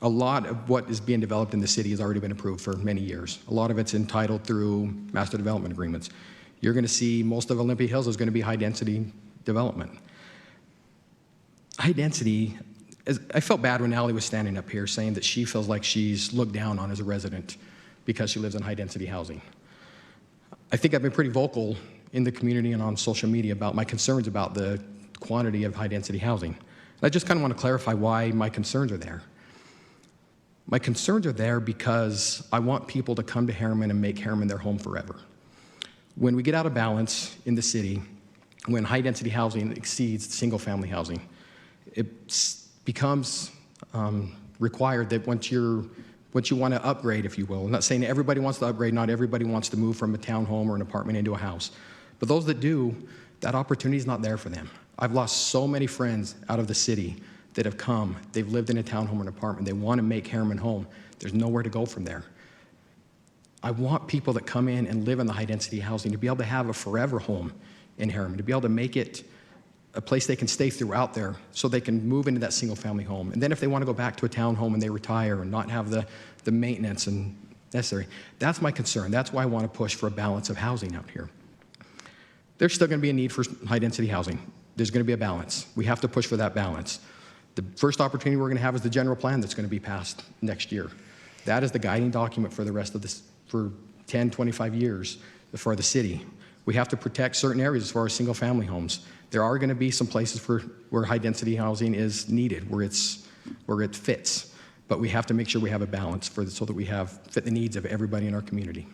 a lot of what is being developed in the city has already been approved for many years. A lot of it's entitled through master development agreements. You're going to see most of Olympia Hills is going to be high-density development. High-density, I felt bad when Aly was standing up here saying that she feels like she's looked down on as a resident because she lives in high-density housing. I think I've been pretty vocal in the community and on social media about my concerns about the quantity of high-density housing. I just kind of want to clarify why my concerns are there. My concerns are there because I want people to come to Herriman and make Herriman their home forever. When we get out of balance in the city, when high-density housing exceeds single-family housing, it becomes required that once you want to upgrade, if you will, I'm not saying everybody wants to upgrade, not everybody wants to move from a townhome or an apartment into a house, but those that do, that opportunity is not there for them. I've lost so many friends out of the city that have come, they've lived in a townhome or an apartment, they want to make Herriman home, there's nowhere to go from there. I want people that come in and live in the high-density housing to be able to have a forever home in Herriman, to be able to make it a place they can stay throughout there so they can move into that single-family home. And then if they want to go back to a townhome and they retire and not have the maintenance and necessary, that's my concern. That's why I want to push for a balance of housing out here. There's still going to be a need for high-density housing. There's going to be a balance. We have to push for that balance. The first opportunity we're going to have is the general plan that's going to be passed next year. That is the guiding document for the rest of this, for 10, 25 years for the city. We have to protect certain areas as far as single-family homes. There are going to be some places where high-density housing is needed, where it fits. But we have to make sure we have a balance so that we fit the needs of everybody in our community.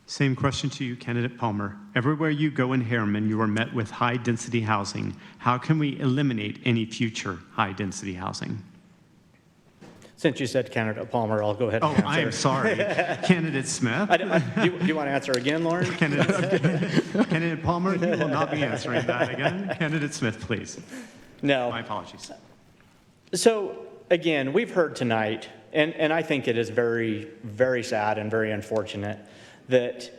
Same question to you, Candidate Palmer. Everywhere you go in Herriman, you are met with high-density housing. How can we eliminate any future high-density housing? Since you said Candidate Palmer, I'll go ahead and Oh, answer. I am sorry. Candidate Smith? Do you want to answer again, Lorin? Candidate Palmer, you will not be answering that again. Candidate Smith, please. No. My apologies. So, again, we've heard tonight, and I think it is very, very sad and very unfortunate that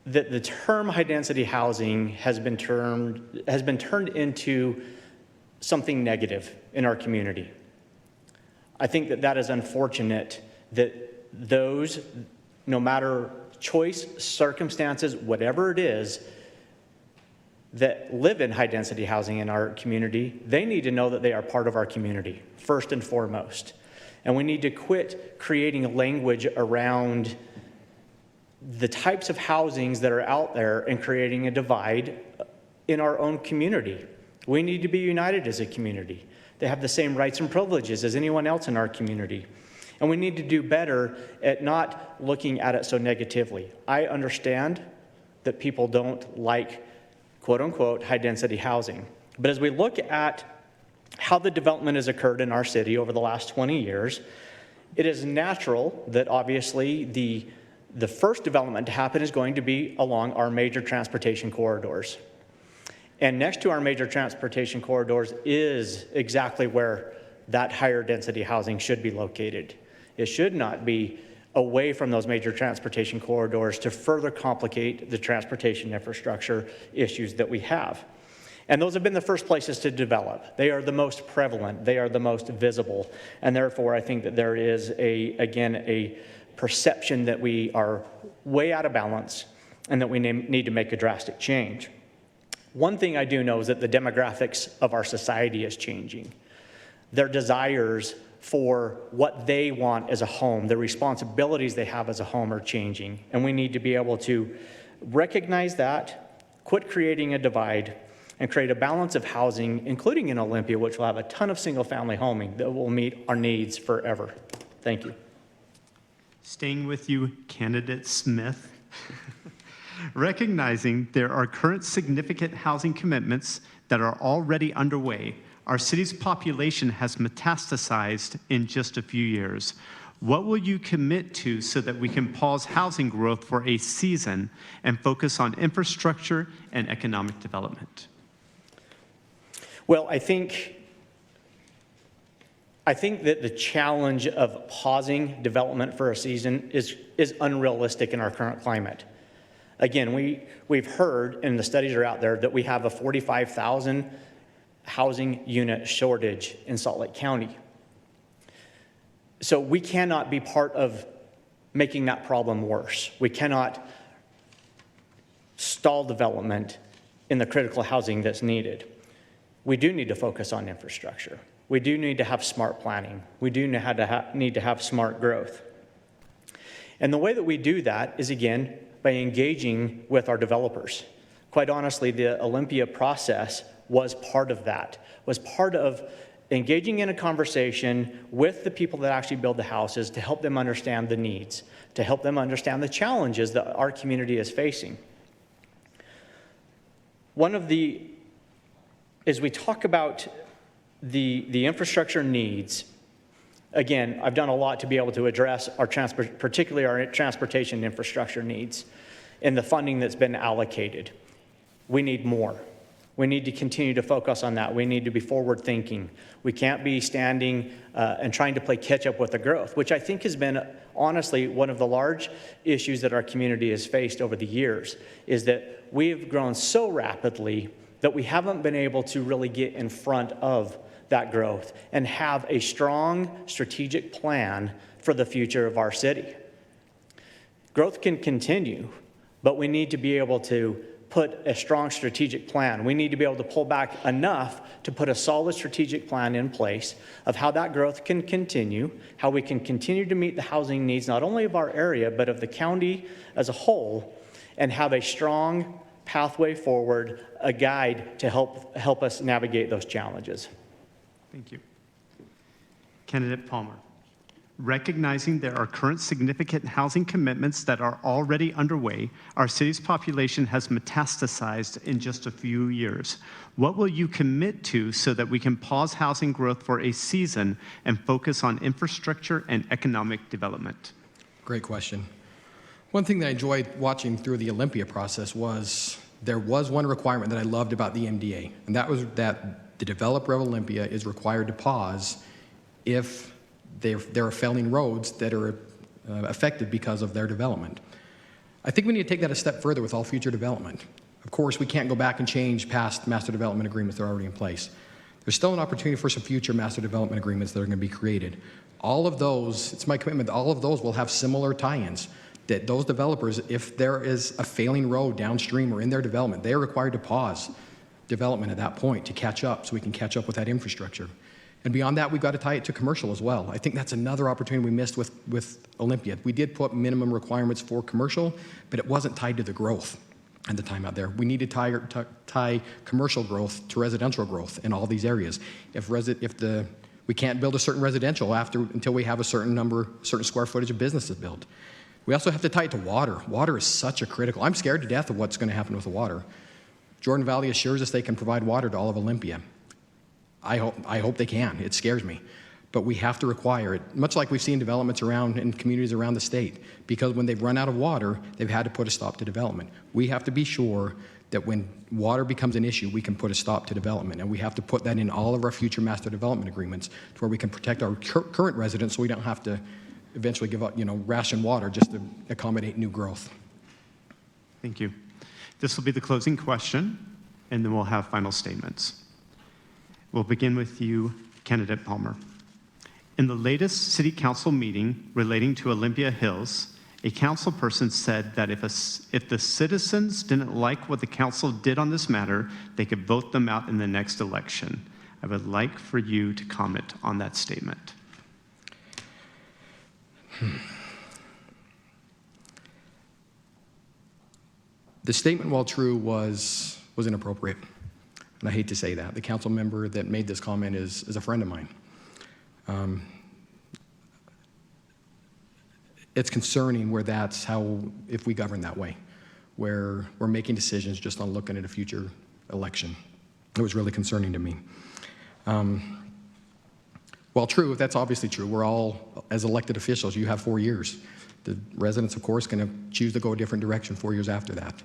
the term high-density housing has been turned into something negative in our community. I think that is unfortunate that those, no matter choice, circumstances, whatever it is, that live in high-density housing in our community, they need to know that they are part of our community, first and foremost. And we need to quit creating language around the types of housings that are out there and creating a divide in our own community. We need to be united as a community. They have the same rights and privileges as anyone else in our community. And we need to do better at not looking at it so negatively. I understand that people don't like, quote unquote, high density housing. But as we look at how the development has occurred in our city over the last 20 years, it is natural that obviously the first development to happen is going to be along our major transportation corridors. And next to our major transportation corridors is exactly where that higher density housing should be located. It should not be away from those major transportation corridors to further complicate the transportation infrastructure issues that we have. And those have been the first places to develop. They are the most prevalent, they are the most visible, and therefore I think that there is a perception that we are way out of balance and that we need to make a drastic change. One thing I do know is that the demographics of our society is changing. Their desires for what they want as a home, the responsibilities they have as a home are changing. And we need to be able to recognize that, quit creating a divide, and create a balance of housing, including in Olympia, which will have a ton of single-family homing that will meet our needs forever. Thank you. Staying with you, Candidate Smith. Recognizing there are current significant housing commitments that are already underway, our city's population has metastasized in just a few years. What will you commit to so that we can pause housing growth for a season and focus on infrastructure and economic development? Well, I think I think that the challenge of pausing development for a season is unrealistic in our current climate. Again, we've heard, and the studies are out there, that we have a 45,000 housing unit shortage in Salt Lake County. So we cannot be part of making that problem worse. We cannot stall development in the critical housing that's needed. We do need to focus on infrastructure. We do need to have smart planning. We do need to have smart growth. And the way that we do that is, again, by engaging with our developers. Quite honestly, the Olympia process was part of that, was part of engaging in a conversation with the people that actually build the houses to help them understand the needs, to help them understand the challenges that our community is facing. As we talk about the infrastructure needs, again, I've done a lot to be able to address particularly our transportation infrastructure needs and the funding that's been allocated. We need more. We need to continue to focus on that. We need to be forward thinking. We can't be standing and trying to play catch up with the growth, which I think has been honestly one of the large issues that our community has faced over the years, is that we've grown so rapidly that we haven't been able to really get in front of that growth and have a strong strategic plan for the future of our city. Growth can continue, but we need to be able to put a strong strategic plan. We need to be able to pull back enough to put a solid strategic plan in place of how that growth can continue, how we can continue to meet the housing needs not only of our area, but of the county as a whole, and have a strong pathway forward, a guide to help us navigate those challenges. Thank you. Candidate Palmer. Recognizing there are current significant housing commitments that are already underway, our city's population has metastasized in just a few years. What will you commit to so that we can pause housing growth for a season and focus on infrastructure and economic development? Great question. One thing that I enjoyed watching through the Olympia process was there was one requirement that I loved about the MDA, and that was that the developer of Olympia is required to pause if there are failing roads that are affected because of their development. I think we need to take that a step further with all future development. Of course, we can't go back and change past master development agreements that are already in place. There's still an opportunity for some future master development agreements that are going to be created. All of those, it's my commitment that all of those will have similar tie-ins, that those developers, if there is a failing road downstream or in their development, they are required to pause development at that point to catch up so we can catch up with that infrastructure. And beyond that, we've got to tie it to commercial as well. I think that's another opportunity we missed with Olympia. We did put minimum requirements for commercial, but it wasn't tied to the growth and the time out there. We need to tie commercial growth to residential growth in all these areas. We can't build a certain residential until we have a certain square footage of businesses built. We also have to tie it to water. Water is such a critical. I'm scared to death of what's going to happen with the water. Jordan Valley assures us they can provide water to all of Olympia. I hope they can. It scares me. But we have to require it, much like we've seen developments around in communities around the state, because when they've run out of water, they've had to put a stop to development. We have to be sure that when water becomes an issue, we can put a stop to development. And we have to put that in all of our future master development agreements to where we can protect our current residents so we don't have to eventually give up, ration water just to accommodate new growth. Thank you. This will be the closing question, and then we'll have final statements. We'll begin with you, Candidate Palmer. In the latest City Council meeting relating to Olympia Hills, a council person said that if the citizens didn't like what the council did on this matter, they could vote them out in the next election. I would like for you to comment on that statement. The statement, while true, was inappropriate. And I hate to say that. The council member that made this comment is a friend of mine. It's concerning where if we govern that way, where we're making decisions just on looking at a future election. It was really concerning to me. While true, that's obviously true. We're all, as elected officials, you have 4 years. The residents, of course, going to choose to go a different direction 4 years after that.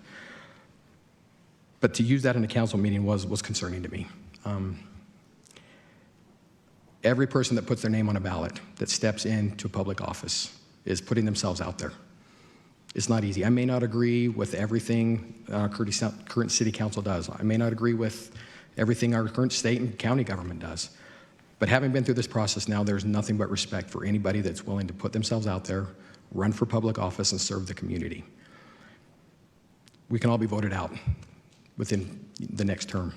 But to use that in a council meeting was concerning to me. Every person that puts their name on a ballot, that steps into public office, is putting themselves out there. It's not easy. I may not agree with everything current city council does. I may not agree with everything our current state and county government does. But having been through this process now, there's nothing but respect for anybody that's willing to put themselves out there, run for public office, and serve the community. We can all be voted out within the next term.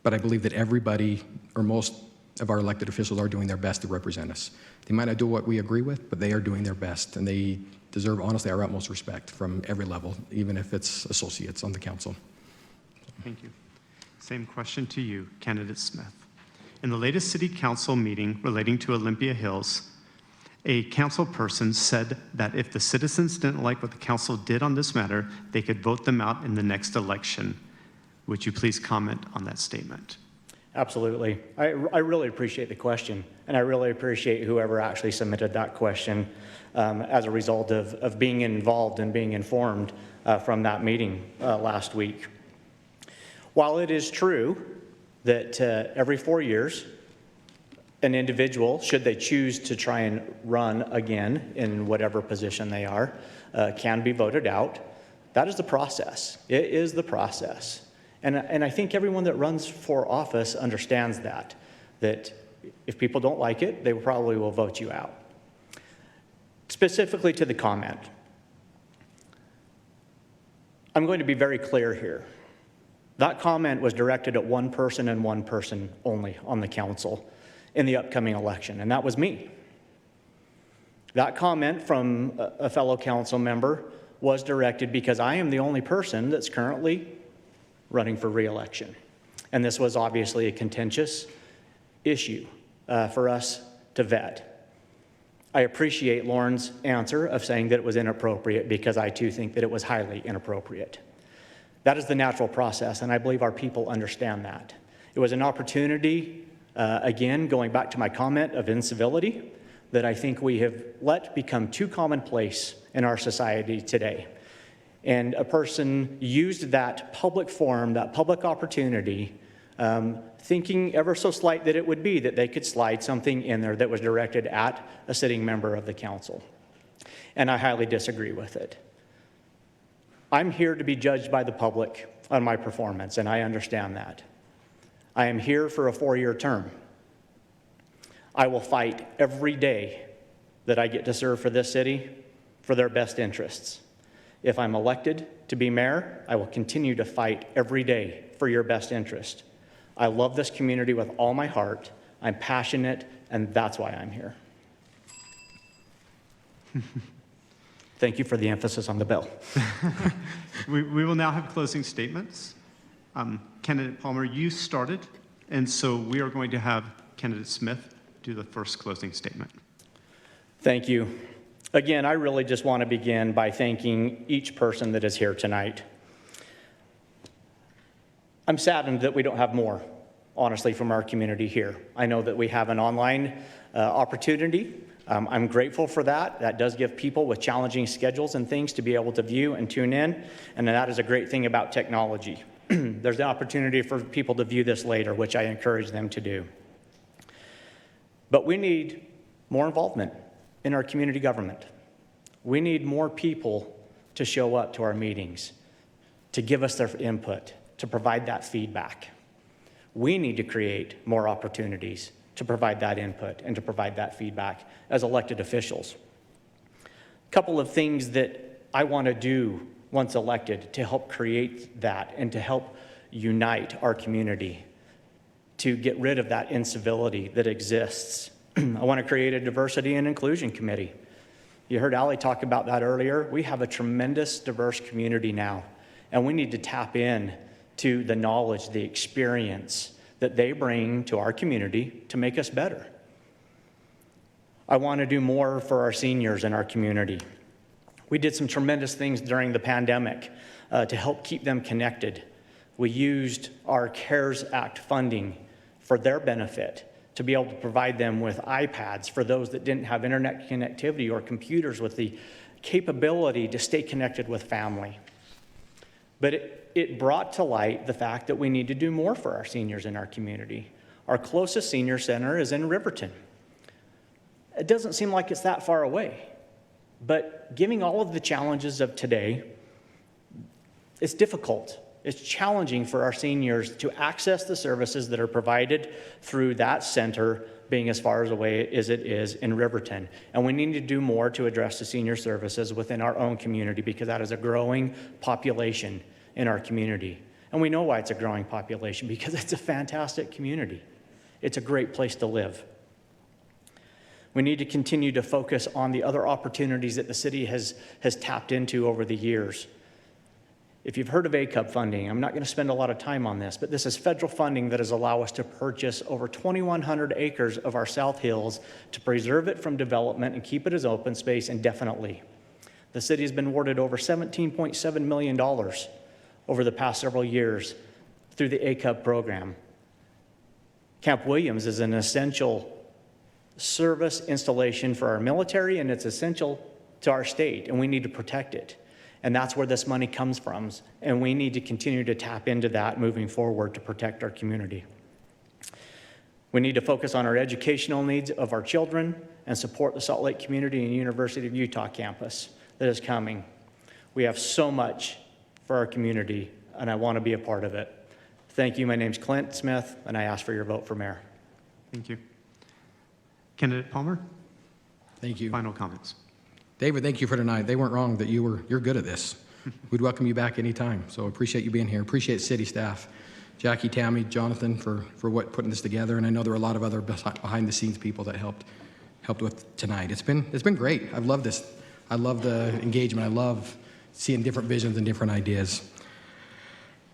But I believe that everybody, or most of our elected officials, are doing their best to represent us. They might not do what we agree with, but they are doing their best, and they deserve, honestly, our utmost respect from every level, even if it's associates on the council. Thank you. Same question to you, Candidate Smith. In the latest city council meeting relating to Olympia Hills, a council person said that if the citizens didn't like what the council did on this matter, they could vote them out in the next election. Would you please comment on that statement? Absolutely. I really appreciate the question, and I really appreciate whoever actually submitted that question as a result of being involved and being informed from that meeting last week. While it is true that every 4 years, an individual, should they choose to try and run again in whatever position they are, can be voted out, that is the process. It is the process. And I think everyone that runs for office understands that if people don't like it, they probably will vote you out. Specifically to the comment, I'm going to be very clear here. That comment was directed at one person and one person only on the council in the upcoming election, and that was me. That comment from a fellow council member was directed because I am the only person that's currently running for re-election. And this was obviously a contentious issue for us to vet. I appreciate Lorin's answer of saying that it was inappropriate, because I too think that it was highly inappropriate. That is the natural process, and I believe our people understand that. It was an opportunity, again, going back to my comment of incivility, that I think we have let become too commonplace in our society today. And a person used that public forum, that public opportunity, thinking ever so slight that it would be that they could slide something in there that was directed at a sitting member of the council. And I highly disagree with it. I'm here to be judged by the public on my performance, and I understand that. I am here for a 4-year term. I will fight every day that I get to serve for this city for their best interests. If I'm elected to be mayor, I will continue to fight every day for your best interest. I love this community with all my heart. I'm passionate, and that's why I'm here. Thank you for the emphasis on the bill. We will now have closing statements. Candidate Palmer, you started, and so we are going to have Candidate Smith do the first closing statement. Thank you. Again, I really just want to begin by thanking each person that is here tonight. I'm saddened that we don't have more, honestly, from our community here. I know that we have an online opportunity. I'm grateful for that. That does give people with challenging schedules and things to be able to view and tune in, and that is a great thing about technology. There's the opportunity for people to view this later, which I encourage them to do. But we need more involvement in our community government. We need more people to show up to our meetings, to give us their input, to provide that feedback. We need to create more opportunities to provide that input and to provide that feedback as elected officials. A couple of things that I want to do once elected to help create that and to help unite our community, to get rid of that incivility that exists. I want to create a diversity and inclusion committee. You heard Aly talk about that earlier. We have a tremendous diverse community now, and we need to tap in to the knowledge, the experience that they bring to our community to make us better. I want to do more for our seniors in our community. We did some tremendous things during the pandemic to help keep them connected. We used our CARES Act funding for their benefit to be able to provide them with iPads for those that didn't have internet connectivity or computers with the capability to stay connected with family. But it brought to light the fact that we need to do more for our seniors in our community. Our closest senior center is in Riverton. It doesn't seem like it's that far away, but given all of the challenges of today, it's difficult. It's challenging for our seniors to access the services that are provided through that center being as far away as it is in Riverton. And we need to do more to address the senior services within our own community because that is a growing population in our community. And we know why it's a growing population, because it's a fantastic community. It's a great place to live. We need to continue to focus on the other opportunities that the city has tapped into over the years. If you've heard of ACUB funding, I'm not going to spend a lot of time on this, but this is federal funding that has allowed us to purchase over 2,100 acres of our South Hills to preserve it from development and keep it as open space indefinitely. The city has been awarded over $17.7 million over the past several years through the ACUB program. Camp Williams is an essential service installation for our military, and it's essential to our state, and we need to protect it. And that's where this money comes from, and we need to continue to tap into that moving forward to protect our community. We need to focus on our educational needs of our children and support the Salt Lake Community and University of Utah campus that is coming. We have so much for our community, and I want to be a part of it. Thank you. My name's Clint Smith, and I ask for your vote for mayor. Thank you. Candidate Palmer, Thank you. final comments. David, thank you for tonight. They weren't wrong that you're good at this. We'd welcome you back anytime. So appreciate you being here. Appreciate city staff, Jackie, Tammy, Jonathan for putting this together. And I know there were a lot of other behind the scenes people that helped with tonight. It's been great. I've loved this. I love the engagement. I love seeing different visions and different ideas.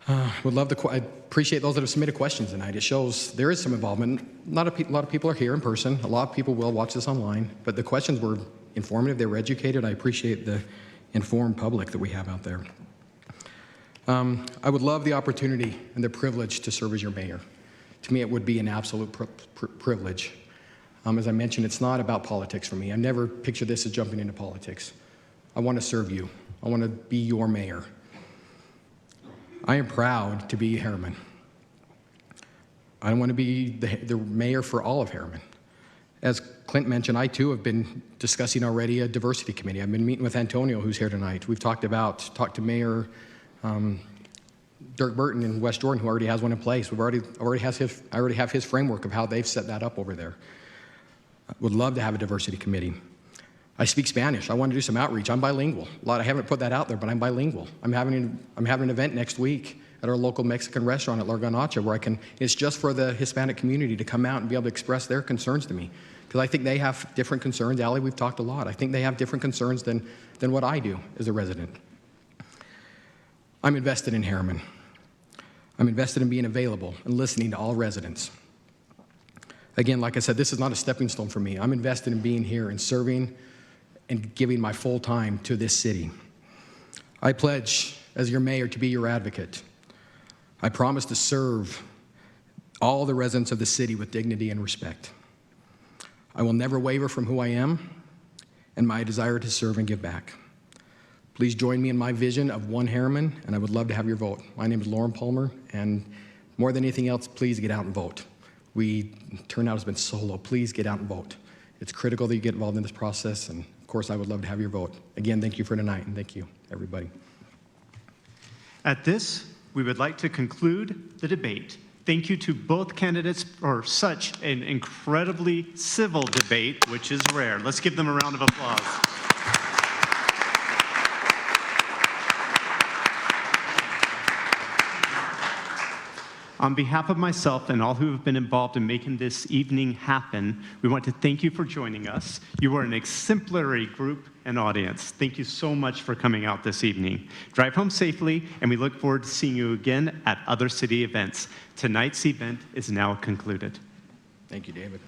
I appreciate those that have submitted questions tonight. It shows there is some involvement. A lot of people are here in person. A lot of people will watch this online, but the questions were informative. They were educated. I appreciate the informed public that we have out there. I would love the opportunity and the privilege to serve as your mayor. To me, it would be an absolute privilege. As I mentioned, it's not about politics for me. I never picture this as jumping into politics. I want to serve you. I want to be your mayor. I am proud to be Herriman. I want to be the mayor for all of Herriman. As Clint mentioned, I too have been discussing already a diversity committee. I've been meeting with Antonio, who's here tonight. We've talked to Mayor Dirk Burton in West Jordan, who already has one in place. I already have his framework of how they've set that up over there. I would love to have a diversity committee. I speak Spanish. I want to do some outreach. I'm bilingual. I haven't put that out there, but I'm bilingual. I'm having an event next week at our local Mexican restaurant at La Garnacha where it's just for the Hispanic community to come out and be able to express their concerns to me. Because I think they have different concerns. Aly, we've talked a lot. I think they have different concerns than what I do as a resident. I'm invested in Herriman. I'm invested in being available and listening to all residents. Again, like I said, this is not a stepping stone for me. I'm invested in being here and serving and giving my full time to this city. I pledge, as your mayor, to be your advocate. I promise to serve all the residents of the city with dignity and respect. I will never waver from who I am and my desire to serve and give back. Please join me in my vision of one Herriman, and I would love to have your vote. My name is Lorin Palmer, and more than anything else, please get out and vote. Turnout has been so low. Please get out and vote. It's critical that you get involved in this process, and of course, I would love to have your vote. Again, thank you for tonight, and thank you, everybody. At this, we would like to conclude the debate. Thank you to both candidates for such an incredibly civil debate, which is rare. Let's give them a round of applause. On behalf of myself and all who have been involved in making this evening happen, we want to thank you for joining us. You are an exemplary group and audience. Thank you so much for coming out this evening. Drive home safely, and we look forward to seeing you again at other city events. Tonight's event is now concluded. Thank you, David.